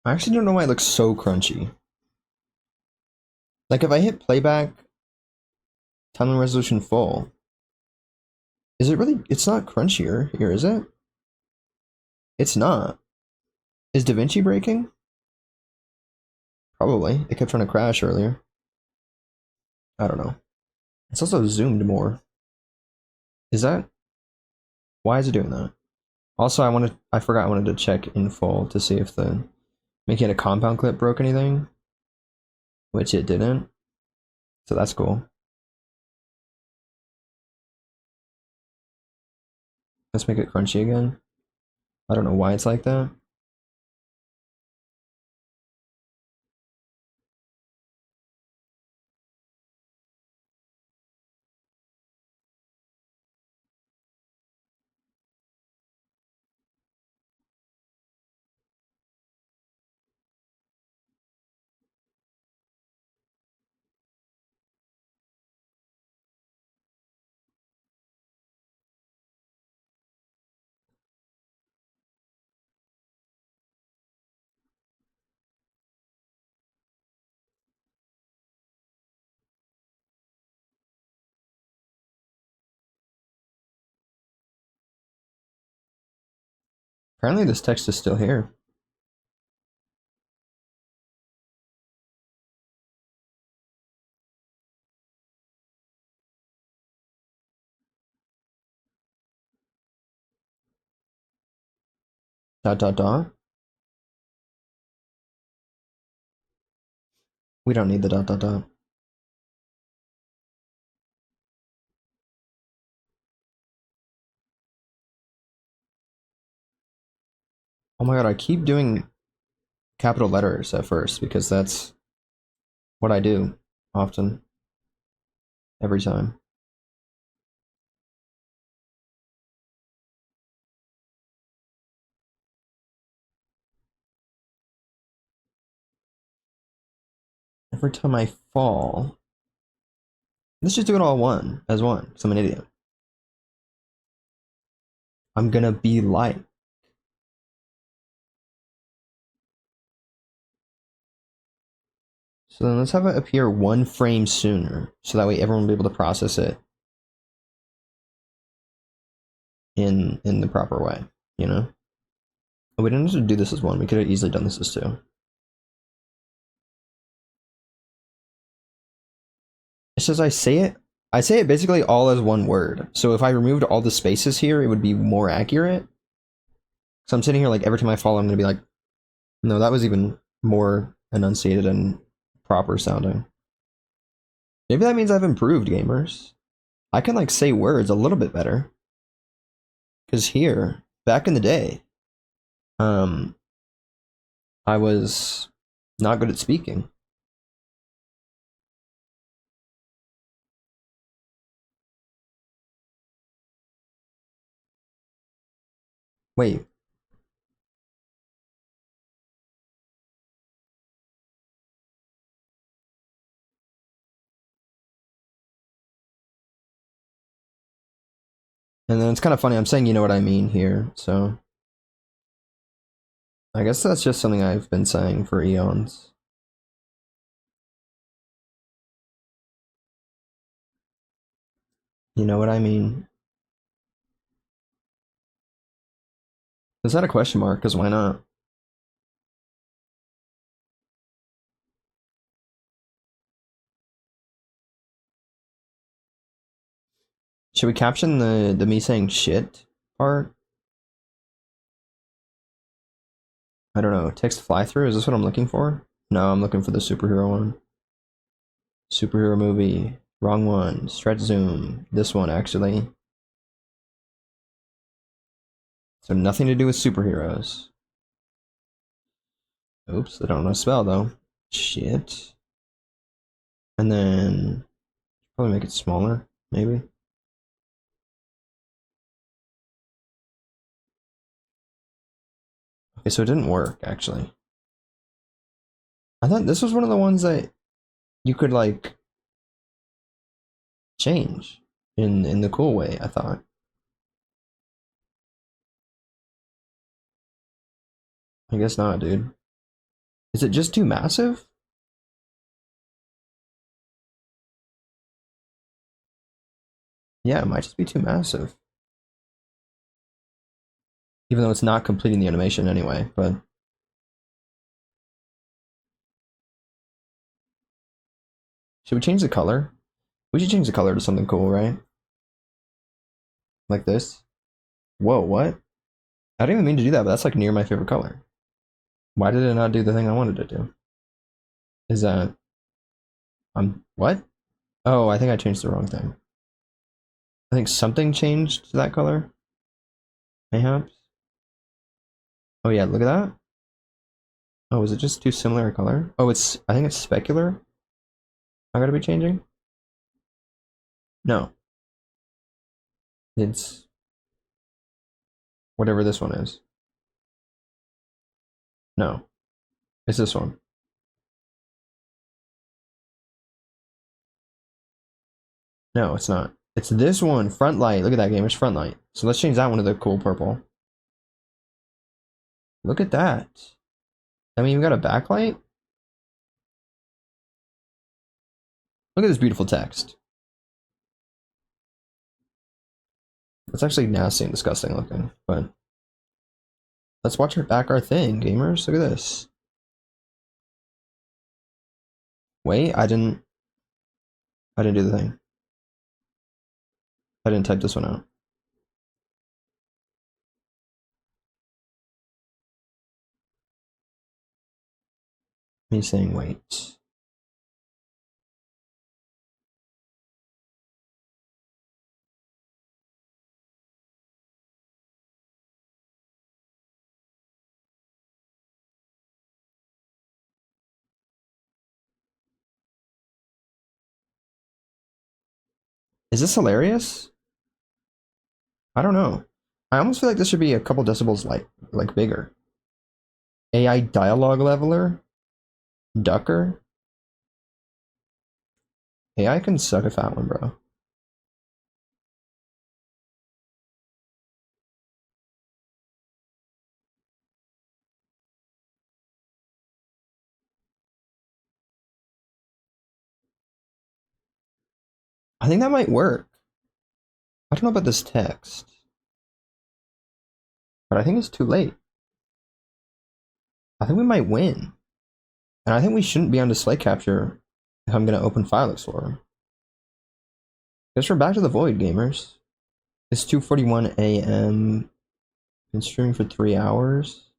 I actually don't know why it looks so crunchy. Like, if I hit playback, timeline resolution full, is it really? It's not crunchier here, is it? It's not. Is DaVinci breaking? Probably. It kept trying to crash earlier. I don't know. It's also zoomed more. Is that? Why is it doing that? Also, I forgot I wanted to check in full to see if the making it a compound clip broke anything, which it didn't. So that's cool. Let's make it crunchy again. I don't know why it's like that. Apparently this text is still here. Dot dot dot. We don't need the dot dot dot. Oh my god, I keep doing capital letters at first because that's what I do often. Every time. Every time I fall. Let's just do it all as one, because I'm an idiot. I'm gonna be like. So then let's have it appear one frame sooner, so that way everyone will be able to process it in the proper way, you know? Oh, we didn't have to do this as one, we could have easily done this as two. It says I say it basically all as one word. So if I removed all the spaces here, it would be more accurate. So I'm sitting here like every time I fall, I'm gonna be like, no, that was even more enunciated and proper sounding. Maybe that means I've improved, gamers. I can like say words a little bit better. Cause here, back in the day, I was not good at speaking. Wait. And then it's kind of funny, I'm saying you know what I mean here, so. I guess that's just something I've been saying for eons. You know what I mean? Is that a question mark? Because why not? Should we caption the me saying shit part? I don't know. Text fly through? Is this what I'm looking for? No, I'm looking for the superhero one. Superhero movie. Wrong one. Stretch zoom. This one, actually. So nothing to do with superheroes. Oops, I don't know how to spell though. Shit. And then probably make it smaller, maybe. Okay, so it didn't work actually. I thought this was one of the ones that you could like change in the cool way, I thought. I guess not, dude. Is it just too massive? Yeah, it might just be too massive. Even though it's not completing the animation anyway, but should we change the color? We should change the color to something cool, right? Like this. Whoa, what? I didn't even mean to do that, but that's like near my favorite color. Why did it not do the thing I wanted it to do? Is that... what? Oh, I think I changed the wrong thing. I think something changed to that color. Mayhaps. Oh yeah, look at that. Oh, is it just too similar a color? Oh, I think it's specular. I gotta be changing? No. It's whatever this one is. No. It's this one. No, it's not. It's this one, front light. Look at that, gamers, front light. So let's change that one to the cool purple. Look at that. I mean, we got a backlight. Look at this beautiful text. It's actually nasty and disgusting looking, but let's watch her back our thing, gamers. Look at this. Wait, I didn't do the thing. I didn't type this one out. Me saying wait. Is this hilarious? I don't know. I almost feel like this should be a couple decibels like bigger. AI dialogue leveler? Ducker? AI can suck a fat one, bro. I think that might work. I don't know about this text. But I think it's too late. I think we might win. And I think we shouldn't be on display capture if I'm going to open File Explorer. Guess we're back to the void, gamers. It's 2:41 a.m. Been streaming for 3 hours.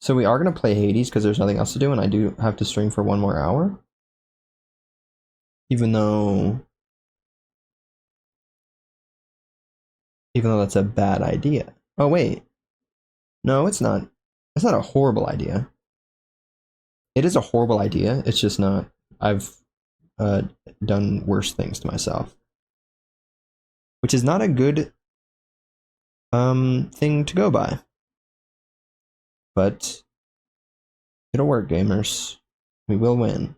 So we are gonna play Hades because there's nothing else to do, and I do have to stream for 1 more hour. Even though that's a bad idea. Oh wait. No, it's not. It's not a horrible idea. It is a horrible idea. It's just not. I've done worse things to myself. Which is not a good thing to go by. But it'll work, gamers. We will win.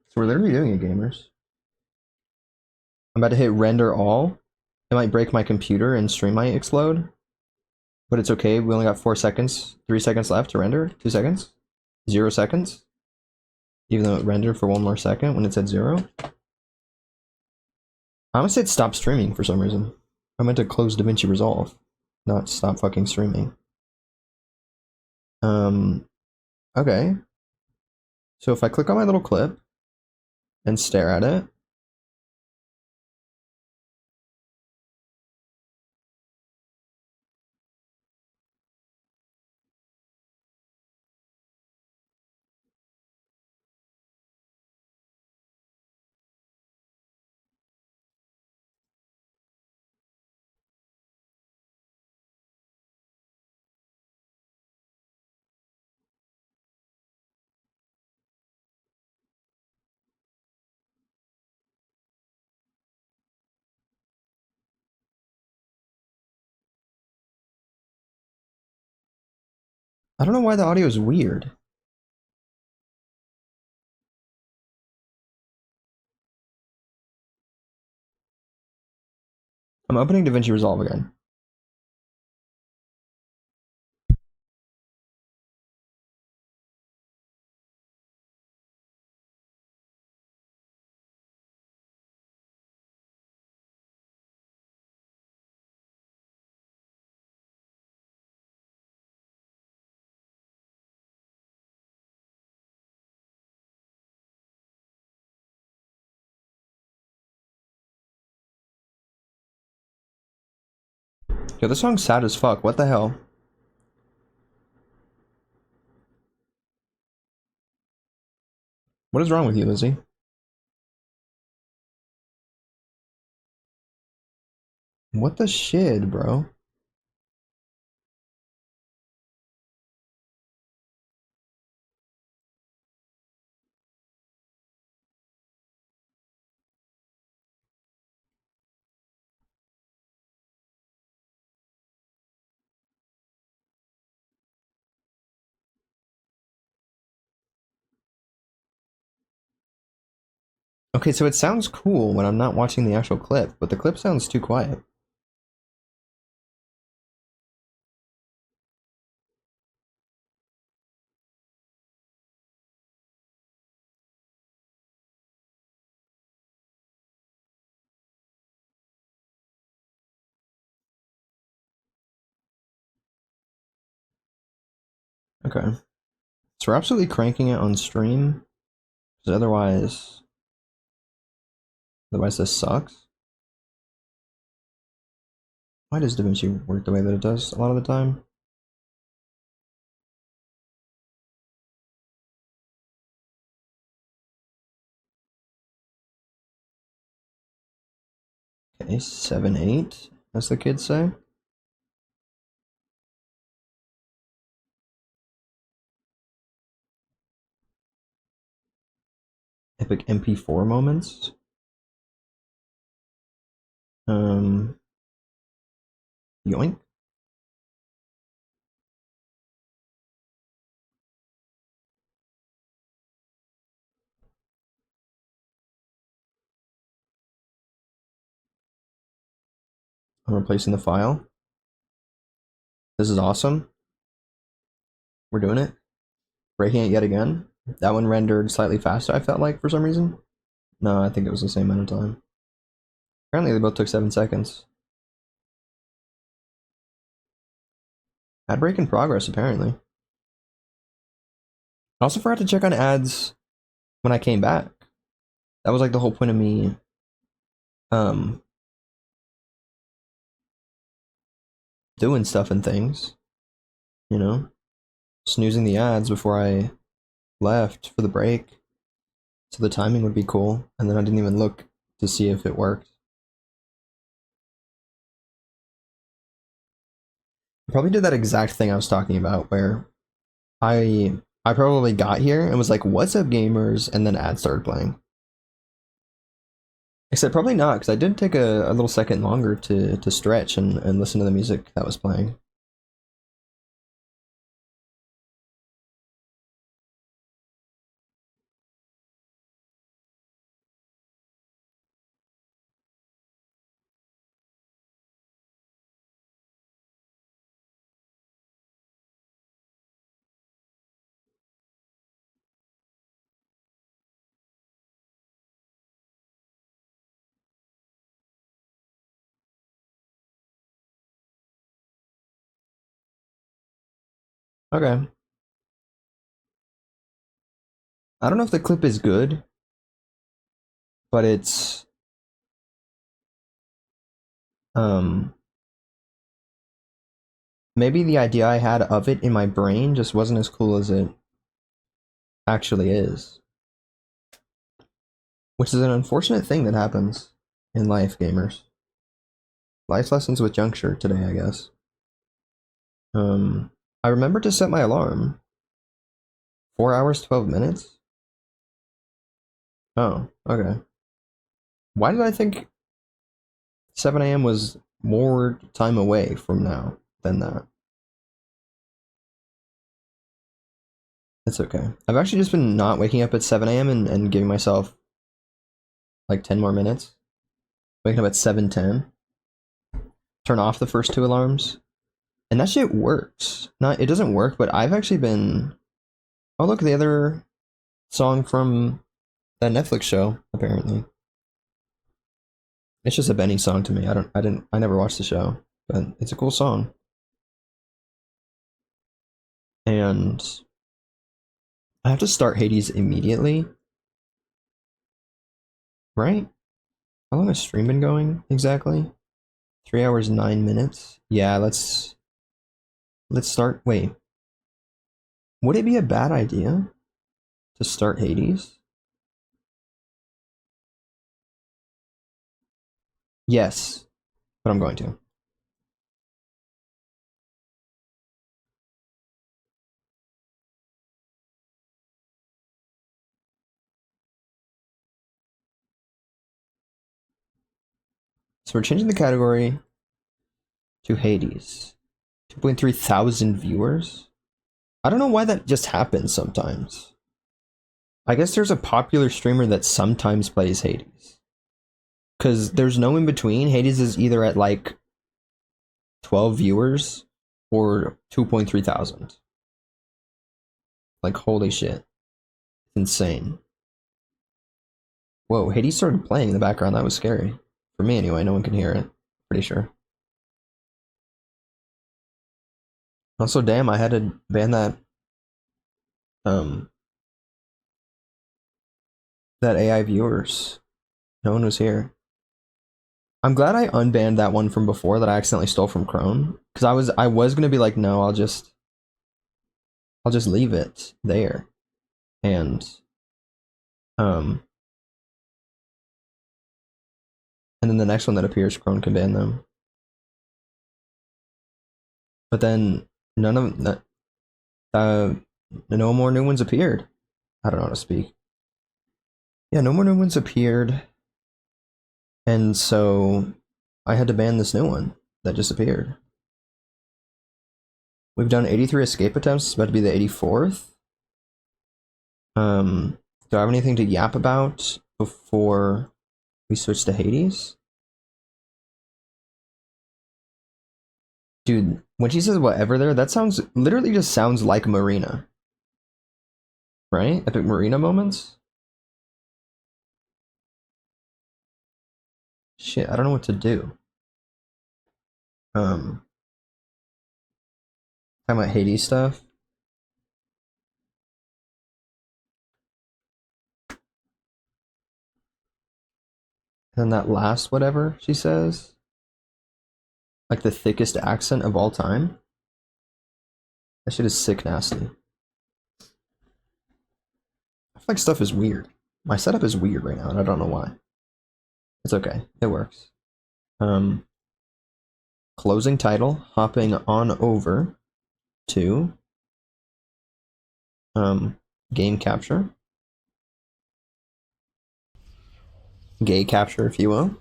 So we're literally doing it, gamers. I'm about to hit render all. It might break my computer and stream might explode. But it's okay. We only got 4 seconds. 3 seconds left to render. 2 seconds. 0 seconds. Even though it rendered for 1 more second when it said 0. I almost said stop streaming for some reason. I meant to close DaVinci Resolve, not stop fucking streaming. Okay. So if I click on my little clip and stare at it, I don't know why the audio is weird. I'm opening DaVinci Resolve again. Yo, this song's sad as fuck. What the hell? What is wrong with you, Lizzie? What the shit, bro? Okay, so it sounds cool when I'm not watching the actual clip, but the clip sounds too quiet. Okay. So we're absolutely cranking it on stream, because otherwise this sucks. Why does DaVinci work the way that it does a lot of the time? Okay, 7/8, as the kids say. Epic MP4 moments. Yoink. I'm replacing the file. This is awesome. We're doing it. Breaking it yet again. That one rendered slightly faster, I felt like, for some reason. No, I think it was the same amount of time. Apparently they both took 7 seconds. Ad break in progress, apparently. I also forgot to check on ads when I came back. That was like the whole point of me doing stuff and things. You know? Snoozing the ads before I left for the break. So the timing would be cool. And then I didn't even look to see if it worked. I probably did that exact thing I was talking about where I probably got here and was like, "What's up, gamers?" and then ads started playing. Except probably not, because I did take a little second longer to stretch and listen to the music that was playing. Okay. I don't know if the clip is good, but it's maybe the idea I had of it in my brain just wasn't as cool as it actually is. Which is an unfortunate thing that happens in life, gamers. Life lessons with Juncture today, I guess. I remember to set my alarm. 4 hours, 12 minutes? Oh, okay. Why did I think 7 a.m. was more time away from now than that? It's okay. I've actually just been not waking up at 7 a.m. and giving myself like 10 more minutes. Waking up at 7:10. Turn off the first 2 alarms. And that shit works. Not, it doesn't work, but I've actually been... Oh, look, the other song from that Netflix show, apparently. It's just a Benny song to me. I never watched the show, but it's a cool song. And I have to start Hades immediately. Right? How long has stream been going exactly? 3 hours, 9 minutes. Yeah, let's start. Wait. Would it be a bad idea to start Hades? Yes, but I'm going to. So we're changing the category to Hades. 2.3 thousand viewers? I don't know why that just happens sometimes. I guess there's a popular streamer that sometimes plays Hades. Because there's no in between. Hades is either at like 12 viewers or 2.3 thousand. Like, holy shit. Insane. Whoa, Hades started playing in the background. That was scary. For me, anyway. No one can hear it. Pretty sure. Also, damn, I had to ban that that AI viewers. No one was here. I'm glad I unbanned that one from before that I accidentally stole from Chrome. Because I was gonna be like, no, I'll just leave it there. And then the next one that appears, Chrome can ban them. But then none of that no more new ones appeared. I don't know how to speak. Yeah, no more new ones appeared. And so I had to ban this new one that just appeared. We've done 83 escape attempts. It's about to be the 84th. Do I have anything to yap about before we switch to Hades? Dude, when she says whatever there, that sounds literally just sounds like Marina. Right? Epic Marina moments? Shit, I don't know what to do. Talking about Hades stuff. And then that last whatever she says. Like the thickest accent of all time. That shit is sick nasty. I feel like stuff is weird. My setup is weird right now, and I don't know why. It's okay. It works. Closing title, hopping on over to game capture. Gay capture, if you will.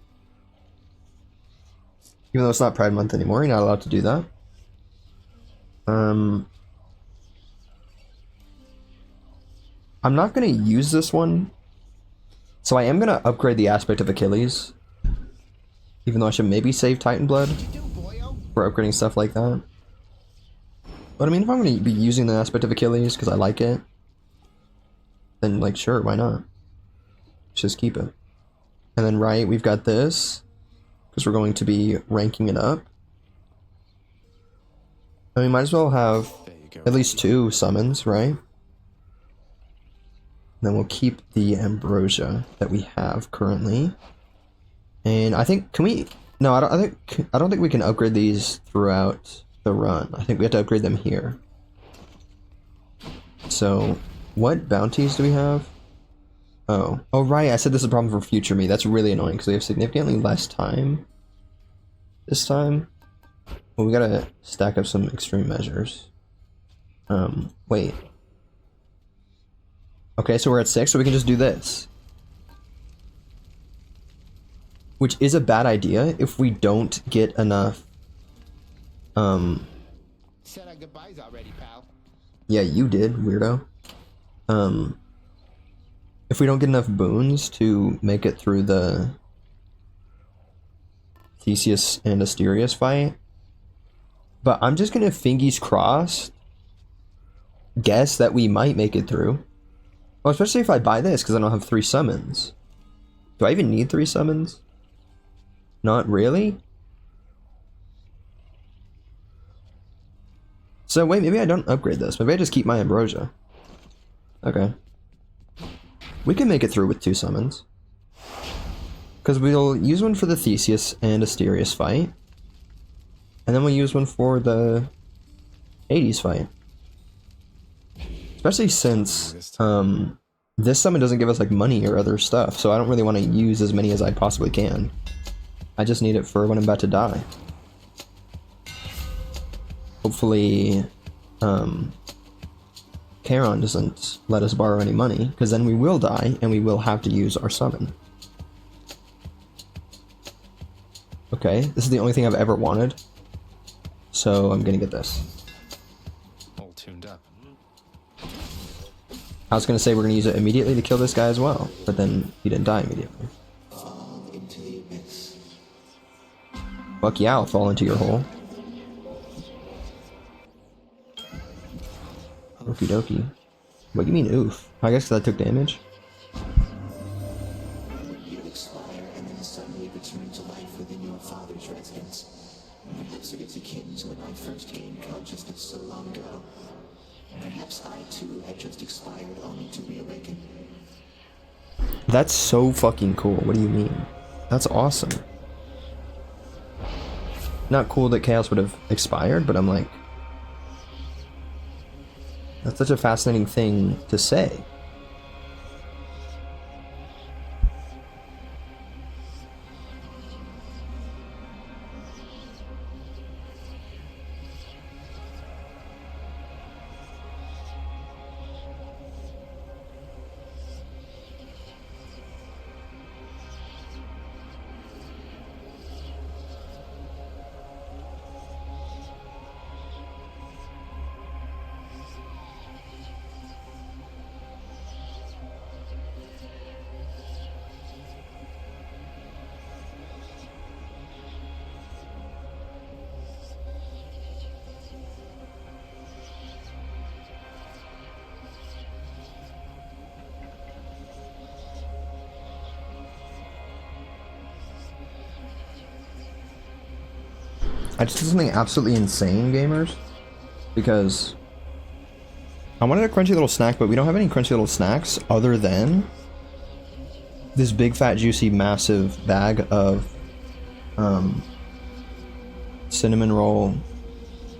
Even though it's not Pride Month anymore, you're not allowed to do that. I'm not gonna use this one. So I am gonna upgrade the aspect of Achilles. Even though I should maybe save Titan Blood for upgrading stuff like that. But I mean, if I'm gonna be using the aspect of Achilles because I like it, then like sure, why not? Let's just keep it. And then right, we've got this. Because we're going to be ranking it up. And we might as well have at least 2 summons, right? Then we'll keep the Ambrosia that we have currently. And I think, can we... No, I don't think we can upgrade these throughout the run. I think we have to upgrade them here. So, what bounties do we have? Oh. Oh, right, I said this is a problem for future me. That's really annoying, because we have significantly less time this time. Well, we gotta stack up some extreme measures. Wait. Okay, so we're at 6, so we can just do this. Which is a bad idea if we don't get enough, Said our goodbyes already, pal. Yeah, you did, weirdo. If we don't get enough boons to make it through the Theseus and Asterius fight. But I'm just gonna fingies crossed guess that we might make it through. Well, especially if I buy this, because I don't have 3 summons. Do I even need 3 summons? Not really? So wait, maybe I don't upgrade this. Maybe I just keep my Ambrosia. Okay. We can make it through with 2 summons. Because we'll use one for the Theseus and Asterius fight. And then we'll use one for the Hades fight. Especially since this summon doesn't give us like money or other stuff, so I don't really want to use as many as I possibly can. I just need it for when I'm about to die. Hopefully, Charon doesn't let us borrow any money, because then we will die and we will have to use our summon. Okay, this is the only thing I've ever wanted, so I'm gonna get this. All tuned up. I was gonna say we're gonna use it immediately to kill this guy as well, but then he didn't die immediately. Fuck yeah, I'll fall into your hole. Okie dokie. What do you mean oof? I guess 'cause I took damage. You expire and then suddenly return to life within your father's residence. Perhaps it is akin to when I first gained consciousness so long ago. Perhaps I too had just expired only to reawaken. That's so fucking cool. What do you mean? That's awesome. Not cool that Chaos would have expired, but I'm like... That's such a fascinating thing to say. I just did something absolutely insane, gamers, because I wanted a crunchy little snack, but we don't have any crunchy little snacks other than this big, fat, juicy, massive bag of cinnamon roll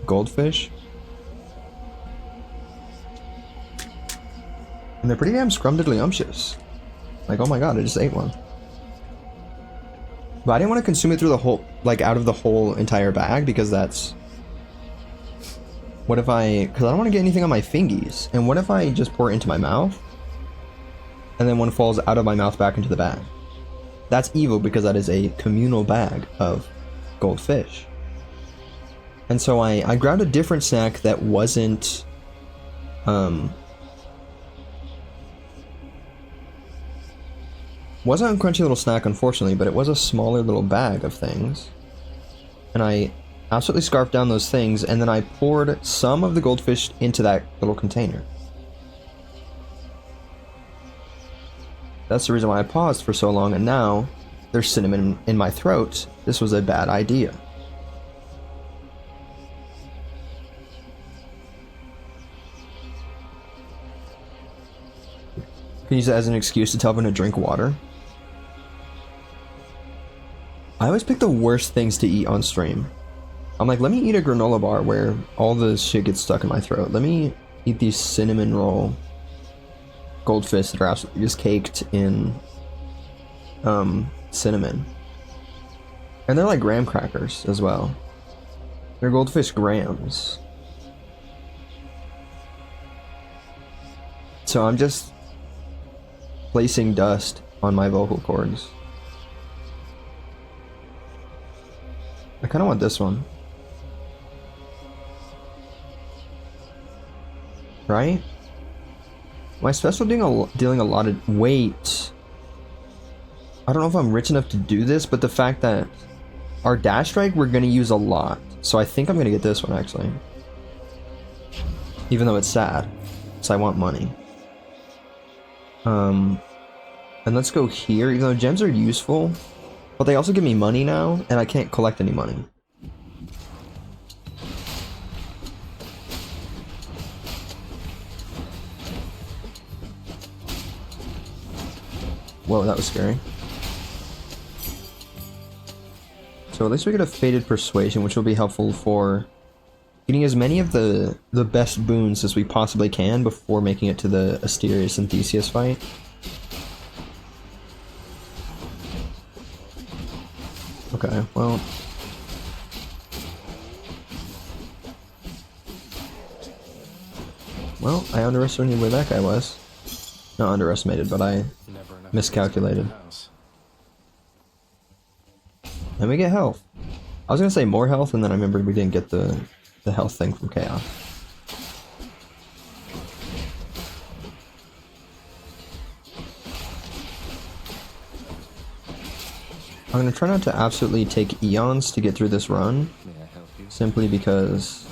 goldfish. And they're pretty damn scrumdiddlyumptious. Like, oh my god, I just ate one. But I didn't want to consume it through the whole, like, out of the whole entire bag, because that's... What if because I don't want to get anything on my fingies. And what if I just pour it into my mouth? And then one falls out of my mouth back into the bag. That's evil, because that is a communal bag of goldfish. And so I grabbed a different snack that wasn't... wasn't a crunchy little snack, unfortunately, but it was a smaller little bag of things. And I absolutely scarfed down those things, and then I poured some of the goldfish into that little container. That's the reason why I paused for so long, and now there's cinnamon in my throat. This was a bad idea. Can use that as an excuse to tell everyone to drink water. I always pick the worst things to eat on stream. I'm like, let me eat a granola bar where all the shit gets stuck in my throat. Let me eat these cinnamon roll goldfish that are absolutely just caked in cinnamon. And they're like graham crackers as well. They're goldfish grams. So I'm just placing dust on my vocal cords. I kind of want this one. Right? Am I special dealing a lot of... Wait. I don't know if I'm rich enough to do this, but the fact that our dash strike we're going to use a lot. So I think I'm going to get this one, actually. Even though it's sad. So I want money. And let's go here, even though gems are useful. But they also give me money now, and I can't collect any money. Whoa, that was scary. So at least we get a Fated Persuasion, which will be helpful for getting as many of the best boons as we possibly can before making it to the Asterius and Theseus fight. Okay, well... Well, I underestimated where that guy was. Not underestimated, but I miscalculated. And we get health. I was gonna say more health, and then I remembered we didn't get the health thing from Chaos. I'm gonna try not to absolutely take eons to get through this run, simply because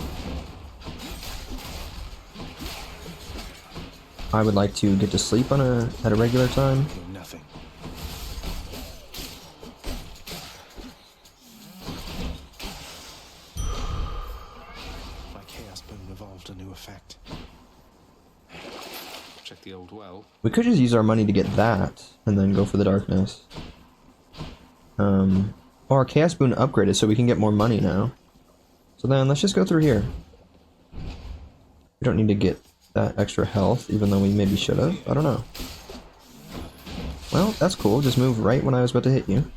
I would like to get to sleep on at a regular time. Nothing. My chaos boon evolved a new effect. Check the old well. We could just use our money to get that, and then go for the darkness. Or our chaos boon upgraded so we can get more money now. So then let's just go through here. We don't need to get that extra health, even though we maybe should have. I don't know. Well, that's cool. Just move right when I was about to hit you.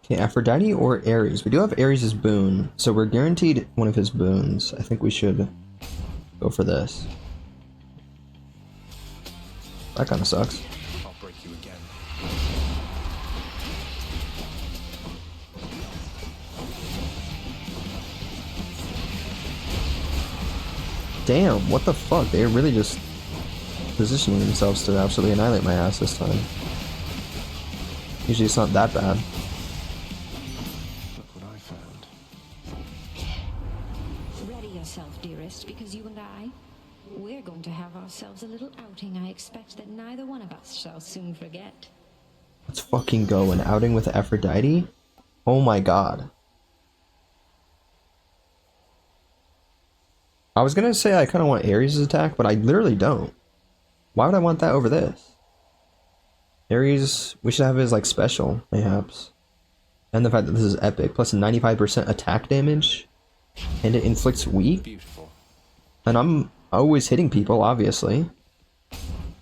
Okay, Aphrodite or Ares. We do have Ares' boon, so we're guaranteed one of his boons. I think we should go for this. That kind of sucks. I'll break you again. Damn, what the fuck? They're really just positioning themselves to absolutely annihilate my ass this time. Usually it's not that bad. Look what I found. Ready yourself, dearest, because you and I, we're going to have ourselves a little outing I expect that neither one of us shall soon forget. Let's fucking go. An outing with Aphrodite? Oh my god. I was gonna say I kind of want Ares' attack, but I literally don't. Why would I want that over this? Ares, we should have his like special, mayhaps. And the fact that this is epic, plus 95% attack damage, and it inflicts weak. Beautiful. And I'm always hitting people, obviously.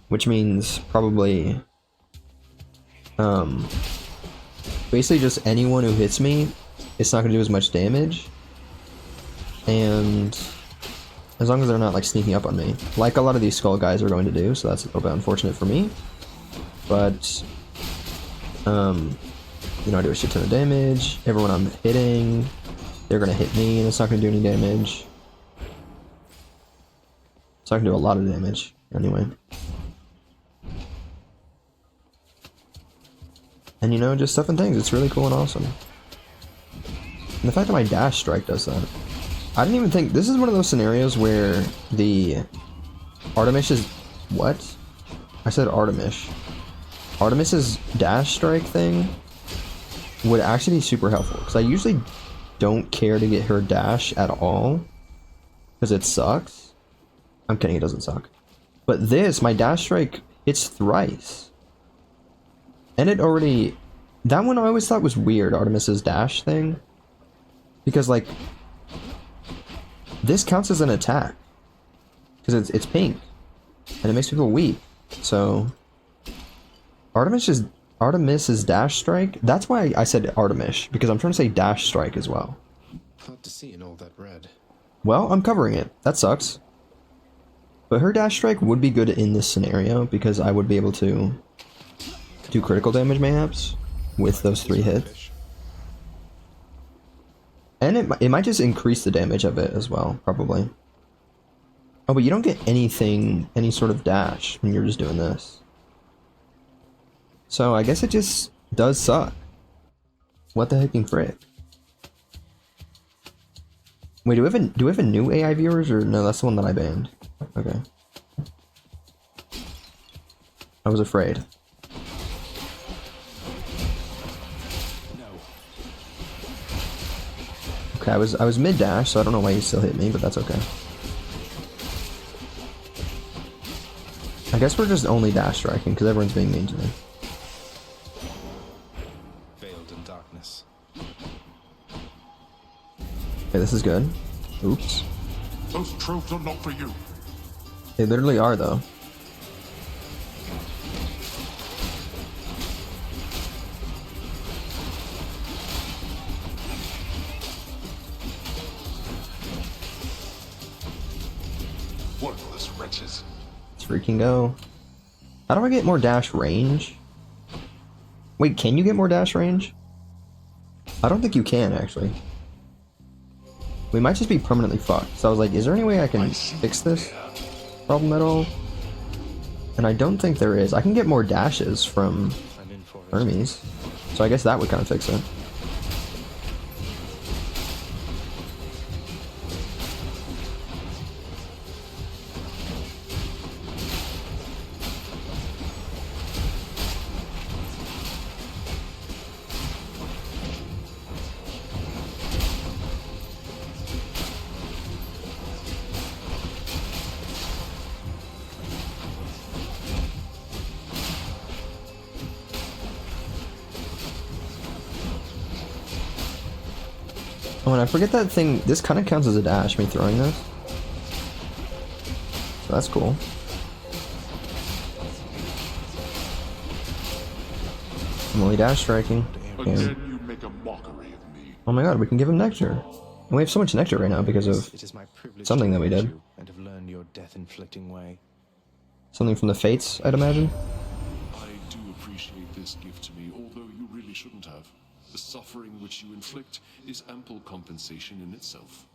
Which means probably basically just anyone who hits me, it's not gonna do as much damage. And as long as they're not like sneaking up on me, like a lot of these skull guys are going to do, so that's a little bit unfortunate for me. But you know, I do a shit ton of damage. Everyone I'm hitting, they're gonna hit me, and it's not gonna do any damage. So I can do a lot of damage anyway. And you know, just stuff and things, it's really cool and awesome. And the fact that my dash strike does that. I didn't even think, this is one of those scenarios where the Artemis is, what? I said Artemis. Artemis's dash strike thing would actually be super helpful, because I usually don't care to get her dash at all, because it sucks. I'm kidding, it doesn't suck. But this, my dash strike hits thrice. And it already, that one I always thought was weird, Artemis's dash thing. Because like, this counts as an attack. Because it's pink. And it makes people weak. So, Artemis's dash strike, that's why I said Artemis. Because I'm trying to say dash strike as well. Hard to see in all that red. Well, I'm covering it. That sucks. But her dash strike would be good in this scenario, because I would be able to do critical damage mayhaps with those 3 hits. And it might just increase the damage of it as well, probably. Oh, but you don't get anything, any sort of dash when you're just doing this. So I guess it just does suck. What the hecking frick? Wait, do we have a new AI viewers, or no? That's the one that I banned. Okay. I was afraid. No. Okay, I was mid dash, so I don't know why you still hit me, but that's okay. I guess we're just only dash striking because everyone's being mean to me. Veiled in darkness. Okay, this is good. Oops. Those tropes are not for you. They literally are, though. Worthless wretches. Let's freaking go. How do I get more dash range? Wait, can you get more dash range? I don't think you can, actually. We might just be permanently fucked. So I was like, is there any way I can fix this problem at all? And I don't think there is. I can get more dashes from I'm in for it. Hermes. So I guess that would kind of fix it. Oh, and I forget that thing. This kind of counts as a dash, me throwing this. So that's cool. I'm only dash striking. Again, Damn. you make a mockery of me. Oh my god, we can give him nectar. And we have so much nectar right now because of It is my privilege something to that we meet did. you and have learned your death-inflicting way. Something from the fates, I'd imagine. I do appreciate this gift to me, although you really shouldn't have. The suffering which you inflict is ample compensation in itself.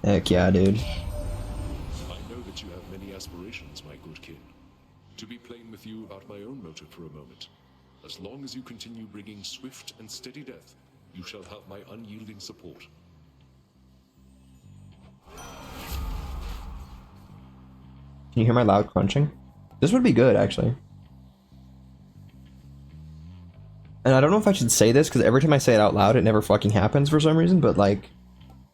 Heck yeah, dude. I know that you have many aspirations, my good kin. To be plain with you about my own motive for a moment. As long as you continue bringing swift and steady death, you shall have my unyielding support. Can you hear my loud crunching? This would be good, actually. And I don't know if I should say this, because every time I say it out loud, it never fucking happens for some reason, but like,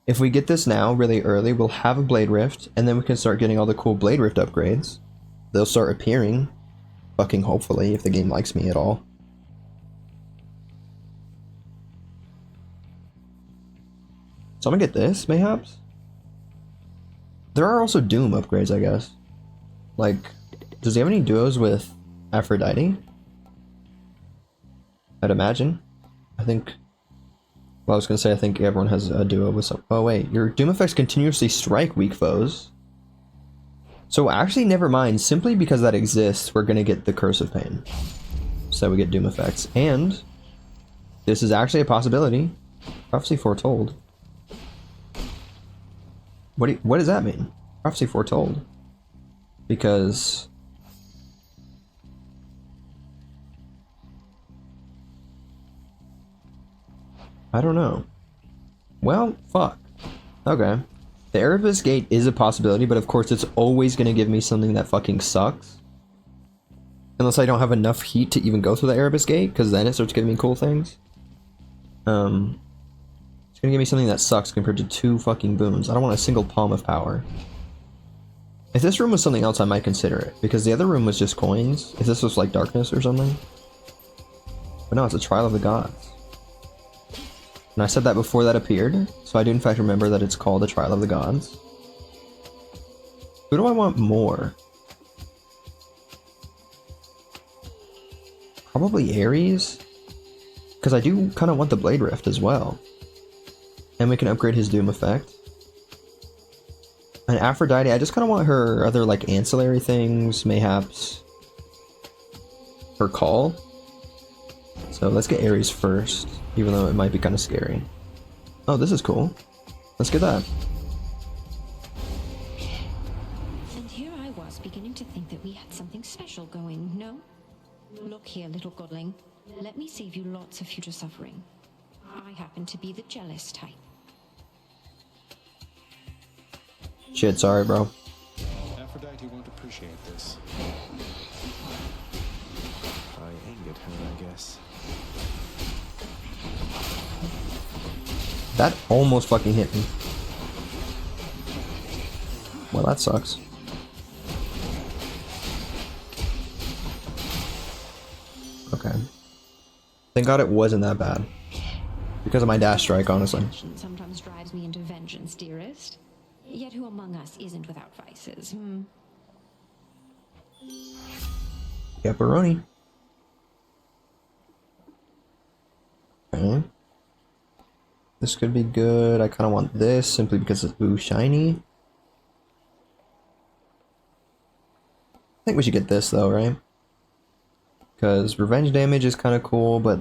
if we get this now really early, we'll have a Blade Rift, and then we can start getting all the cool Blade Rift upgrades. They'll start appearing, fucking hopefully, if the game likes me at all. So I'm gonna get this, mayhaps? There are also Doom upgrades, I guess. Like, does he have any duos with Aphrodite? I'd imagine. I think... Well, I was gonna say I think everyone has a duo with some... Oh wait, your Doom effects continuously strike weak foes. So actually, never mind. Simply because that exists, we're gonna get the Curse of Pain. So we get Doom effects. And... this is actually a possibility. Prophecy foretold. What does that mean? Prophecy foretold. Because... I don't know. Well, fuck. Okay. The Erebus Gate is a possibility, but of course it's always going to give me something that fucking sucks. Unless I don't have enough heat to even go through the Erebus Gate, because then it starts giving me cool things. It's going to give me something that sucks compared to 2 fucking boons. I don't want a single palm of power. If this room was something else, I might consider it, because the other room was just coins. If this was like darkness or something. But no, it's a Trial of the Gods. And I said that before that appeared, so I do in fact remember that it's called the Trial of the Gods. Who do I want more? Probably Ares? Because I do kind of want the Blade Rift as well. And we can upgrade his Doom effect. And Aphrodite, I just kind of want her other like ancillary things, mayhaps her call. So let's get Ares first, even though it might be kind of scary. Oh, this is cool. Let's get that. And here I was beginning to think that we had something special going, no? Look here, little godling. Let me save you lots of future suffering. I happen to be the jealous type. Shit, sorry, bro. Aphrodite won't appreciate this. I angered her, I guess. That almost fucking hit me. Well, that sucks. Okay. Thank God it wasn't that bad. Because of my dash strike, honestly. Passion sometimes drives me into vengeance, dearest. Yet who among us isn't without vices, hmm? Pepperoni. Okay. This could be good. I kind of want this simply because it's ooh shiny. I think we should get this though, right? Because revenge damage is kind of cool, but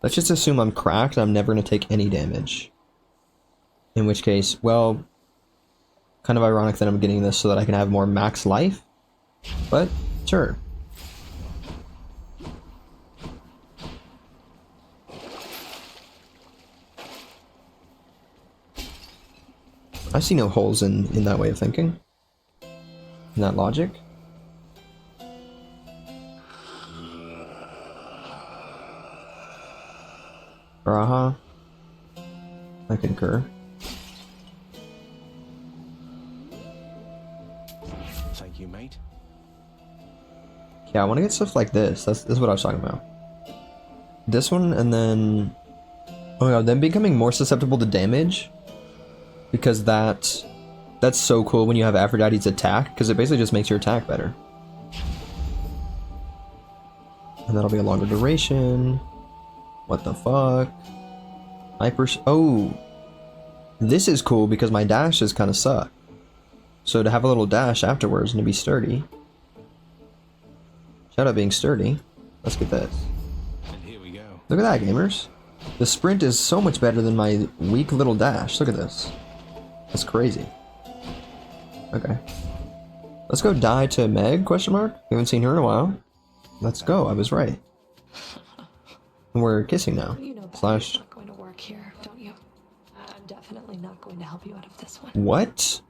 let's just assume I'm cracked and I'm never going to take any damage. In which case, well, kind of ironic that I'm getting this so that I can have more max life, but sure. I see no holes in that way of thinking. In that logic. I concur. Thank you, mate. Yeah, I want to get stuff like this. This is what I was talking about. This one, and then... oh yeah, then becoming more susceptible to damage. Because that's so cool when you have Aphrodite's attack, because it basically just makes your attack better. And that'll be a longer duration. What the fuck? Oh! This is cool because my dashes kind of suck. So to have a little dash afterwards and to be sturdy. Shout out being sturdy. Let's get this. And here we go. Look at that, gamers. The sprint is so much better than my weak little dash. Look at this. That's crazy. Okay. Let's go die to Meg, question mark? We haven't seen her in a while. Let's go, I was right. And we're kissing now. You know Betty's Slash... not going to work here, don't you? I'm definitely not going to help you out of this one. What?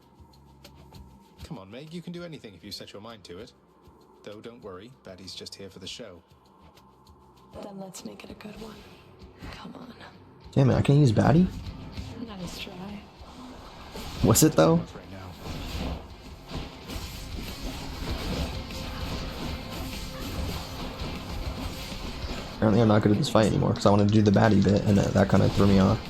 Come on, Meg, you can do anything if you set your mind to it. Though don't worry, Betty's just here for the show. Then let's make it a good one. Come on. Damn it, I can't use Batty? Nice try. Was it though? Not right now. Apparently I'm not good at this fight anymore because I wanted to do the Batty bit and that kind of threw me off.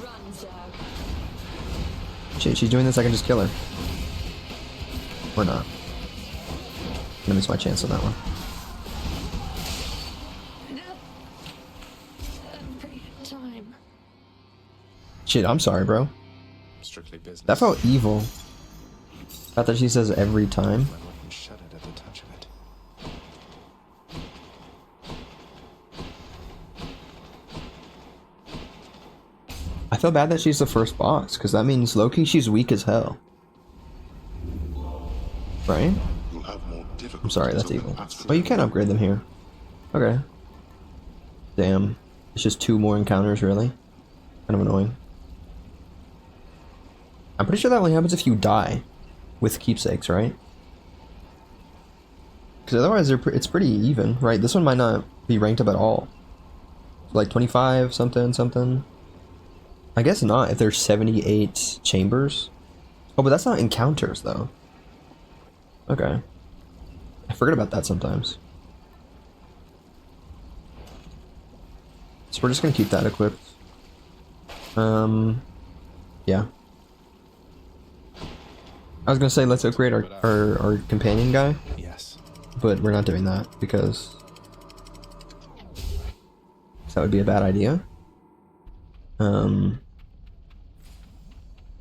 Run, Zag. Shit, she's doing this, I can just kill her. Or not. I'm gonna miss my chance on that one. Every time. Shit, I'm sorry, bro. Strictly business. That felt evil. Not that she says every time. My weapon shuddered at the touch of it. I feel bad that she's the first boss, because that means Loki, she's weak as hell. Right? You'll have more difficulties I'm sorry, that's with evil. Astrid. But you can upgrade them here. Okay. Damn. It's just 2 more encounters, really? Kind of annoying. I'm pretty sure that only happens if you die with keepsakes, right? Because otherwise it's pretty even, right? This one might not be ranked up at all. Like 25, something, something. I guess not if there's 78 chambers. Oh, but that's not encounters, though. Okay. I forget about that sometimes. So we're just gonna keep that equipped. Yeah. I was gonna say let's upgrade our companion guy, Yes. but we're not doing that because that would be a bad idea.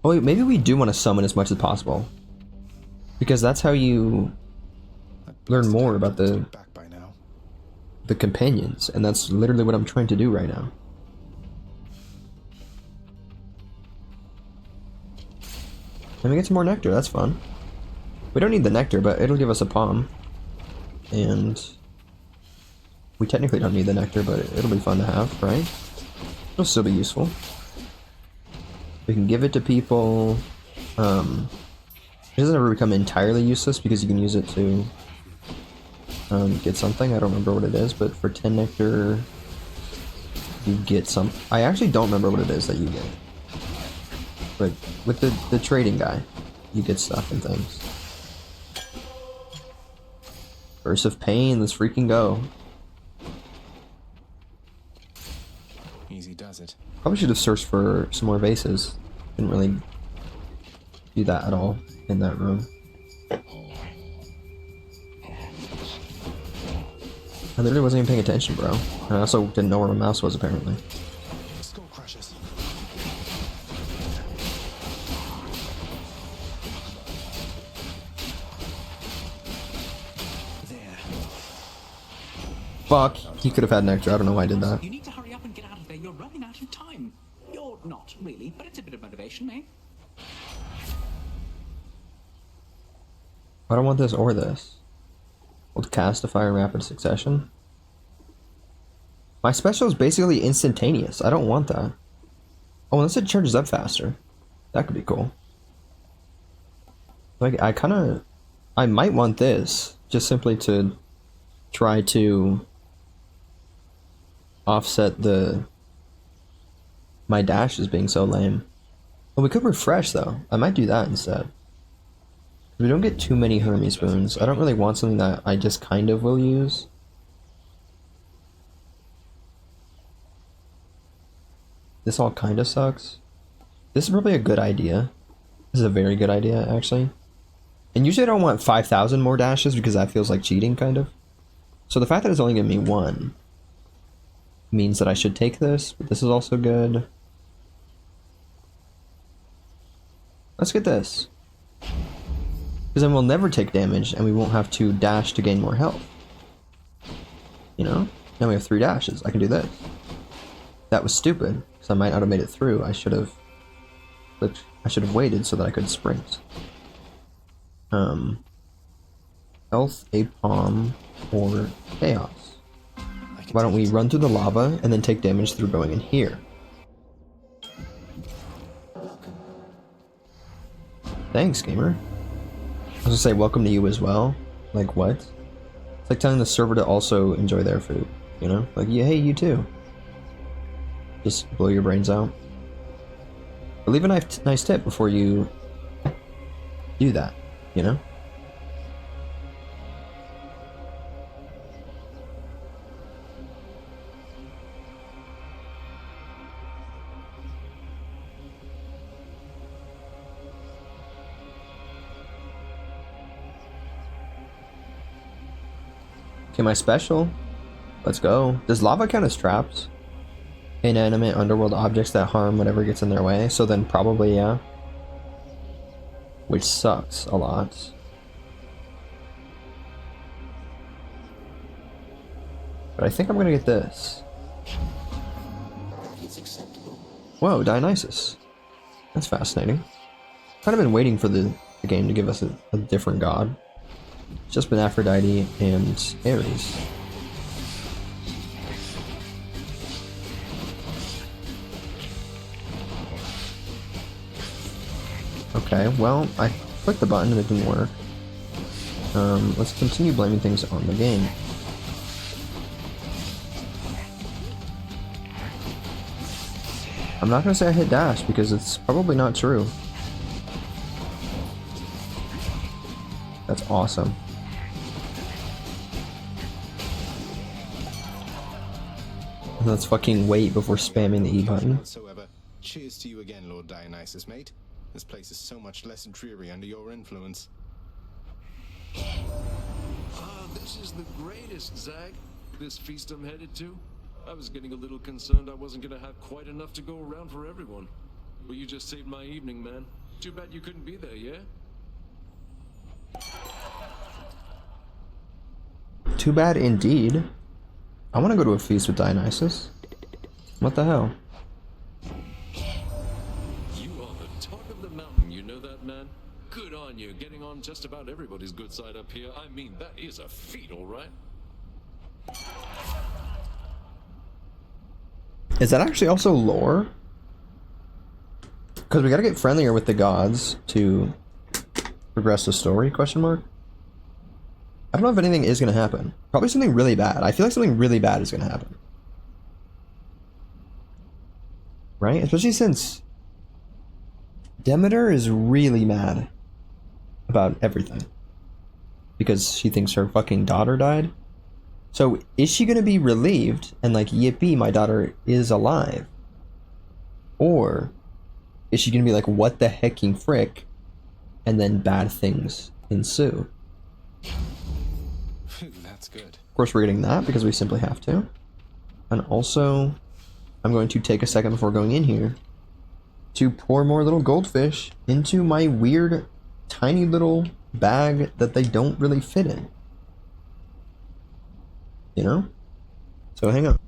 Oh wait, maybe we do want to summon as much as possible. Because that's how you learn more about Back by now. the companions, and that's literally what I'm trying to do right now. Let me get some more nectar, that's fun. We don't need the nectar, but it'll give us a palm. And we technically don't need the nectar, but it'll be fun to have, right? It'll still be useful. We can give it to people. It doesn't ever become entirely useless because you can use it to get something. I don't remember what it is, but for 10 nectar, you get some. I actually don't remember what it is that you get. But with the trading guy, you get stuff and things. Burst of Pain, let's freaking go. Easy does it. Probably should have searched for some more vases. Didn't really do that at all in that room. I literally wasn't even paying attention, bro. And I also didn't know where my mouse was, apparently. Skull crushes. There. Fuck, he could have had nectar. I don't know why I did that. You need to hurry up and get out of there. You're running out of time. You're not really, but it's a bit of motivation, eh? I don't want this or this. Hold cast to fire in rapid succession. My special is basically instantaneous. I don't want that. Oh, unless it charges up faster. That could be cool. Like, I might want this. Just simply to try to offset my dash as being so lame. Well, we could refresh, though. I might do that instead. We don't get too many Hermes boons. I don't really want something that I just kind of will use. This all kind of sucks. This is probably a good idea. This is a very good idea, actually. And usually I don't want 5,000 more dashes because that feels like cheating, kind of. So the fact that it's only giving me 1 means that I should take this, but this is also good. Let's get this. Because then we'll never take damage and we won't have to dash to gain more health. You know? Now we have 3 dashes. I can do this. That was stupid, because I might not have made it through. I should have waited so that I could sprint. Health, a palm, or chaos. Why don't we run through the lava and then take damage through going in here? Thanks, gamer. I was gonna say welcome to you as well. Like what? It's like telling the server to also enjoy their food, you know? Like, yeah, hey, you too. Just blow your brains out. But leave a nice tip before you do that, you know? Okay, my special. Let's go. Does lava count as traps? Inanimate underworld objects that harm whatever gets in their way. So then probably, yeah. Which sucks a lot. But I think I'm gonna get this. Whoa, Dionysus. That's fascinating. Kind of been waiting for the game to give us a different god. It's just been Aphrodite and Ares. Okay, well, I clicked the button and it didn't work. Let's continue blaming things on the game. I'm not gonna say I hit dash because it's probably not true. That's awesome. Let's fucking wait before spamming the E button. Whatsoever. Cheers to you again, Lord Dionysus, mate. This place is so much less dreary under your influence. Ah, this is the greatest, Zag. This feast I'm headed to. I was getting a little concerned I wasn't gonna have quite enough to go around for everyone. Well, you just saved my evening, man. Too bad you couldn't be there, yeah? Too bad indeed. I want to go to a feast with Dionysus. What the hell? You are the talk of the mountain, you know that, man? Good on you, getting on just about everybody's good side up here. I mean, that is a feat, alright? Is that actually also lore? Because we gotta get friendlier with the gods to progress the story, question mark? I don't know if anything is gonna happen. Probably something really bad. I feel like something really bad is gonna happen. Right? Especially since Demeter is really mad about everything. Because she thinks her fucking daughter died. So is she gonna be relieved and like, yippee, my daughter is alive? Or is she gonna be like, what the hecking frick? And then bad things ensue. That's good. Of course we're getting that because we simply have to. And also, I'm going to take a second before going in here to pour more little goldfish into my weird tiny little bag that they don't really fit in. You know? So hang on.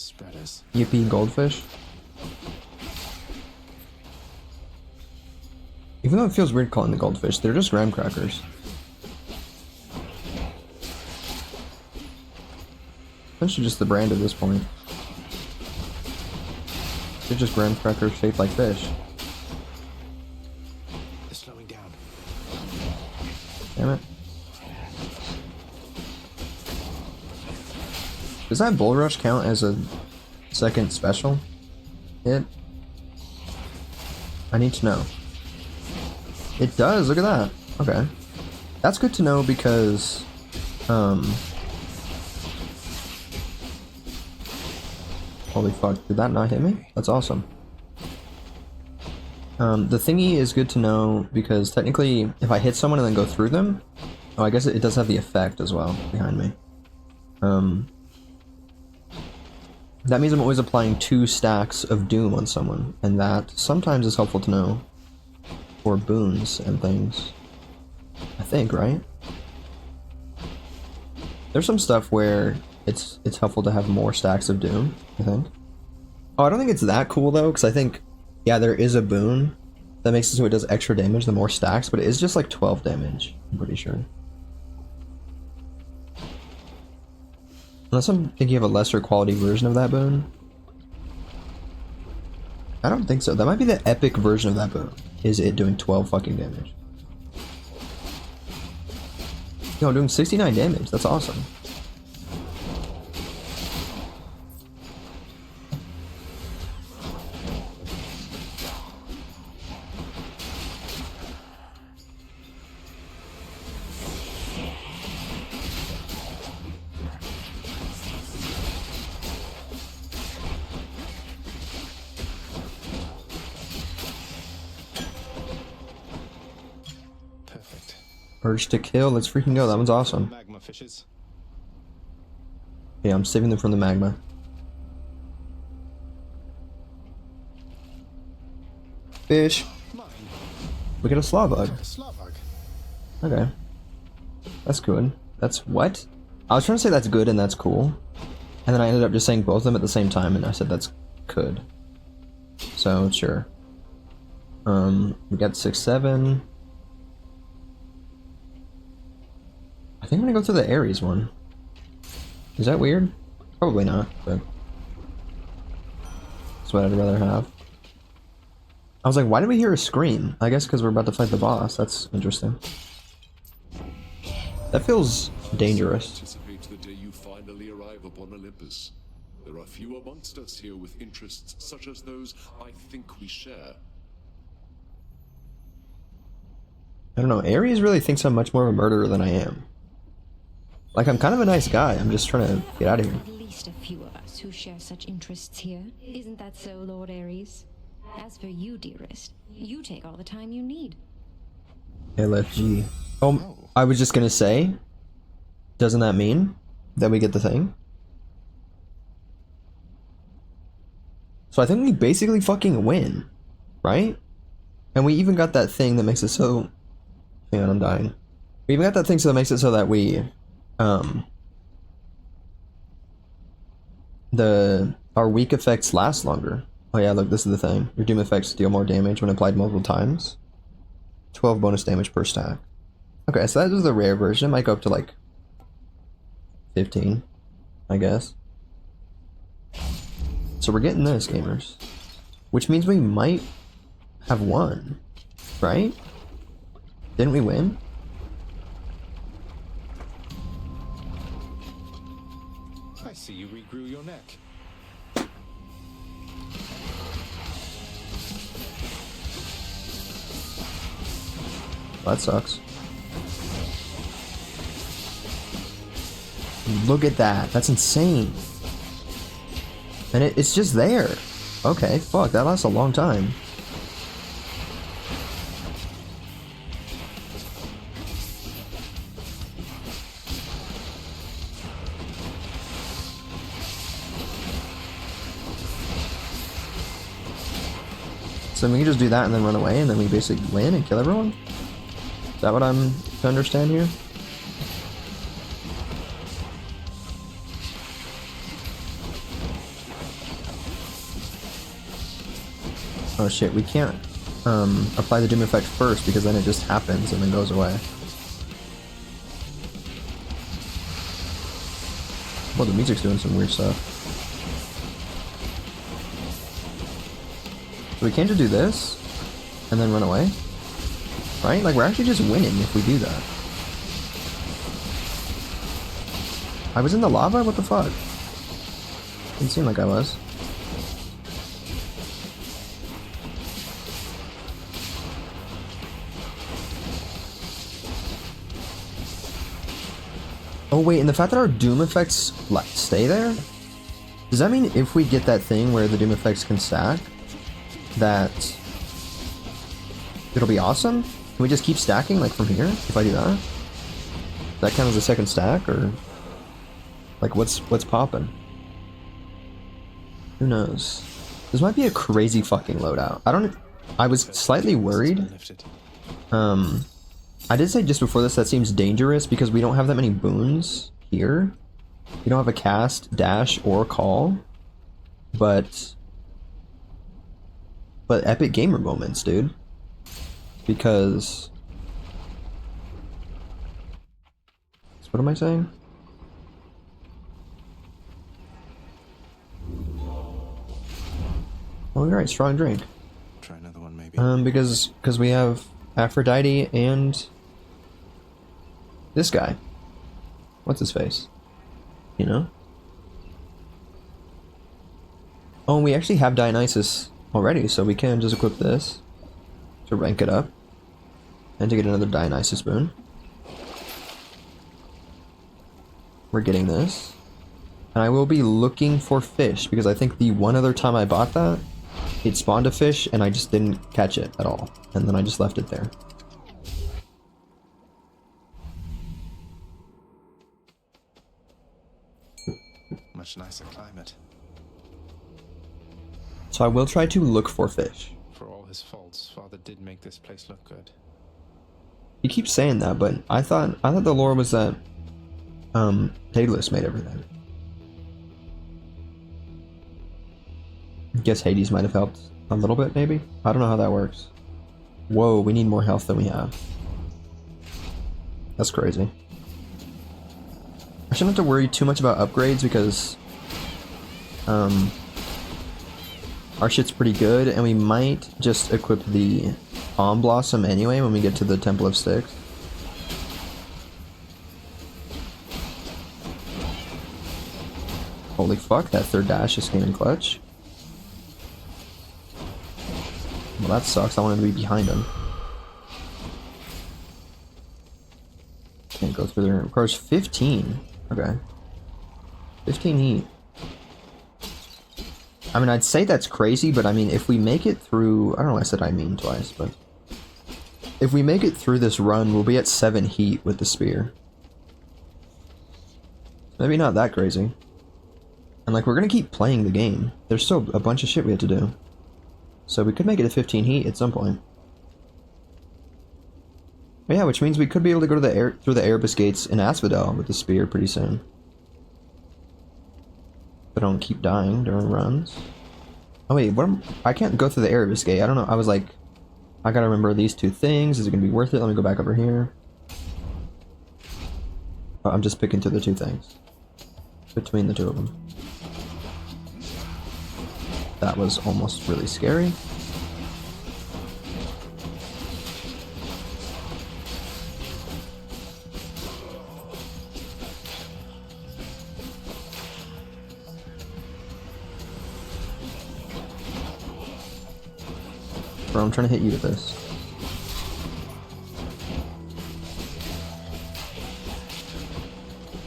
spreaders. Yippee goldfish. Even though it feels weird calling the goldfish, they're just graham crackers. Essentially just the brand at this point. They're just graham crackers shaped like fish. They're slowing down. Damn it. Does that Bull Rush count as a second special hit? I need to know. It does, look at that. Okay. That's good to know because, holy fuck, did that not hit me? That's awesome. The thingy is good to know because technically, if I hit someone and then go through them, oh, I guess it does have the effect as well behind me. That means I'm always applying 2 stacks of Doom on someone, and that sometimes is helpful to know for boons and things. I think, right? There's some stuff where it's helpful to have more stacks of Doom, I think. Oh, I don't think it's that cool though, because I think, yeah, there is a boon that makes it so it does extra damage the more stacks, but it is just like 12 damage, I'm pretty sure. Unless I'm thinking of a lesser quality version of that boon. I don't think so. That might be the epic version of that boon. Is it doing 12 fucking damage? Yo, doing 69 damage. That's awesome. Perfect. Urge to kill. Let's freaking go. That one's awesome. Magma fishes. Yeah, I'm saving them from the magma. Fish. Mine. We get a Slavog. Slavog. Okay. That's good. That's what? I was trying to say that's good and that's cool. And then I ended up just saying both of them at the same time and I said that's good. So, sure. We got 6, 7. I think I'm gonna go through the Ares one. Is that weird? Probably not, but that's what I'd rather have. I was like, why did we hear a scream? I guess because we're about to fight the boss. That's interesting. That feels dangerous. Anticipate the day you finally arrive upon Olympus. There are few amongst us here with interests such as those I think we share. I don't know, Ares really thinks I'm much more of a murderer than I am. Like, I'm kind of a nice guy, I'm just trying to get out of here. At least a few of us who share such interests here. Isn't that so, Lord Ares? As for you, dearest, you take all the time you need. LFG. Oh, I was just gonna say, doesn't that mean that we get the thing? So I think we basically fucking win, right? And we even got that thing that makes it so... Hang on, I'm dying. We even got that thing so that makes it so that we... Our weak effects last longer. Oh yeah, look, this is the thing. Your doom effects deal more damage when applied multiple times. 12 bonus damage per stack. Okay, so that is the rare version. It might go up to like 15, I guess. So we're getting this, gamers. Which means we might have won, right? Didn't we win? I see you regrew your neck. That sucks. Look at that. That's insane. And it's just there. Okay, fuck, that lasts a long time. So we can just do that and then run away and then we basically win and kill everyone? Is that what I'm to understand here? Oh shit, we can't apply the doom effect first because then it just happens and then goes away. Well, the music's doing some weird stuff. So we can't just do this and then run away, right? Like, we're actually just winning if we do that. I was in the lava? What the fuck? Didn't seem like I was. Oh wait, and the fact that our doom effects like stay there? Does that mean if we get that thing where the doom effects can stack, that it'll be awesome? Can we just keep stacking like from here if I do that? Does that count as a second stack, or like what's poppin'? Who knows? This might be a crazy fucking loadout. I was slightly worried. I did say just before this that seems dangerous because we don't have that many boons here. We don't have a cast, dash, or call. But epic gamer moments, dude. Because what am I saying? Oh, you're right, strong drink. Try another one, maybe. Because we have Aphrodite and this guy. What's his face? You know? Oh, and we actually have Dionysus already, so we can just equip this to rank it up and to get another Dionysus boon. We're getting this. And I will be looking for fish, because I think the one other time I bought that, it spawned a fish and I just didn't catch it at all. And then I just left it there. Much nicer climate. So I will try to look for fish. For all his faults, Father did make this place look good. You keep saying that, but I thought the lore was that Daedalus made everything. I guess Hades might have helped a little bit, maybe? I don't know how that works. Whoa, we need more health than we have. That's crazy. I shouldn't have to worry too much about upgrades because our shit's pretty good, and we might just equip the Palm Blossom anyway when we get to the Temple of Styx. Holy fuck, that third dash just came in clutch. Well, that sucks. I wanted to be behind him. Can't go through there. It requires 15. Okay. 15 heat. I mean, I'd say that's crazy, but I mean, if we make it through... I don't know, I said I mean twice, but... If we make it through this run, we'll be at 7 heat with the spear. Maybe not that crazy. And, like, we're gonna keep playing the game. There's still a bunch of shit we have to do. So we could make it to 15 heat at some point. But yeah, which means we could be able to go to the through the Erebus gates in Asphodel with the spear pretty soon. But don't keep dying during runs. Oh wait, I can't go through the Erebus gate. I don't know. I was like, I gotta remember these two things. Is it gonna be worth it? Let me go back over here. Oh, I'm just picking through the two things. Between the two of them. That was almost really scary. Bro, I'm trying to hit you with this.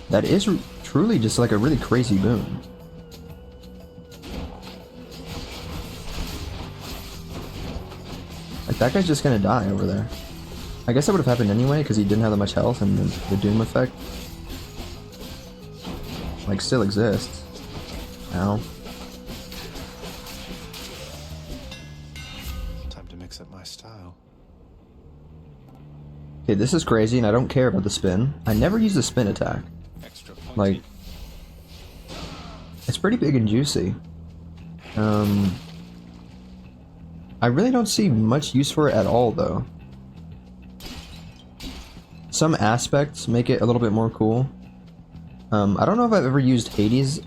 That is truly just like a really crazy boon. Like, that guy's just gonna die over there. I guess that would have happened anyway, because he didn't have that much health, and the doom effect, like, still exists. Ow. Time to mix up my style. Okay, this is crazy, and I don't care about the spin. I never use the spin attack. Extra pointy. Like, it's pretty big and juicy. I really don't see much use for it at all, though. Some aspects make it a little bit more cool. I don't know if I've ever used Hades'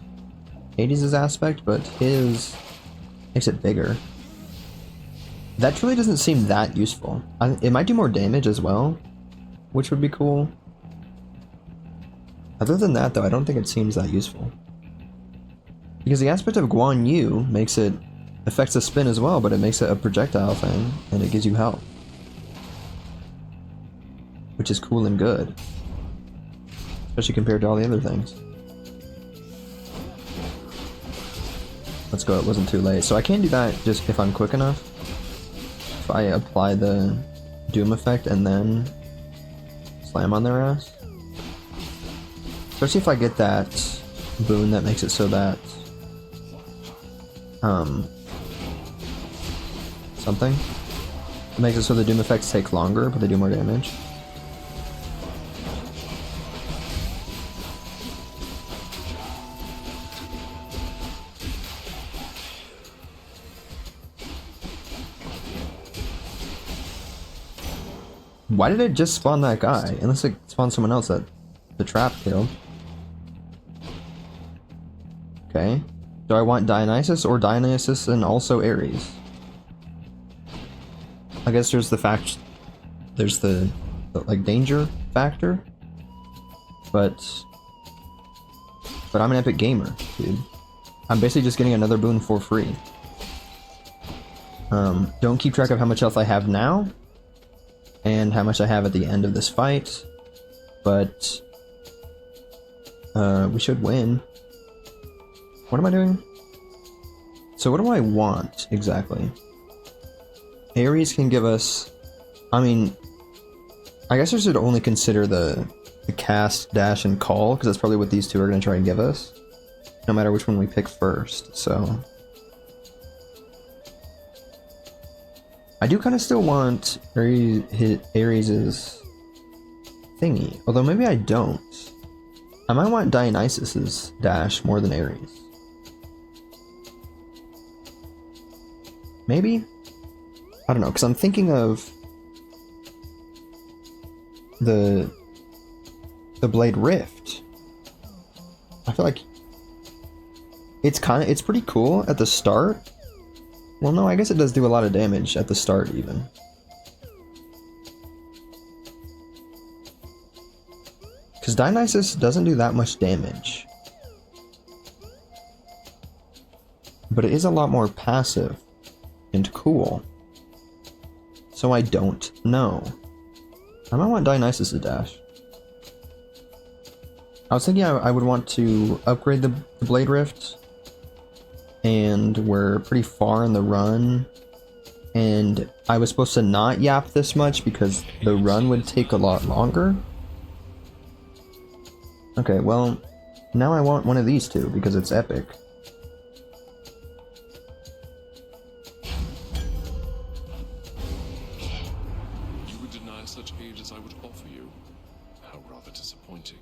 aspect, but his makes it bigger. That truly doesn't seem that useful. It might do more damage as well, which would be cool. Other than that, though, I don't think it seems that useful. Because the aspect of Guan Yu makes it affects the spin as well, but it makes it a projectile thing, and it gives you health. Which is cool and good. Especially compared to all the other things. Let's go, it wasn't too late. So I can do that just if I'm quick enough. If I apply the Doom effect and then slam on their ass. Especially if I get that boon that makes it so that something. It makes it so the Doom effects take longer, but they do more damage. Why did it just spawn that guy? Unless it spawned someone else that the trap killed. Okay. Do I want Dionysus or Dionysus and also Ares? I guess there's the fact, there's the like danger factor, but I'm an epic gamer, dude. I'm basically just getting another boon for free. Don't keep track of how much health I have now and how much I have at the end of this fight, but we should win. What am I doing? So what do I want exactly? Ares can give us, I mean, I guess I should only consider the cast, dash, and call, because that's probably what these two are going to try and give us, no matter which one we pick first, so. I do kind of still want Ares' thingy, although maybe I don't. I might want Dionysus's dash more than Ares. Maybe? I don't know, because I'm thinking of the Blade Rift. I feel like it's pretty cool at the start. Well, no, I guess it does do a lot of damage at the start, even. Because Dionysus doesn't do that much damage. But it is a lot more passive and cool. So I don't know. I might want Dionysus' dash. I was thinking I would want to upgrade the Blade Rift, and we're pretty far in the run, and I was supposed to not yap this much because the run would take a lot longer. Okay, well, now I want one of these two because it's epic. You would deny such aid as I would offer you. How rather disappointing.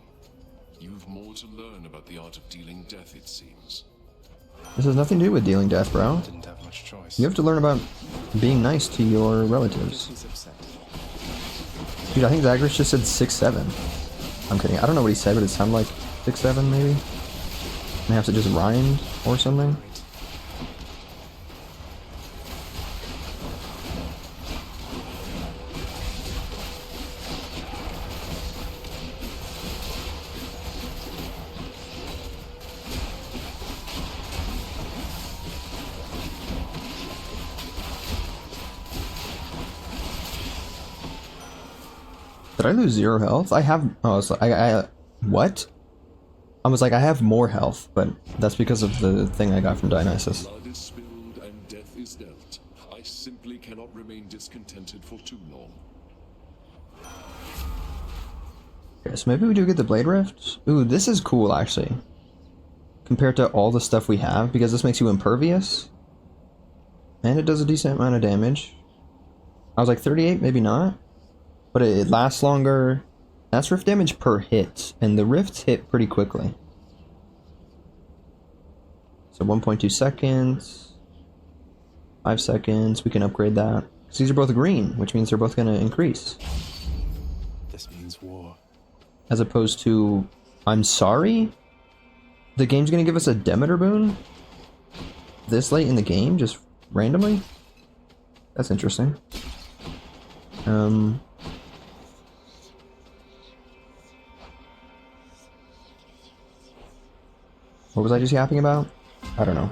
You've more to learn about the art of dealing death, it seems. This has nothing to do with dealing death, bro. Didn't have much choice. You have to learn about being nice to your relatives. Dude, I think Zagreus just said 6'7". I'm kidding. I don't know what he said, but it sounded like 6'7", maybe. Perhaps it just rhymed or something. Did I lose 0 health? I have. Oh, so what? I was like, I have more health, but that's because of the thing I got from Dionysus. Blood is spilled and death is dealt. I simply cannot remain discontented for too long. Okay, so maybe we do get the Blade Rift? Ooh, this is cool, actually. Compared to all the stuff we have, because this makes you impervious. And it does a decent amount of damage. I was like 38, maybe not. But it lasts longer. That's rift damage per hit, and the rifts hit pretty quickly. So 1.2 seconds. 5 seconds. We can upgrade that. 'Cause these are both green, which means they're both going to increase. This means war. As opposed to, I'm sorry? The game's going to give us a Demeter boon? This late in the game, just randomly? That's interesting. What was I just yapping about? I don't know.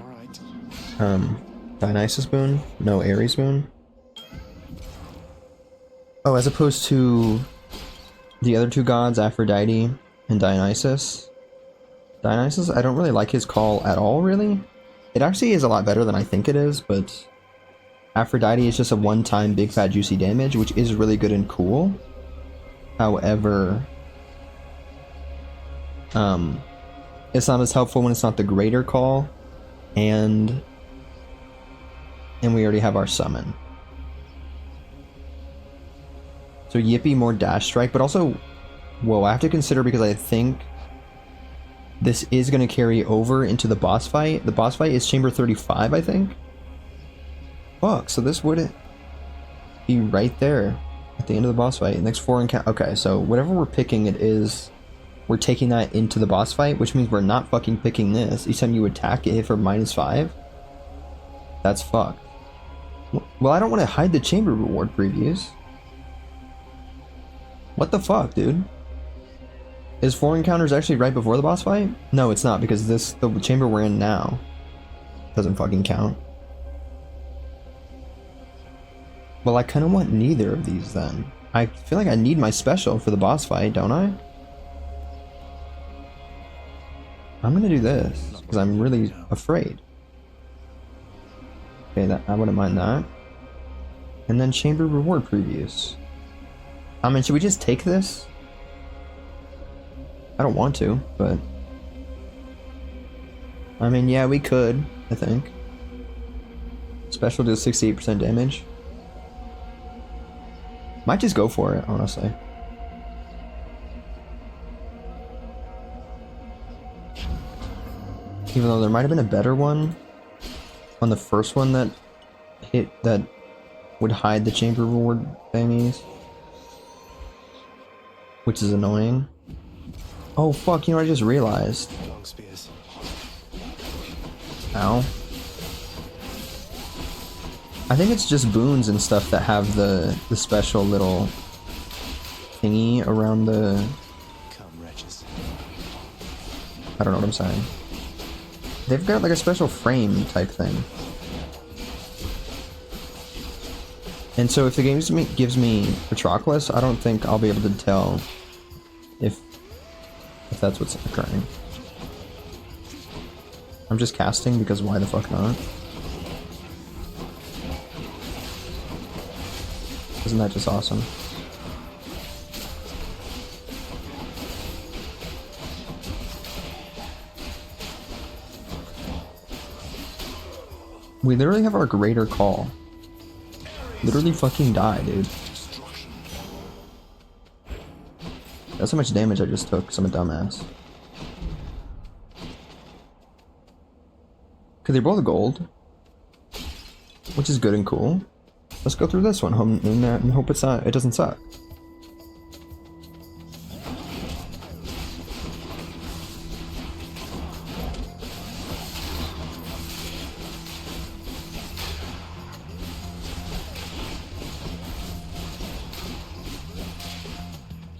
Dionysus boon? No Ares boon? Oh, as opposed to the other two gods, Aphrodite and Dionysus. Dionysus, I don't really like his call at all, really. It actually is a lot better than I think it is, but Aphrodite is just a one-time big fat juicy damage, which is really good and cool. However, it's not as helpful when it's not the greater call, and we already have our summon. So Yippee more dash strike, but also, whoa, I have to consider because I think this is going to carry over into the boss fight. The boss fight is Chamber 35, I think. Fuck, so this would be right there at the end of the boss fight. Next 4 encounter. Okay, so whatever we're picking, it is. We're taking that into the boss fight, which means we're not fucking picking this. Each time you attack, it hit for -5. That's fucked. Well, I don't want to hide the chamber reward previews. What the fuck, dude? Is 4 encounters actually right before the boss fight? No, it's not, because the chamber we're in now doesn't fucking count. Well, I kind of want neither of these then. I feel like I need my special for the boss fight, don't I? I'm gonna do this, because I'm really afraid. Okay, I wouldn't mind that. And then chamber reward previews. I mean, should we just take this? I don't want to, but... I mean, yeah, we could, I think. Special does 68% damage. Might just go for it, honestly. Even though there might have been a better one on the first one that would hide the chamber reward thingies. Which is annoying. Oh fuck, you know what I just realized? Long spears. Ow. I think it's just boons and stuff that have the special little thingy around the... Come, wretches. I don't know what I'm saying. They've got like a special frame type thing. And so if the game gives me Patroclus, I don't think I'll be able to tell if that's what's occurring. I'm just casting because why the fuck not? Isn't that just awesome? We literally have our greater call. Literally fucking die, dude. That's how much damage I just took, some dumbass. Okay, they're both gold. Which is good and cool. Let's go through this one and hope it doesn't suck.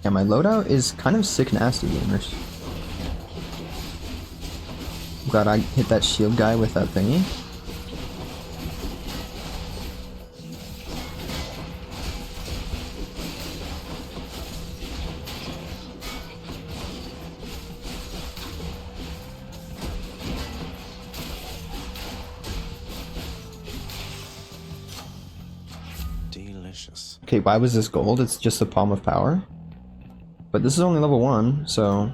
Yeah, my loadout is kind of sick nasty, gamers. Glad I hit that shield guy with that thingy. Delicious. Okay, why was this gold? It's just the Palm of Power. But this is only level 1, so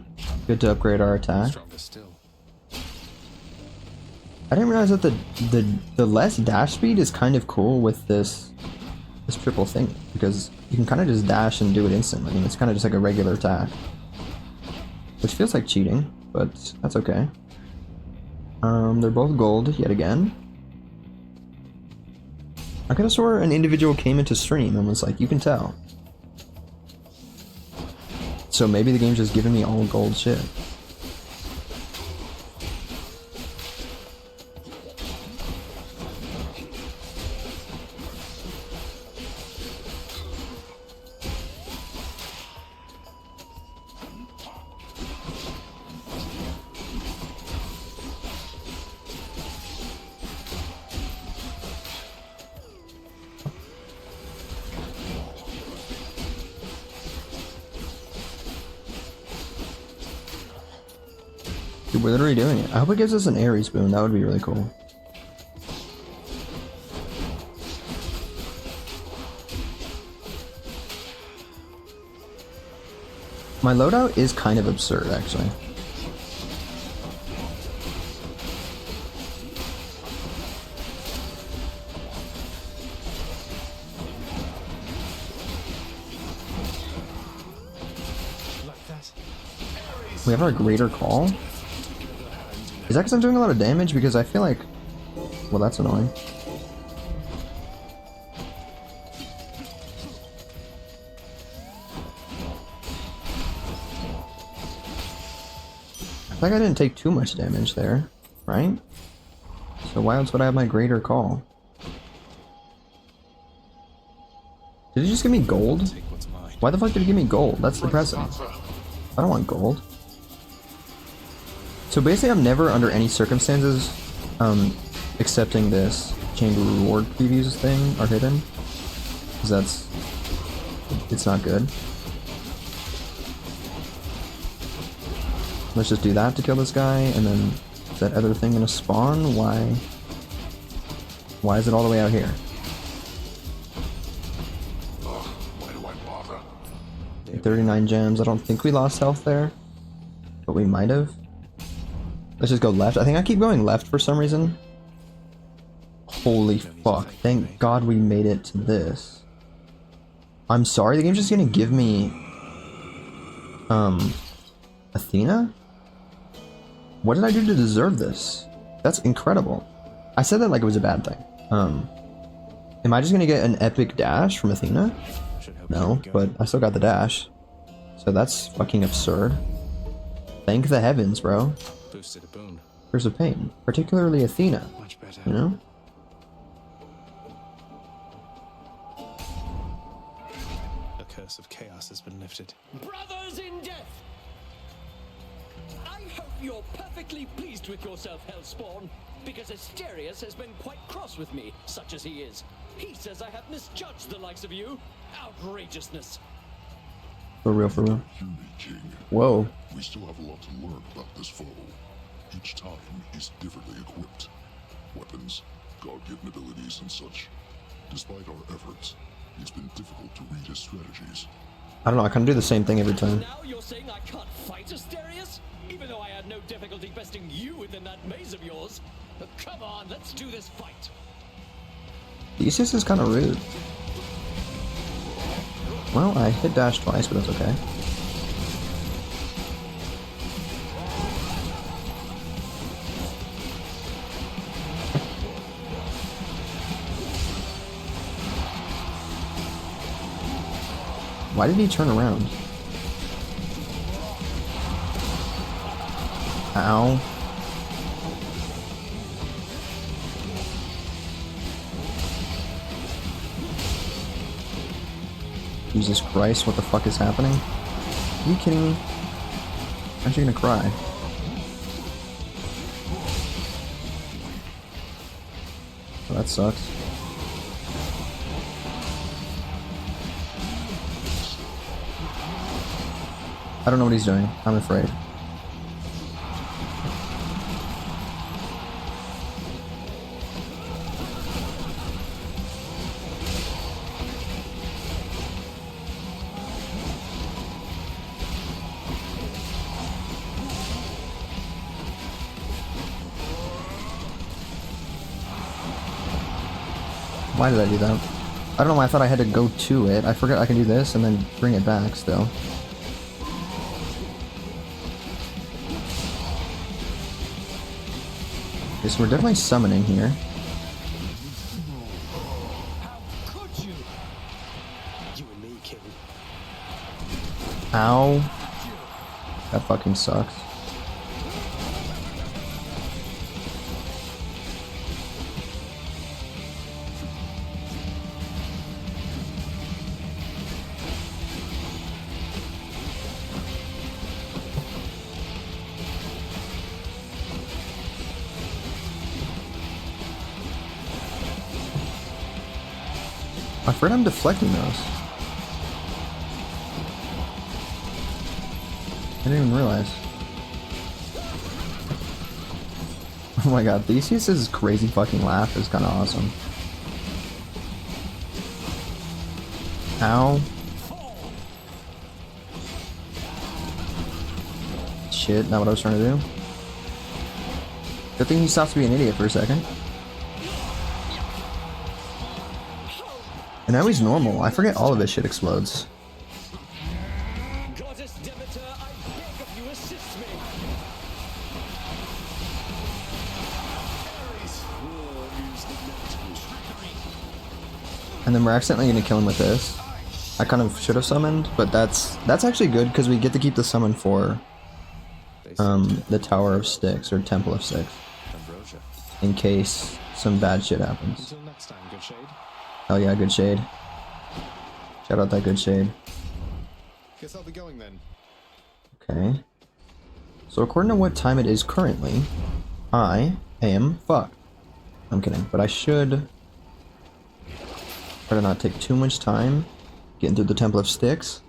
good to upgrade our attack. Stronger still. I didn't realize that the less dash speed is kind of cool with this triple thing, because you can kind of just dash and do it instantly, and it's kind of just like a regular attack. Which feels like cheating, but that's okay. They're both gold yet again. I could have swore an individual came into stream and was like, you can tell. So maybe the game's just giving me all gold shit. Dude, we're literally doing it. I hope it gives us an Ares boon. That would be really cool. My loadout is kind of absurd, actually. We have our greater call? Is that because I'm doing a lot of damage? Because I feel like... Well, that's annoying. I feel like I didn't take too much damage there, right? So why else would I have my greater call? Did it just give me gold? Why the fuck did it give me gold? That's depressing. I don't want gold. So basically I'm never under any circumstances accepting this chamber reward previews thing are hidden. Because it's not good. Let's just do that to kill this guy, and then is that other thing gonna spawn? Why is it all the way out here? Why do I bother? 39 gems. I don't think we lost health there, but we might have. Let's just go left. I think I keep going left for some reason. Holy fuck. Thank God we made it to this. I'm sorry, the game's just gonna give me... Athena? What did I do to deserve this? That's incredible. I said that like it was a bad thing. Am I just gonna get an epic dash from Athena? No, but I still got the dash. So that's fucking absurd. Thank the heavens, bro. Boosted a boon. Curse of Pain. Particularly Athena. Much better. You know? The curse of chaos has been lifted. Brothers in death! I hope you're perfectly pleased with yourself, Hellspawn, because Asterius has been quite cross with me, such as he is. He says I have misjudged the likes of you. Outrageousness. For real, for real. King. Whoa. We still have a lot to learn about this foe. Each time he's differently equipped. Weapons, God-given abilities, and such. Despite our efforts, it's been difficult to read his strategies. I don't know, I kind of do the same thing every time. Now you're saying I can't fight Asterius? Even though I had no difficulty besting you within that maze of yours? Come on, let's do this fight. Theseus is kind of rude. Well, I hit dash twice, but that's okay. Why did he turn around? Ow. Jesus Christ, what the fuck is happening? Are you kidding me? I'm actually gonna cry. Oh, that sucks. I don't know what he's doing. I'm afraid. Why did I do that? I don't know why I thought I had to go to it. I forgot I can do this and then bring it back still. Okay, so we're definitely summoning here. Ow. That fucking sucks. I forgot I'm deflecting those. I didn't even realize. Oh my god, Theseus's crazy fucking laugh is kinda awesome. Ow. Shit, not what I was trying to do. Good thing he stops being an idiot for a second. And now he's normal. I forget all of his shit explodes. Goddess Demeter, I beg of you, assist me. And then we're accidentally gonna kill him with this. I kind of should have summoned, but that's actually good because we get to keep the summon for the Tower of Styx or Temple of Styx. In case some bad shit happens. Until next time, good shade. Oh yeah, good shade. Shout out that good shade. Guess I'll be going then. Okay. So according to what time it is currently, I am fucked. I'm kidding, but I should try to not take too much time getting through the Temple of Styx,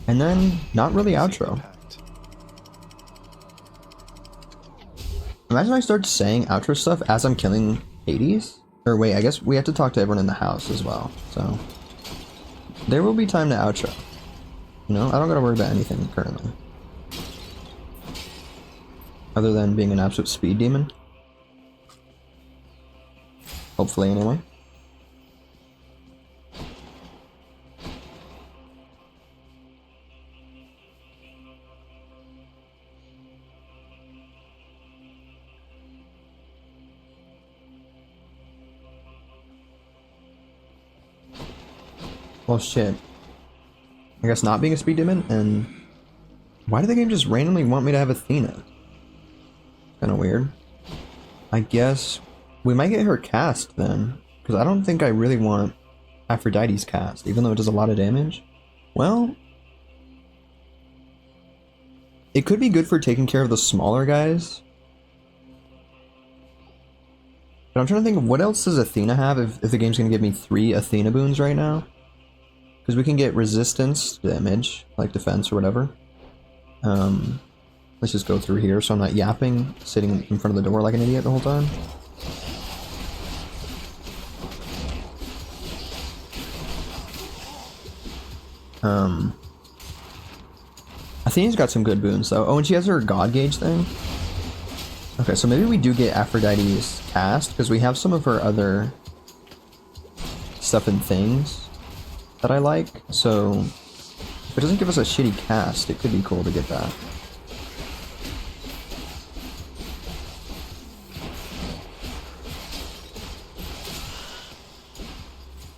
and then not really outro. Imagine I start saying outro stuff as I'm killing Hades. Or wait, I guess we have to talk to everyone in the house as well, so there will be time to outro. You know, I don't gotta worry about anything currently. Other than being an absolute speed demon. Hopefully, anyway. Well, shit. I guess not being a speed demon, and why did the game just randomly want me to have Athena? Kinda weird. I guess we might get her cast then, because I don't think I really want Aphrodite's cast, even though it does a lot of damage. Well, it could be good for taking care of the smaller guys. But I'm trying to think of what else does Athena have if the game's gonna give me 3 Athena boons right now. Because we can get resistance damage, like defense or whatever. Let's just go through here so I'm not yapping, sitting in front of the door like an idiot the whole time. Athena's got some good boons though. Oh, and she has her god gauge thing. Okay, so maybe we do get Aphrodite's cast, because we have some of her other stuff and things that I like, so if it doesn't give us a shitty cast, it could be cool to get that.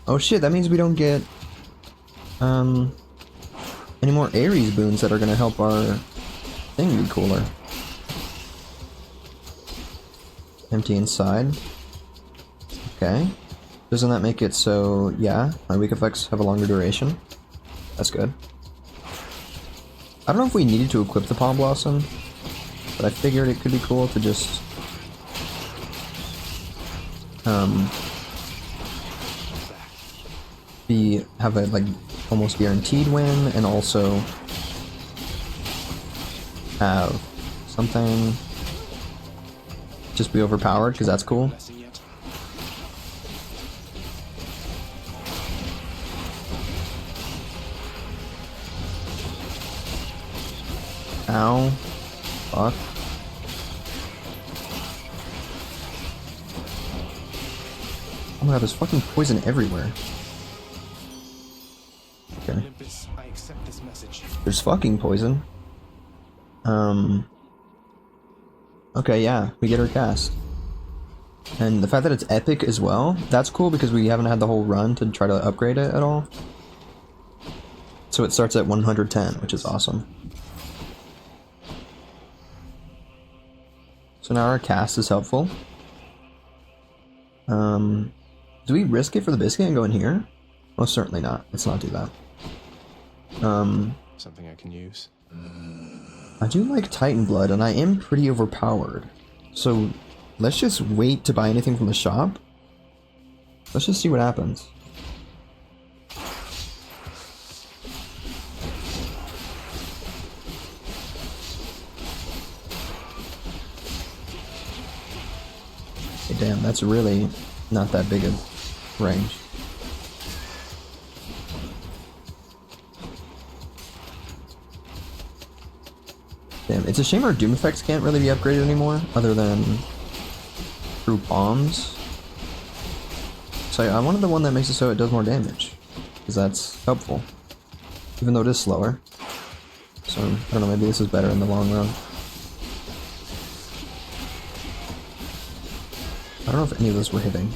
Oh shit, that means we don't get any more Ares boons that are gonna help our thing be cooler. Empty inside. Okay. Doesn't that make it so, yeah, my weak effects have a longer duration? That's good. I don't know if we needed to equip the Palm Blossom, but I figured it could be cool to just have a like almost guaranteed win, and also have something just be overpowered, because that's cool. Ow. Fuck. Oh my god, there's fucking poison everywhere. Okay. Olympus, I accept this message. There's fucking poison. Okay, yeah, we get her cast. And the fact that it's epic as well, that's cool because we haven't had the whole run to try to upgrade it at all. So it starts at 110, which is awesome. So now our cast is helpful. Do we risk it for the biscuit and go in here? Most certainly not. Let's not do that. Something I can use. I do like Titan Blood, and I am pretty overpowered. So let's just wait to buy anything from the shop. Let's just see what happens. Hey, damn, that's really not that big a range. Damn, it's a shame our Doom effects can't really be upgraded anymore, other than through bombs. So I wanted the one that makes it so it does more damage, because that's helpful, even though it is slower. So, I don't know, maybe this is better in the long run. I don't know if any of those were hitting.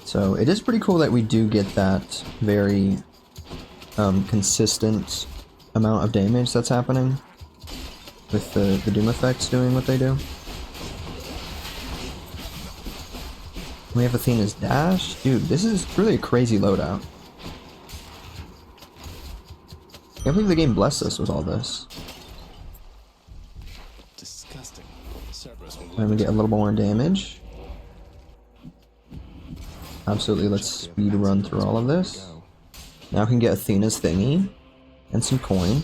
So it is pretty cool that we do get that very consistent amount of damage that's happening with the Doom effects doing what they do. We have Athena's dash. Dude, this is really a crazy loadout. I can't believe the game blessed us with all this. Disgusting. Cerberus will And we get a little more damage. Absolutely, let's speed run through all of this. Now we can get Athena's thingy and some coin.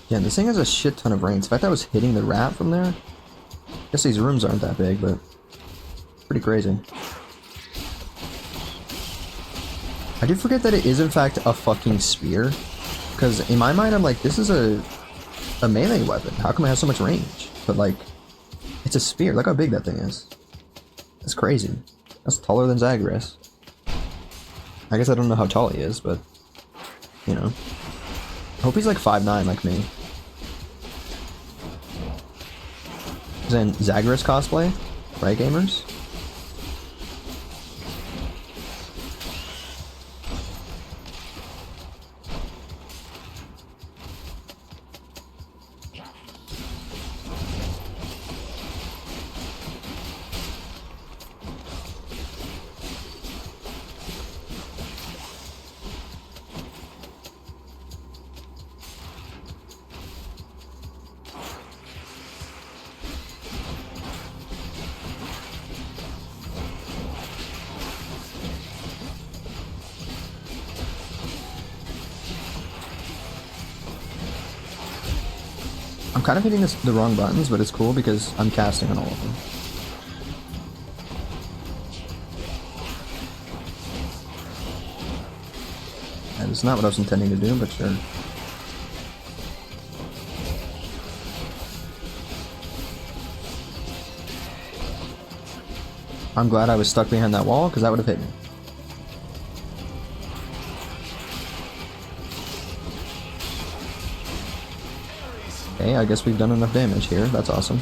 Yeah, this thing has a shit ton of range. The fact that I was hitting the rat from there. I guess these rooms aren't that big, but pretty crazy. I did forget that it is in fact a fucking spear. Because in my mind I'm like, this is a melee weapon. How come it has so much range? But like, it's a spear. Look how big that thing is. That's crazy. That's taller than Zagreus. I guess I don't know how tall he is, but you know. I hope he's like 5'9" like me. Is in Zagreus cosplay? Right, gamers? I'm kind of hitting the wrong buttons, but it's cool because I'm casting on all of them. That is not what I was intending to do, but sure. I'm glad I was stuck behind that wall, because that would have hit me. Okay, I guess we've done enough damage here. That's awesome.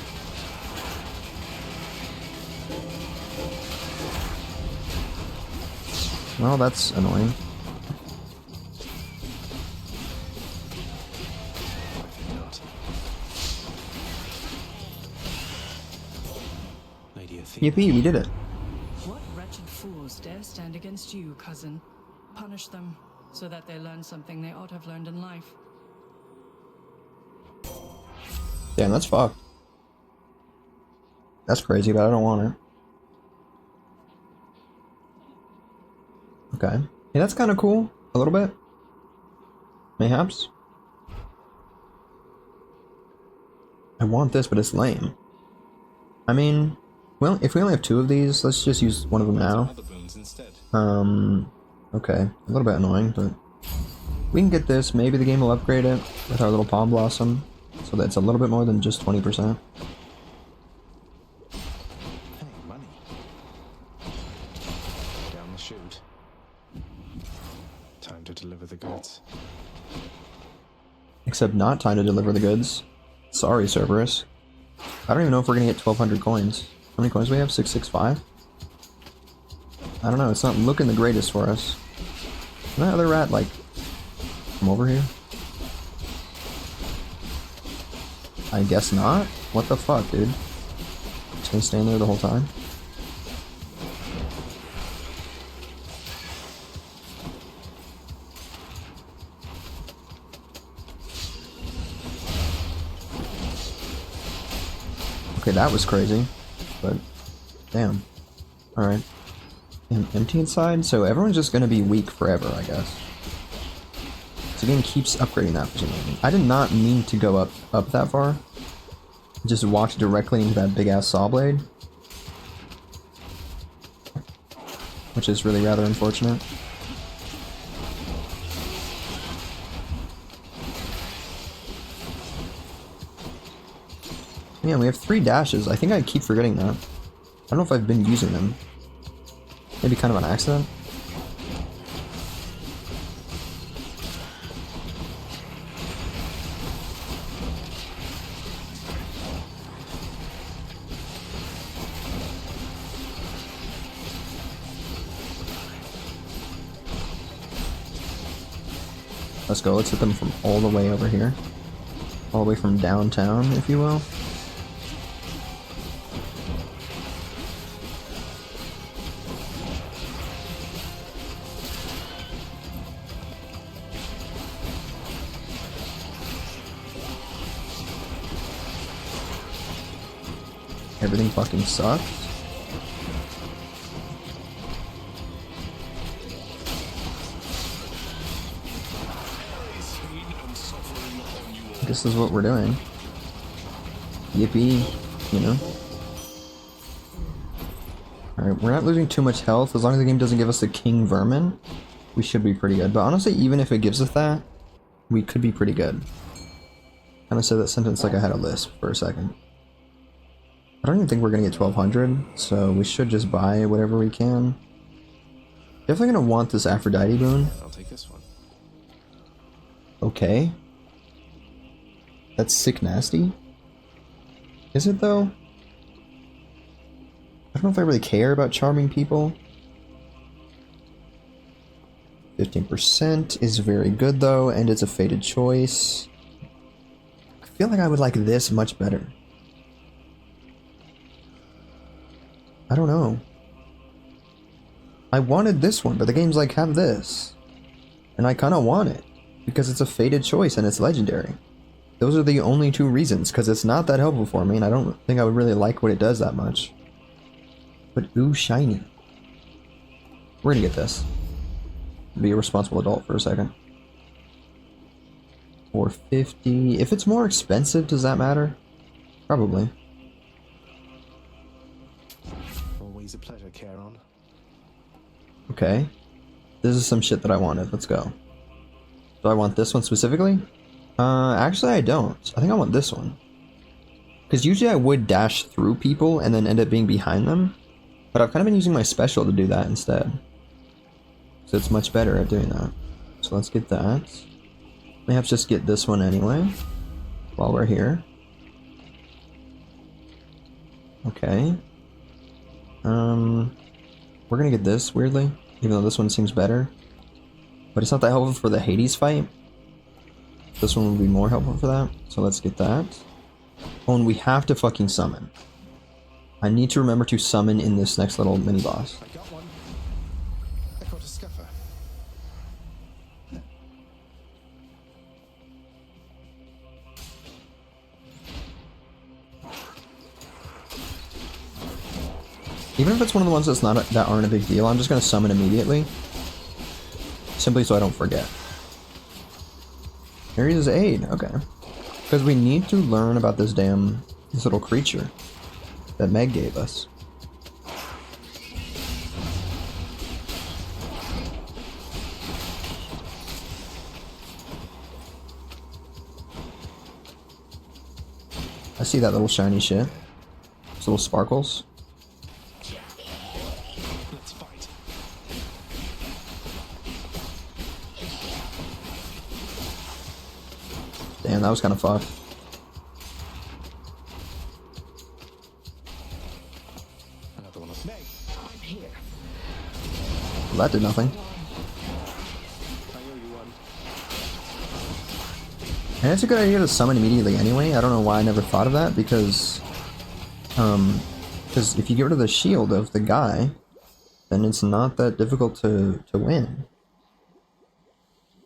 Well, that's annoying. Yippee, we did it. What wretched fools dare stand against you, cousin? Punish them, so that they learn something they ought to have learned in life. Damn, that's fucked. That's crazy, but I don't want it. Okay. Hey, that's kind of cool. A little bit. Mayhaps. I want this, but it's lame. I mean, well, if we only have 2 of these, let's just use one of them now. Okay. A little bit annoying, but we can get this. Maybe the game will upgrade it with our little Palm Blossom. So that's a little bit more than just 20%. Hey, money. Down the chute. Time to deliver the goods. Except not time to deliver the goods. Sorry, Cerberus. I don't even know if we're gonna get 1,200 coins. How many coins do we have? 665? I don't know, it's not looking the greatest for us. Can that other rat, like, come over here? I guess not? What the fuck, dude? Just gonna stand there the whole time? Okay, that was crazy, but damn. Alright. Empty inside, so everyone's just gonna be weak forever, I guess. So the game keeps upgrading that for some reason. I did not mean to go up that far. Just walked directly into that big ass saw blade. Which is really rather unfortunate. Yeah, we have 3 dashes. I think I keep forgetting that. I don't know if I've been using them. Maybe kind of an accident. Let's go, let's hit them from all the way over here. All the way from downtown, if you will. Everything fucking sucks. This is what we're doing. Yippee, you know? Alright, we're not losing too much health. As long as the game doesn't give us the King Vermin, we should be pretty good. But honestly, even if it gives us that, we could be pretty good. Kinda said that sentence like I had a lisp for a second. I don't even think we're gonna get 1,200, so we should just buy whatever we can. Definitely gonna want this Aphrodite boon. I'll take this one. Okay. That's sick nasty. Is it though? I don't know if I really care about charming people. 15% is very good though, and it's a fated choice. I feel like I would like this much better. I don't know. I wanted this one, but the game's like, have this. And I kinda want it. Because it's a fated choice and it's legendary. Those are the only 2 reasons, because it's not that helpful for me, and I don't think I would really like what it does that much. But ooh, shiny. We're gonna get this. Be a responsible adult for a second. 450. If it's more expensive, does that matter? Probably. Always a pleasure, Charon. Okay. This is some shit that I wanted. Let's go. Do I want this one specifically? Actually I don't. I think I want this one. Because usually I would dash through people and then end up being behind them. But I've kind of been using my special to do that instead. So it's much better at doing that. So let's get that. Perhaps just get this one anyway. While we're here. Okay. We're gonna get this, weirdly. Even though this one seems better. But it's not that helpful for the Hades fight. This one will be more helpful for that. So let's get that. Oh, and we have to fucking summon. I need to remember to summon in this next little mini-boss. I got one. I caught a scuffer. Even if it's one of the ones that's not that aren't a big deal, I'm just gonna summon immediately. Simply so I don't forget. Ares' aid, okay. Because we need to learn about this little creature that Meg gave us. I see that little shiny shit. Those little sparkles. Let's fight. Damn, that was kind of fucked. Another one. Meg, I'm here. Well, that did nothing. I owe you one. And it's a good idea to summon immediately anyway. I don't know why I never thought of that, because if you get rid of the shield of the guy, then it's not that difficult to win.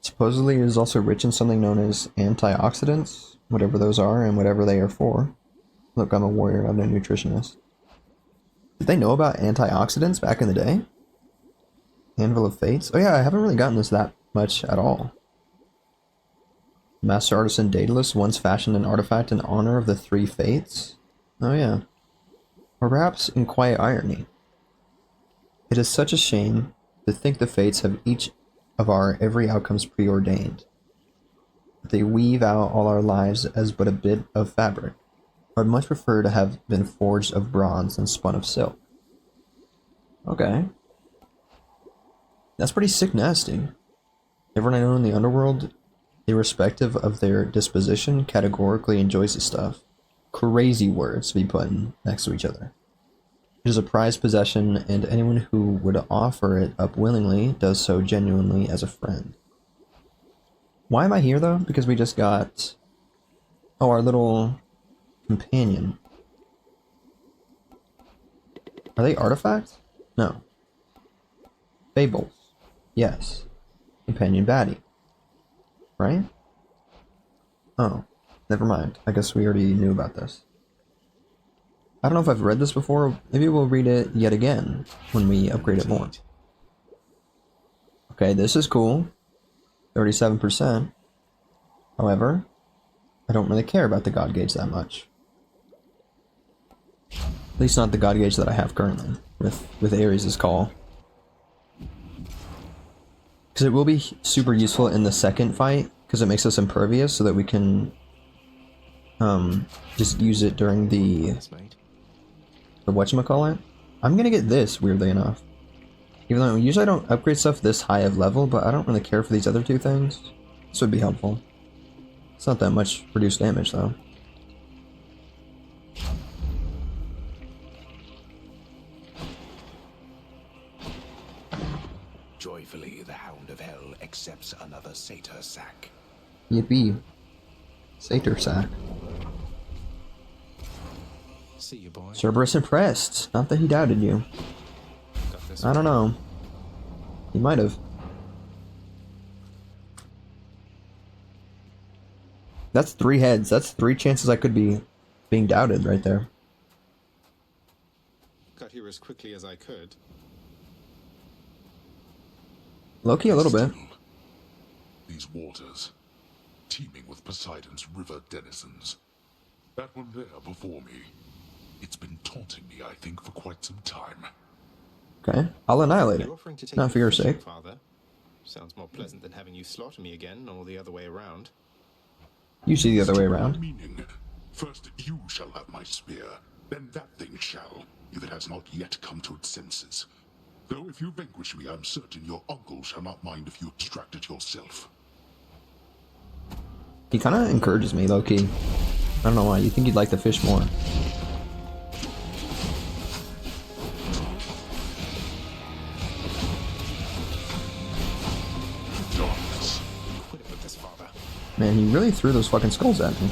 Supposedly it is also rich in something known as antioxidants, whatever those are and whatever they are for. Look, I'm a warrior, I'm a nutritionist. Did they know about antioxidants back in the day? Anvil of Fates? Oh yeah, I haven't really gotten this that much at all. Master Artisan Daedalus once fashioned an artifact in honor of the three fates? Oh yeah. Or perhaps in quiet irony. It is such a shame to think the fates have each of our every outcomes preordained. They weave out all our lives as but a bit of fabric. I'd much prefer to have been forged of bronze and spun of silk. Okay. That's pretty sick nasty. Everyone I know in the underworld, irrespective of their disposition, categorically enjoys this stuff. Crazy words to be put next to each other. It is a prized possession, and anyone who would offer it up willingly does so genuinely as a friend. Why am I here, though? Because we just got... Oh, our little companion. Are they artifacts? No. Fables. Yes. Companion baddie. Right? Oh. Never mind. I guess we already knew about this. I don't know if I've read this before. Maybe we'll read it yet again when we upgrade it more. Okay, this is cool. 37%. However, I don't really care about the God Gauge that much. At least not the God Gauge that I have currently with Ares' Call. Because it will be super useful in the second fight, because it makes us impervious so that we can just use it during the whatchamacallit. I'm gonna get this, weirdly enough. Even though usually I don't upgrade stuff this high of level, but I don't really care for these other two things. This would be helpful. It's not that much reduced damage, though. Joyfully, the Hound of Hell accepts another satyr sack. Yippee. Satyr sack. See you, boy. Cerberus impressed. Not that he doubted you. I don't know. He might have. That's 3 heads. That's 3 chances I could be being doubted right there. Got here as quickly as I could. Low-key a little bit. These waters, teeming with Poseidon's river denizens. That one there before me. It's been taunting me, I think, for quite some time. Okay, I'll annihilate it. You're offering to take Not me for your fishing, sake. Father. Sounds more pleasant than having you slaughter me again, or the other way around. Usually the other way around. Meaning, first you shall have my spear, then that thing shall, if it has not yet come to its senses. Though if you vanquish me, I'm certain your uncle shall not mind if you extract it yourself. He kind of encourages me, low-key. I don't know why. You think you'd like the fish more. Quit it with this, Father. Man, he really threw those fucking skulls at me.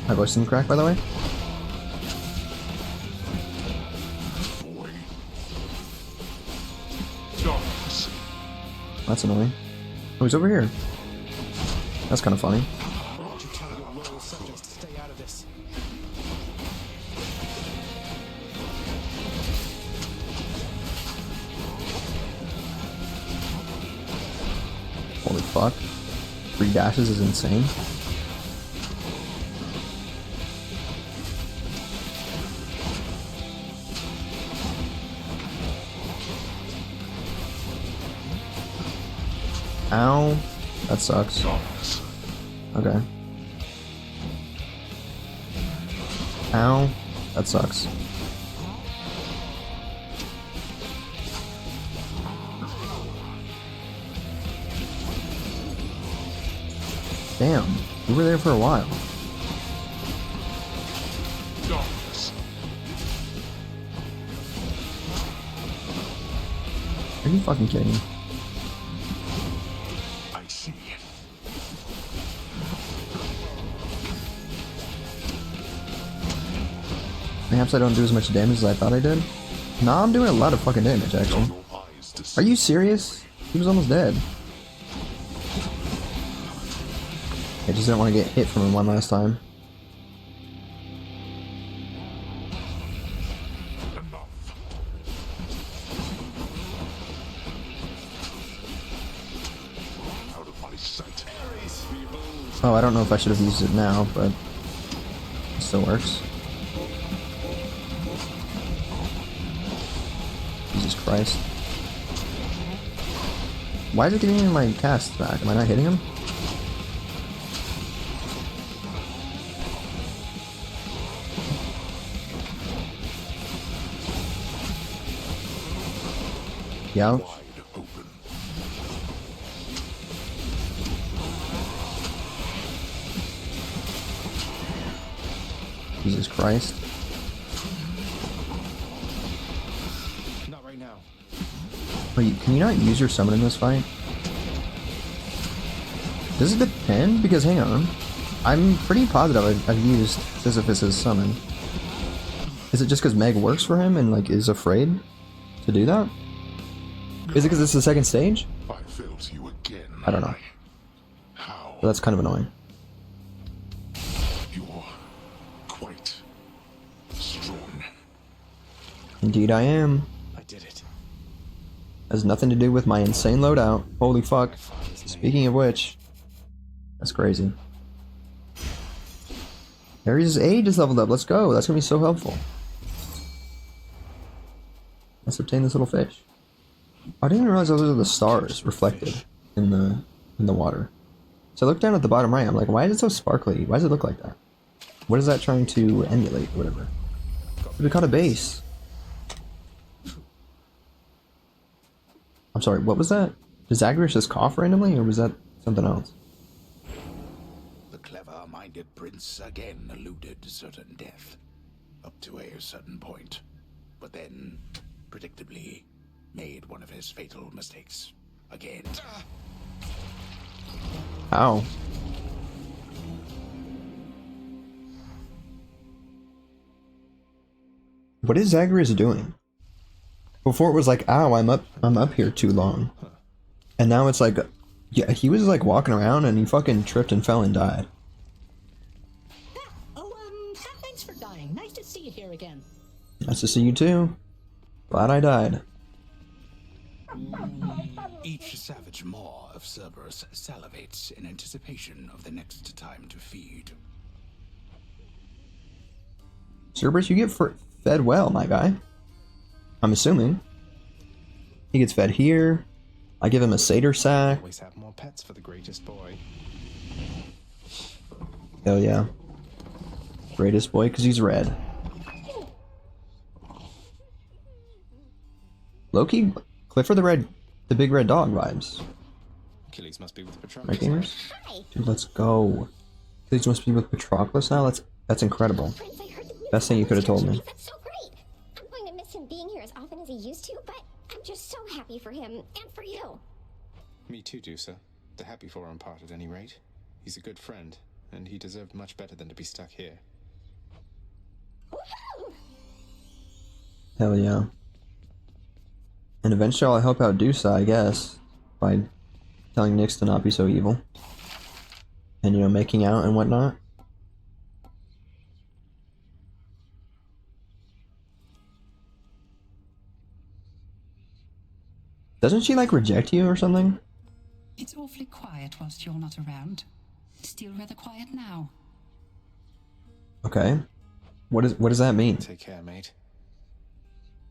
My voice didn't crack, by the way. That's annoying. Oh, he's over here. That's kind of funny. Why don't you tell your loyal subjects to stay out of this? Holy fuck. 3 dashes is insane. Ow. That sucks. Okay. Ow. That sucks. Damn. You were there for a while. Darkness. Are you fucking kidding me? I see. Perhaps I don't do as much damage as I thought I did. Nah, I'm doing a lot of fucking damage, actually. Are you serious? He was almost dead. I just didn't want to get hit from him one last time. Out of my sight. Oh, I don't know if I should have used it now, but it still works. Jesus Christ. Why is it giving me my cast back? Am I not hitting him? Ouch. Jesus Christ. Not right now. Wait, can you not use your summon in this fight? Does it depend? Because hang on. I'm pretty positive I've used Sisyphus' summon. Is it just because Meg works for him and like is afraid to do that? Is it because it's the second stage? I failed you again. I don't know. How? But that's kind of annoying. You're quite strong. Indeed I am. I did it. Has nothing to do with my insane loadout. Holy fuck. Speaking of which, that's crazy. Ares' age is leveled up. Let's go. That's gonna be so helpful. Let's obtain this little fish. I didn't even realize those are the stars reflected in the water. So I look down at the bottom right. I'm like, why is it so sparkly? Why does it look like that? What is that trying to emulate or whatever? We caught a base. I'm sorry, what was that? Did Zagreus just cough randomly, or was that something else? The clever-minded prince again eluded certain death, up to a certain point, but then, predictably, made one of his fatal mistakes again. Ow. What is Zagreus doing? Before it was like, ow, I'm up here too long. And now it's like, yeah, he was like walking around and he fucking tripped and fell and died. Thanks for dying. Nice to see you here again. Nice to see you too. Glad I died. Each savage maw of Cerberus salivates in anticipation of the next time to feed. Cerberus, you get fed well, my guy. I'm assuming. He gets fed here. I give him a satyr sack. Always have more pets for the greatest boy. Hell yeah. Greatest boy, because he's red. Loki, Clifford the big red dog vibes. Achilles must be with Patroclus. Right, gamers? Dude, let's go. Achilles must be with Patroclus now? That's incredible. Best thing you could have told me. That's so great. I'm going to miss him being here as often as he used to, but I'm just so happy for him and for you. Me too, Dusa. The happy for him part at any rate. He's a good friend, and he deserved much better than to be stuck here. Hell yeah. And eventually I'll help out Dusa, I guess, by telling Nyx to not be so evil. And, you know, making out and whatnot. Doesn't she, like, reject you or something? It's awfully quiet whilst you're not around. Still rather quiet now. Okay. What does that mean? Take care, mate.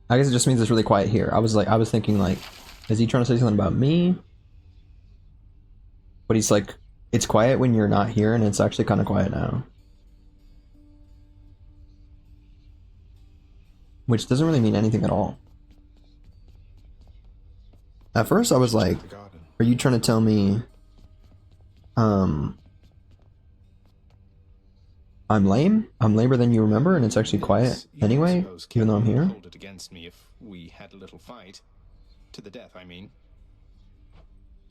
I guess it just means it's really quiet here. I was thinking, like, is he trying to say something about me? But he's like, it's quiet when you're not here, and it's actually kind of quiet now. Which doesn't really mean anything at all. At first I was like, are you trying to tell me, I'm lame? I'm lamer than you remember, and it's actually quiet anyway, even though I'm here? Hold it against me if we had a little fight. To the death, I mean.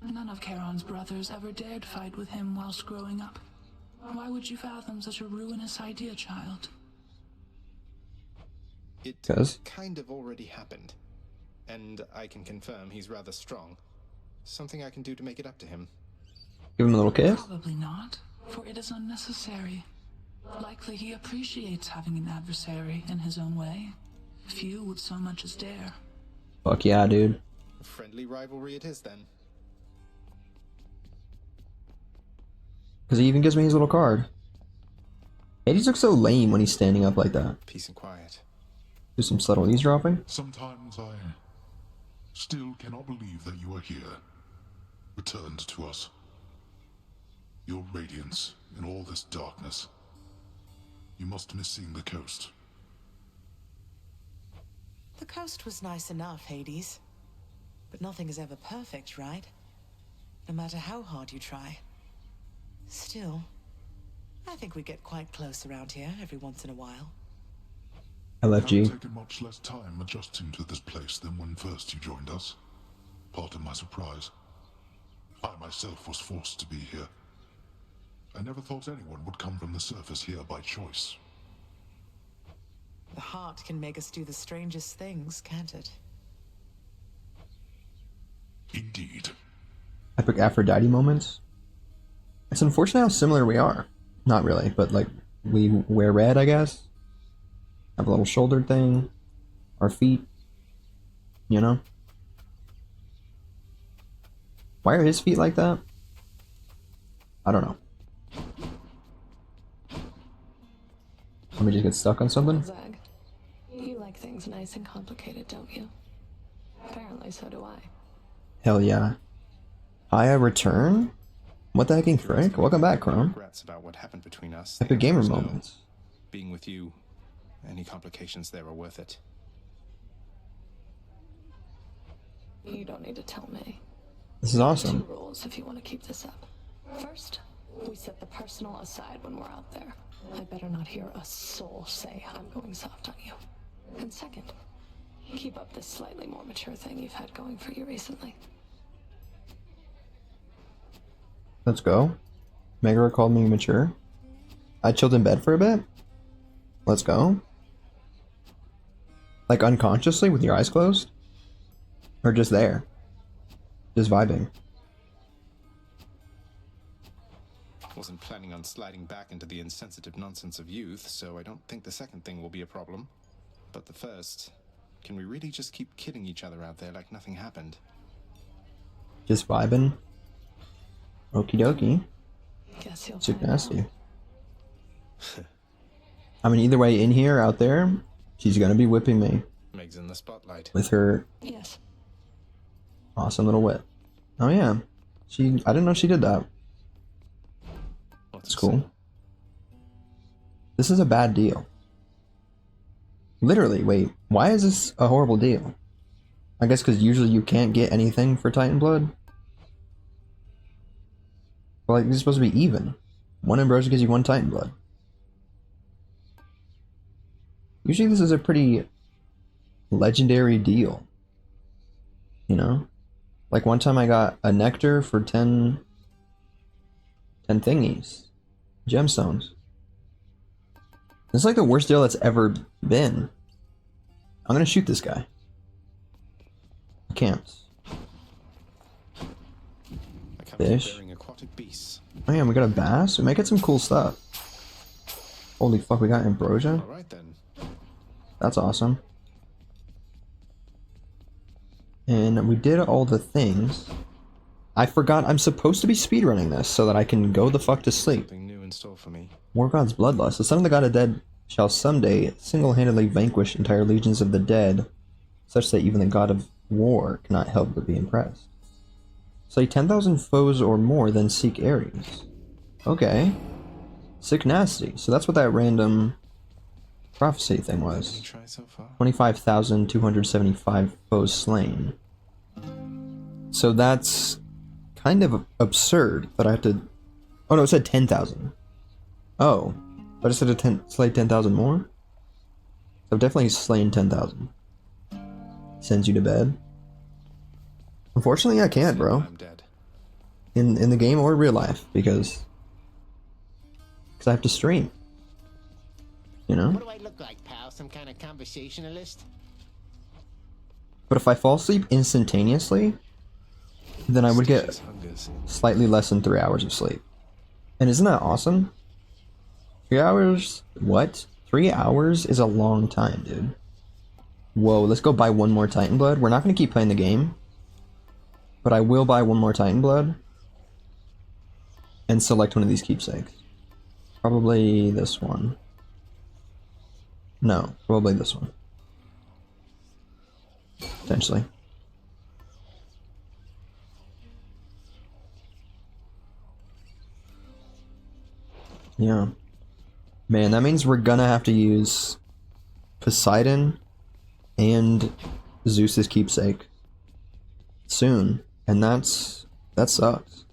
None of Charon's brothers ever dared fight with him whilst growing up. Why would you fathom such a ruinous idea, child? It kind of already happened. And I can confirm he's rather strong. Something I can do to make it up to him. Give him a little kiss? Probably not, for it is unnecessary. Likely he appreciates having an adversary in his own way. Few would so much as dare. Fuck yeah, dude. A friendly rivalry it is then. Because he even gives me his little card. Hades looks so lame when he's standing up like that. Peace and quiet. Do some subtle eavesdropping. Sometimes I still cannot believe that you are here, returned to us. Your radiance in all this darkness. You must miss seeing the coast. The coast was nice enough, Hades. But nothing is ever perfect, right? No matter how hard you try. Still, I think we get quite close around here every once in a while. LFG. I've taken much less time adjusting to this place than when first you joined us. Part of my surprise. I myself was forced to be here. I never thought anyone would come from the surface here by choice. The heart can make us do the strangest things, can't it? Indeed. Epic Aphrodite moments. It's unfortunate how similar we are. Not really, but like, we wear red, I guess. Have a little shoulder thing. Our feet. You know? Why are his feet like that? I don't know. Let me just get stuck on something. Zag, you like things nice and complicated, don't you? Apparently, so do I. Hell yeah. Aya return? What the hecking frick? Welcome back, Chrome. Regrets about what happened between us. Epic gamer There's no moments. Being with you, any complications there are worth it. You don't need to tell me. This is awesome. 2 rules if you want to keep this up. First, we set the personal aside when we're out there. I better not hear a soul say I'm going soft on you. And second, keep up this slightly more mature thing you've had going for you recently. Let's go. Megara called me mature. I chilled in bed for a bit. Let's go. Like unconsciously with your eyes closed? Or just there? Just vibing. Wasn't planning on sliding back into the insensitive nonsense of youth, so I don't think the second thing will be a problem. But the first, can we really just keep kidding each other out there like nothing happened? Just vibing. Okie dokie. Guess you'll Super find nasty. I mean, either way, in here, out there, she's gonna be whipping me. Meg's in the spotlight. With her Yes. awesome little whip. Oh yeah. I didn't know she did that. That's cool. This is a bad deal. Literally, wait, why is this a horrible deal? I guess because usually you can't get anything for Titan Blood. But like, this is supposed to be even. 1 Ambrosia gives you 1 Titan Blood. Usually this is a pretty legendary deal. You know? Like one time I got a nectar for 10 thingies. Gemstones. This is like the worst deal that's ever been. I'm gonna shoot this guy. I can't. Fish. Oh yeah, we got a bass. We might get some cool stuff. Holy fuck, we got Ambrosia? Alright then. That's awesome. And we did all the things. I forgot I'm supposed to be speedrunning this so that I can go the fuck to sleep. Something new in store for me. War God's Bloodlust. The son of the god of dead shall someday single-handedly vanquish entire legions of the dead, such that even the god of war cannot help but be impressed. Slay 10,000 foes or more, then seek Ares. Okay. Sick nasty. So that's what that random prophecy thing was. 25,275 foes slain. So that's kind of absurd that I have to... Oh no, it said 10,000. Oh. I just had to slay 10,000 more. I've definitely slain 10,000. Sends you to bed. Unfortunately, I can't, bro. I'm dead. In the game or real life, because I have to stream. You know? What do I look like, pal? Some kind of conversationalist? But if I fall asleep instantaneously, then I would get slightly less than 3 hours of sleep. And isn't that awesome? 3 hours? What? 3 hours is a long time, dude. Whoa, let's go buy one more Titan Blood. We're not going to keep playing the game. But I will buy one more Titan Blood. And select one of these keepsakes. Probably this one. No, probably this one. Potentially. Yeah. Man, that means we're gonna have to use Poseidon and Zeus's keepsake soon. And that sucks.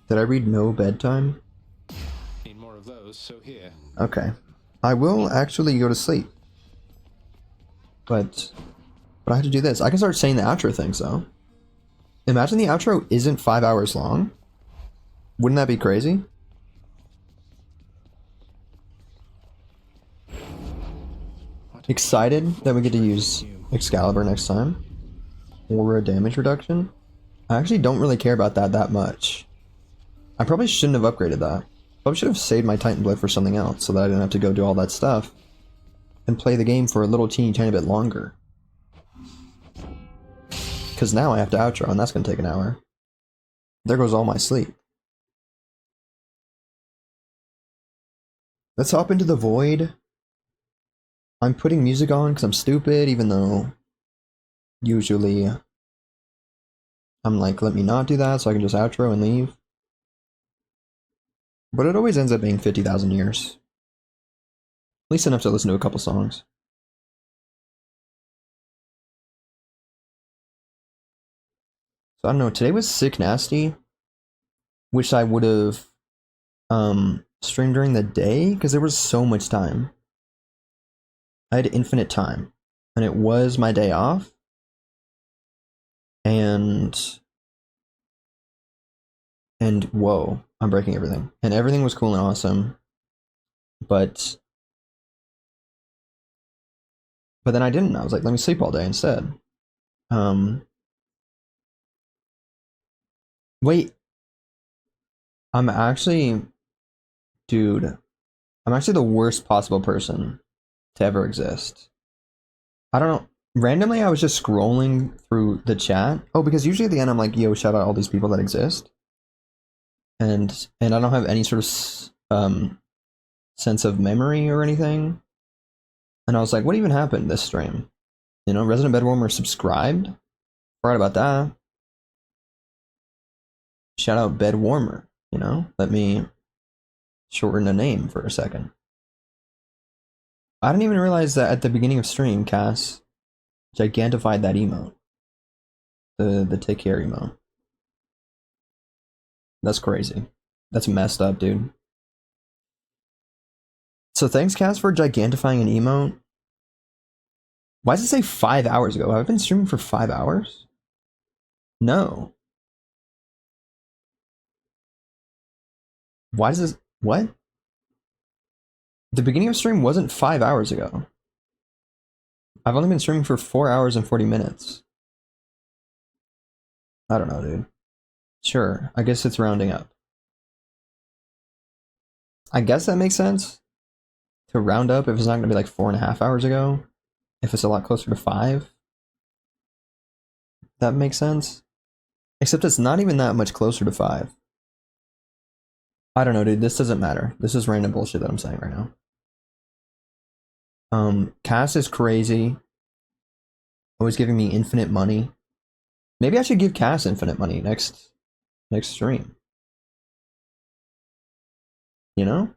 Did I read no bedtime? Need more of those, so here. Okay. I will actually go to sleep. But I have to do this. I can start saying the outro things though. Imagine the outro isn't 5 hours long. Wouldn't that be crazy? Excited that we get to use Excalibur next time. Aura damage reduction. I actually don't really care about that much. I probably shouldn't have upgraded that. Probably should have saved my Titan Blood for something else so that I didn't have to go do all that stuff and play the game for a little teeny tiny bit longer. Because now I have to outro and that's going to take an hour. There goes all my sleep. Let's hop into the void. I'm putting music on because I'm stupid, even though usually I'm like, let me not do that so I can just outro and leave. But it always ends up being 50,000 years. At least enough to listen to a couple songs. So I don't know, today was sick nasty. Wish I would have streamed during the day because there was so much time. I had infinite time. And it was my day off. And whoa, I'm breaking everything. And everything was cool and awesome. But then I didn't. I was like, let me sleep all day instead. Wait. I'm actually the worst possible person to ever exist. I don't know. Randomly, I was just scrolling through the chat. Oh, because usually at the end, I'm like, yo, shout out all these people that exist. And I don't have any sort of sense of memory or anything. And I was like, what even happened this stream? You know, Resident Bedwarmer subscribed. Forgot about that. Shout out Bedwarmer, you know? Let me shorten a name for a second. I didn't even realize that at the beginning of stream, Cass gigantified that emote. The take care emote. That's crazy. That's messed up, dude. So thanks, Cass, for gigantifying an emote. Why does it say 5 hours ago? Have I been streaming for 5 hours? No. Why does this... What? The beginning of stream wasn't 5 hours ago. I've only been streaming for 4 hours and 40 minutes. I don't know, dude. Sure, I guess it's rounding up. I guess that makes sense. To round up if it's not going to be like 4.5 hours ago. If it's a lot closer to 5. That makes sense. Except it's not even that much closer to 5. I don't know, dude. This doesn't matter. This is random bullshit that I'm saying right now. Cass is crazy. Always giving me infinite money. Maybe I should give Cass infinite money next stream. You know?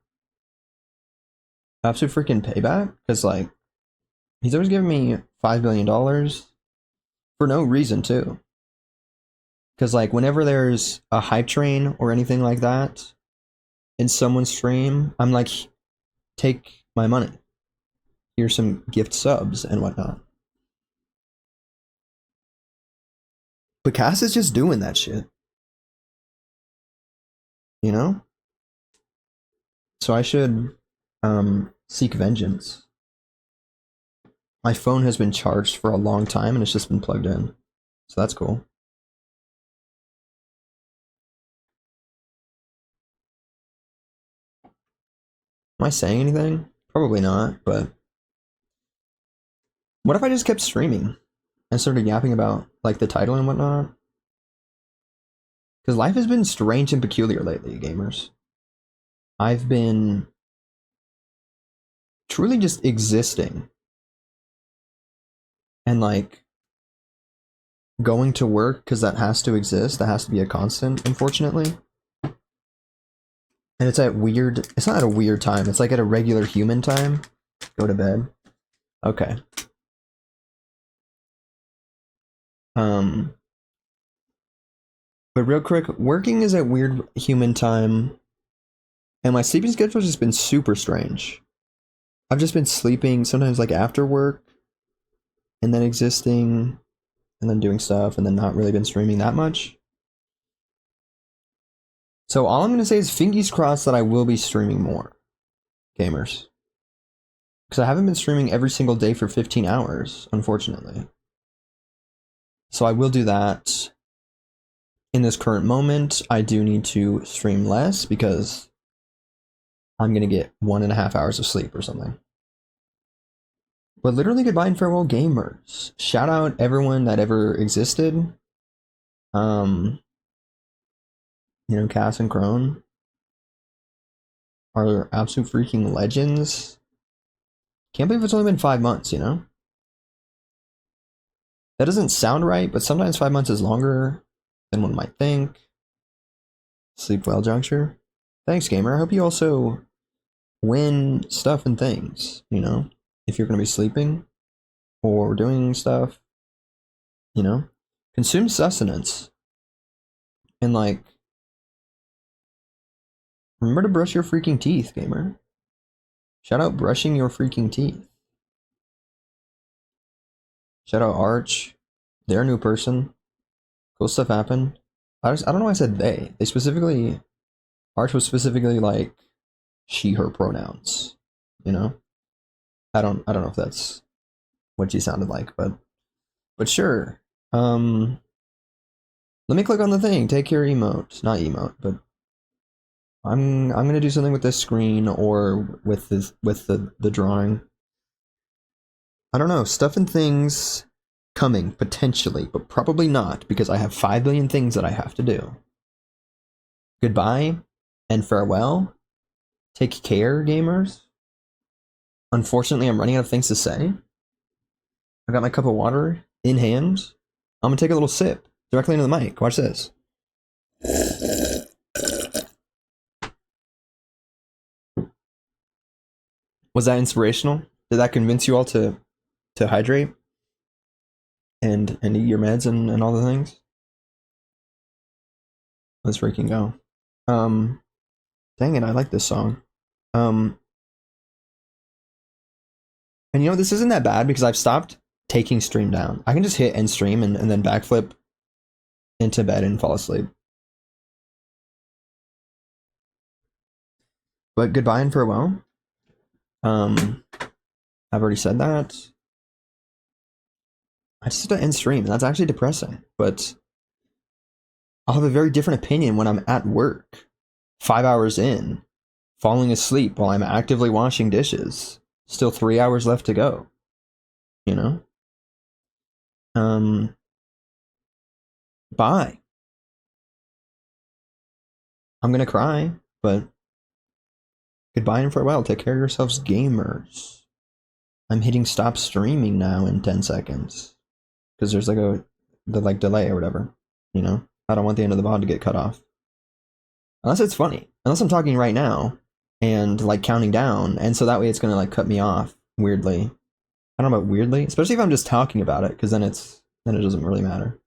Absolute freaking payback? Because, like, he's always giving me $5 billion for no reason, too. Because, like, whenever there's a hype train or anything like that, in someone's stream, I'm like, take my money. Here's some gift subs and whatnot. But Cass is just doing that shit. You know? So I should seek vengeance. My phone has been charged for a long time and it's just been plugged in. So that's cool. Am I saying anything? Probably not, but what if I just kept streaming and started yapping about like the title and whatnot? Because life has been strange and peculiar lately, gamers. I've been truly just existing and like going to work because that has to exist. That has to be a constant, unfortunately. And it's at weird, it's not at a weird time. It's like at a regular human time. Go to bed. Okay. But real quick, working is at weird human time. And my sleeping schedule has just been super strange. I've just been sleeping sometimes like after work. And then existing. And then doing stuff. And then not really been streaming that much. So all I'm going to say is fingers crossed that I will be streaming more, gamers. Because I haven't been streaming every single day for 15 hours, unfortunately. So I will do that. In this current moment, I do need to stream less because I'm going to get 1.5 hours of sleep or something. But literally goodbye and farewell, gamers. Shout out everyone that ever existed. You know, Cass and Crone are absolute freaking legends. Can't believe it's only been 5 months, you know? That doesn't sound right, but sometimes 5 months is longer than one might think. Sleep well, Juncture. Thanks, gamer. I hope you also win stuff and things, you know? If you're going to be sleeping or doing stuff, you know? Consume sustenance. And like, remember to brush your freaking teeth, gamer. Shout out brushing your freaking teeth. Shout out Arch. They're a new person. Cool stuff happened. I don't know why I said they. They specifically... Arch was specifically like she, her pronouns. You know? I don't know if that's what she sounded like, but sure. Let me click on the thing. Take your emote. Not emote, but I'm gonna do something with this screen or with the drawing. I don't know, stuff and things coming potentially, but probably not because I have 5 billion things that I have to do. Goodbye and farewell. Take care, gamers. Unfortunately, I'm running out of things to say. I got my cup of water in hand. I'm gonna take a little sip directly into the mic. Watch this. Was that inspirational? Did that convince you all to hydrate and eat your meds and all the things? Let's freaking go. Dang it, I like this song. And you know, this isn't that bad because I've stopped taking stream down. I can just hit end stream and then backflip into bed and fall asleep. But goodbye and farewell. I've already said that. I just have to end stream, and that's actually depressing, but I'll have a very different opinion when I'm at work, 5 hours in, falling asleep while I'm actively washing dishes. Still 3 hours left to go. You know? Bye. I'm gonna cry, but goodbye and farewell. Take care of yourselves, gamers. I'm hitting stop streaming now in 10 seconds. Because there's like delay or whatever. You know? I don't want the end of the VOD to get cut off. Unless it's funny. Unless I'm talking right now and like counting down, and so that way it's gonna like cut me off weirdly. I don't know about weirdly, especially if I'm just talking about it, because then it doesn't really matter.